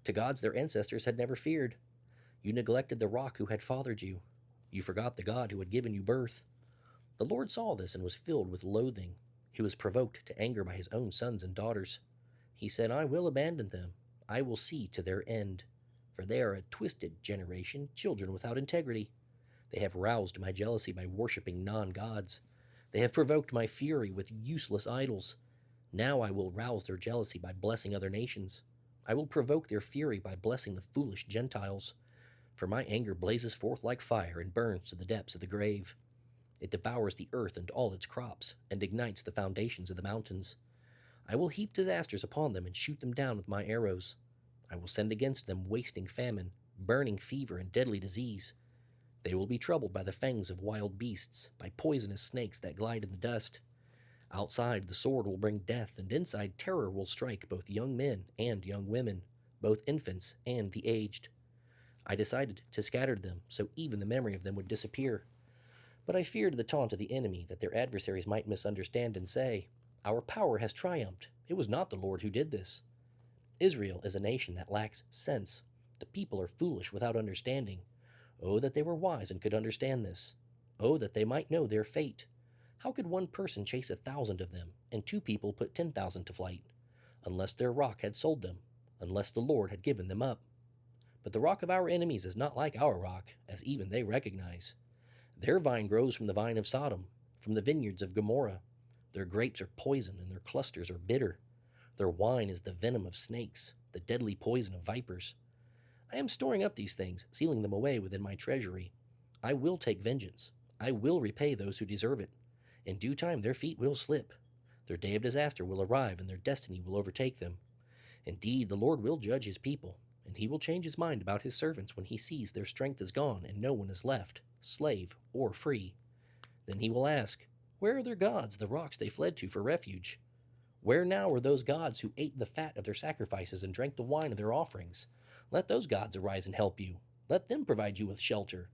to gods their ancestors had never feared. You neglected the rock who had fathered you. You forgot the God who had given you birth. The Lord saw this and was filled with loathing. He was provoked to anger by his own sons and daughters. He said, I will abandon them. I will see to their end. For they are a twisted generation, children without integrity. They have roused my jealousy by worshiping non-gods. They have provoked my fury with useless idols. Now I will rouse their jealousy by blessing other nations. I will provoke their fury by blessing the foolish Gentiles. For my anger blazes forth like fire and burns to the depths of the grave. It devours the earth and all its crops, and ignites the foundations of the mountains. I will heap disasters upon them and shoot them down with my arrows. I will send against them wasting famine, burning fever, and deadly disease. They will be troubled by the fangs of wild beasts, by poisonous snakes that glide in the dust. Outside, the sword will bring death, and inside, terror will strike both young men and young women, both infants and the aged. I decided to scatter them, so even the memory of them would disappear. But I feared the taunt of the enemy, that their adversaries might misunderstand and say, Our power has triumphed. It was not the Lord who did this. Israel is a nation that lacks sense. The people are foolish without understanding. Oh, that they were wise and could understand this. Oh, that they might know their fate. How could one person chase 1,000 of them, and 2 people put 10,000 to flight? unless their rock had sold them, unless the Lord had given them up. But the rock of our enemies is not like our rock, as even they recognize. Their vine grows from the vine of Sodom, from the vineyards of Gomorrah. Their grapes are poison, and their clusters are bitter. Their wine is the venom of snakes, the deadly poison of vipers. I am storing up these things, sealing them away within my treasury. I will take vengeance. I will repay those who deserve it. In due time their feet will slip. Their day of disaster will arrive, and their destiny will overtake them. Indeed, the Lord will judge his people, and he will change his mind about his servants when he sees their strength is gone and no one is left, slave or free. Then he will ask, where are their gods, the rocks they fled to for refuge? Where now are those gods who ate the fat of their sacrifices and drank the wine of their offerings? Let those gods arise and help you. Let them provide you with shelter.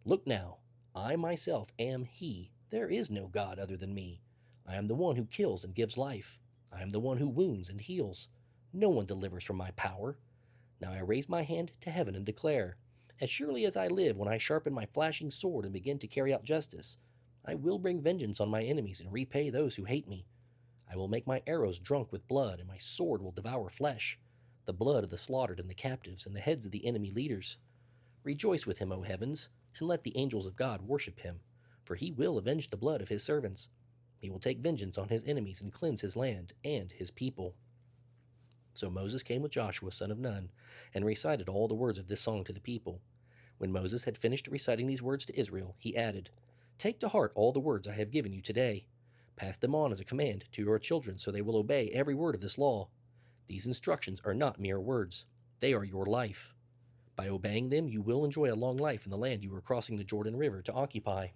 Look now, I myself am he. There is no God other than me. I am the one who kills and gives life. I am the one who wounds and heals. No one delivers from my power. Now I raise my hand to heaven and declare, as surely as I live, when I sharpen my flashing sword and begin to carry out justice, I will bring vengeance on my enemies and repay those who hate me. I will make my arrows drunk with blood, and my sword will devour flesh, the blood of the slaughtered and the captives, and the heads of the enemy leaders. Rejoice with him, O heavens, and let the angels of God worship him, for he will avenge the blood of his servants. He will take vengeance on his enemies and cleanse his land and his people. So Moses came with Joshua son of Nun, and recited all the words of this song to the people. When Moses had finished reciting these words to Israel, he added, Take to heart all the words I have given you today. Pass them on as a command to your children, so they will obey every word of this law. These instructions are not mere words. They are your life. By obeying them, you will enjoy a long life in the land you are crossing the Jordan River to occupy.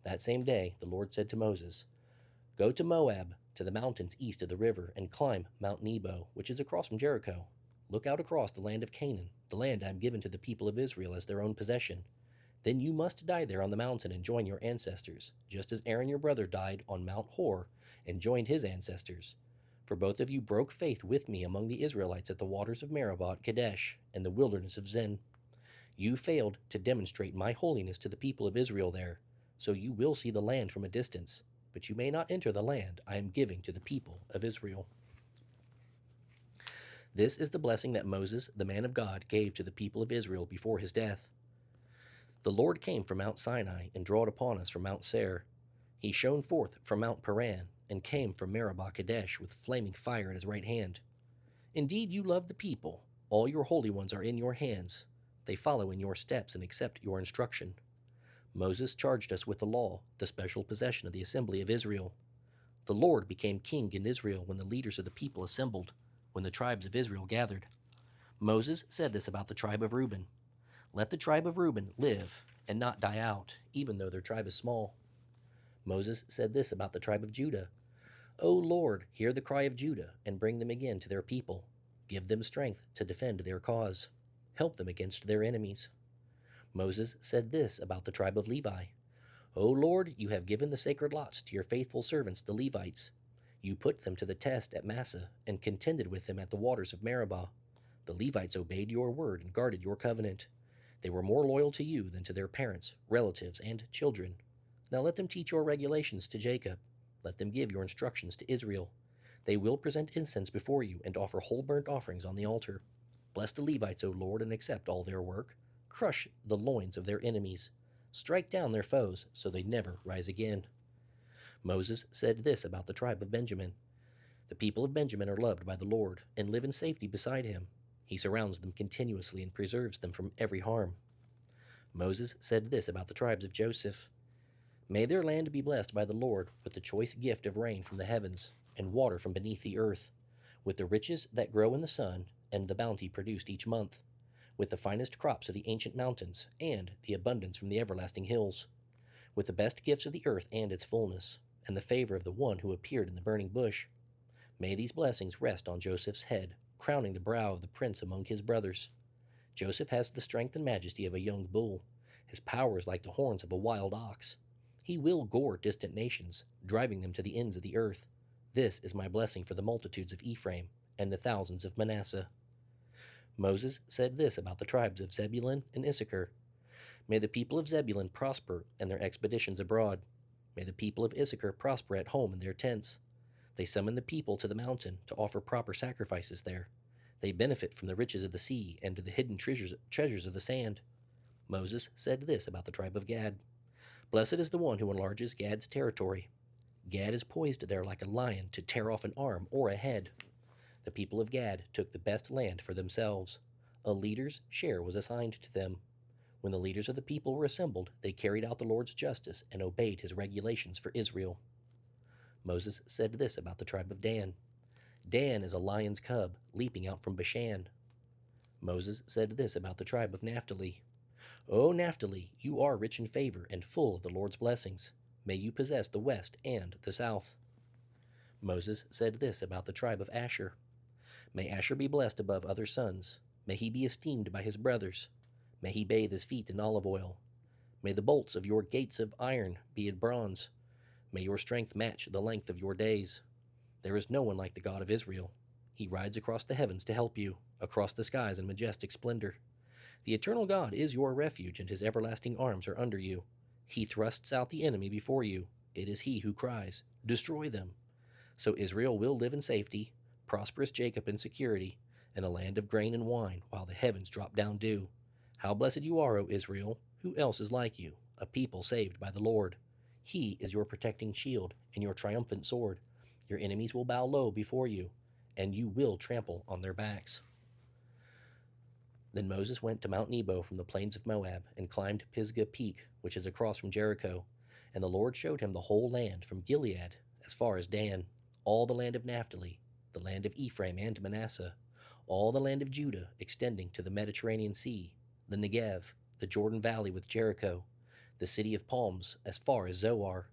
That same day, the Lord said to Moses, Go to Moab, to the mountains east of the river, and climb Mount Nebo, which is across from Jericho. Look out across the land of Canaan, the land I am given to the people of Israel as their own possession. Then you must die there on the mountain and join your ancestors, just as Aaron your brother died on Mount Hor and joined his ancestors. For both of you broke faith with me among the Israelites at the waters of Meribah, Kadesh, and the wilderness of Zin. You failed to demonstrate my holiness to the people of Israel there, so you will see the land from a distance, but you may not enter the land I am giving to the people of Israel. This is the blessing that Moses, the man of God, gave to the people of Israel before his death. The Lord came from Mount Sinai and drawed upon us from Mount Seir. He shone forth from Mount Paran and came from Meribah Kadesh with flaming fire at his right hand. Indeed, you love the people. All your holy ones are in your hands. They follow in your steps and accept your instruction. Moses charged us with the law, the special possession of the assembly of Israel. The Lord became king in Israel when the leaders of the people assembled, when the tribes of Israel gathered. Moses said this about the tribe of Reuben. Let the tribe of Reuben live and not die out, even though their tribe is small. Moses said this about the tribe of Judah. O Lord, hear the cry of Judah and bring them again to their people. Give them strength to defend their cause. Help them against their enemies. Moses said this about the tribe of Levi. O Lord, you have given the sacred lots to your faithful servants, the Levites. You put them to the test at Massah and contended with them at the waters of Meribah. The Levites obeyed your word and guarded your covenant. They were more loyal to you than to their parents, relatives, and children. Now let them teach your regulations to Jacob. Let them give your instructions to Israel. They will present incense before you and offer whole burnt offerings on the altar. Bless the Levites, O Lord, and accept all their work. Crush the loins of their enemies. Strike down their foes so they never rise again. Moses said this about the tribe of Benjamin. The people of Benjamin are loved by the Lord and live in safety beside him. He surrounds them continuously and preserves them from every harm. Moses said this about the tribes of Joseph. May their land be blessed by the Lord with the choice gift of rain from the heavens and water from beneath the earth, with the riches that grow in the sun and the bounty produced each month, with the finest crops of the ancient mountains and the abundance from the everlasting hills, with the best gifts of the earth and its fullness, and the favor of the one who appeared in the burning bush. May these blessings rest on Joseph's head, crowning the brow of the prince among his brothers. Joseph has the strength and majesty of a young bull. His power is like the horns of a wild ox. He will gore distant nations, driving them to the ends of the earth. This is my blessing for the multitudes of Ephraim and the thousands of Manasseh. Moses said this about the tribes of Zebulun and Issachar. May the people of Zebulun prosper in their expeditions abroad. May the people of Issachar prosper at home in their tents. They summon the people to the mountain to offer proper sacrifices there. They benefit from the riches of the sea and the hidden treasures of the sand. Moses said this about the tribe of Gad: Blessed is the one who enlarges Gad's territory. Gad is poised there like a lion to tear off an arm or a head. The people of Gad took the best land for themselves. A leader's share was assigned to them. When the leaders of the people were assembled, they carried out the Lord's justice and obeyed his regulations for Israel. Moses said this about the tribe of Dan: Dan is a lion's cub, leaping out from Bashan. Moses said this about the tribe of Naphtali: O Naphtali, you are rich in favor and full of the Lord's blessings. May you possess the west and the south. Moses said this about the tribe of Asher: May Asher be blessed above other sons. May he be esteemed by his brothers. May he bathe his feet in olive oil. May the bolts of your gates of iron be in bronze. May your strength match the length of your days. There is no one like the God of Israel. He rides across the heavens to help you, across the skies in majestic splendor. The eternal God is your refuge, and his everlasting arms are under you. He thrusts out the enemy before you. It is he who cries, Destroy them. So Israel will live in safety, prosperous Jacob in security, in a land of grain and wine, while the heavens drop down dew. How blessed you are, O Israel! Who else is like you, a people saved by the Lord? He is your protecting shield and your triumphant sword. Your enemies will bow low before you, and you will trample on their backs. Then Moses went to Mount Nebo from the plains of Moab and climbed Pisgah Peak, which is across from Jericho. And the Lord showed him the whole land from Gilead as far as Dan, all the land of Naphtali, the land of Ephraim and Manasseh, all the land of Judah extending to the Mediterranean Sea, the Negev, the Jordan Valley with Jericho, the city of palms as far as Zoar.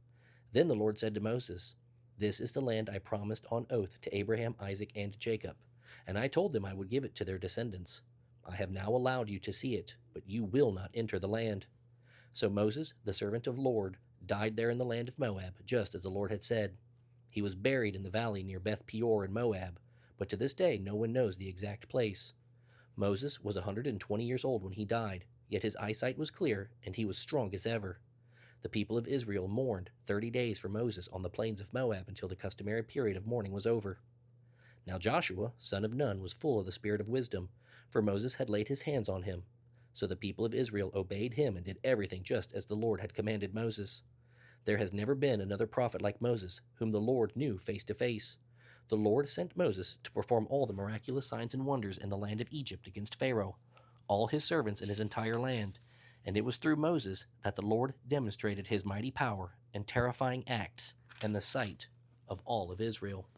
Then the Lord said to Moses, This is the land I promised on oath to Abraham, Isaac, and Jacob, and I told them I would give it to their descendants. I have now allowed you to see it, but you will not enter the land. So Moses, the servant of the Lord, died there in the land of Moab, just as the Lord had said. He was buried in the valley near Beth Peor in Moab, but to this day no one knows the exact place. Moses was 120 years old when he died, yet his eyesight was clear, and he was strong as ever. The people of Israel mourned 30 days for Moses on the plains of Moab until the customary period of mourning was over. Now Joshua, son of Nun, was full of the spirit of wisdom, for Moses had laid his hands on him. So the people of Israel obeyed him and did everything just as the Lord had commanded Moses. There has never been another prophet like Moses, whom the Lord knew face to face. The Lord sent Moses to perform all the miraculous signs and wonders in the land of Egypt against Pharaoh, all his servants and his entire land, and it was through Moses that the Lord demonstrated his mighty power and terrifying acts in the sight of all of Israel.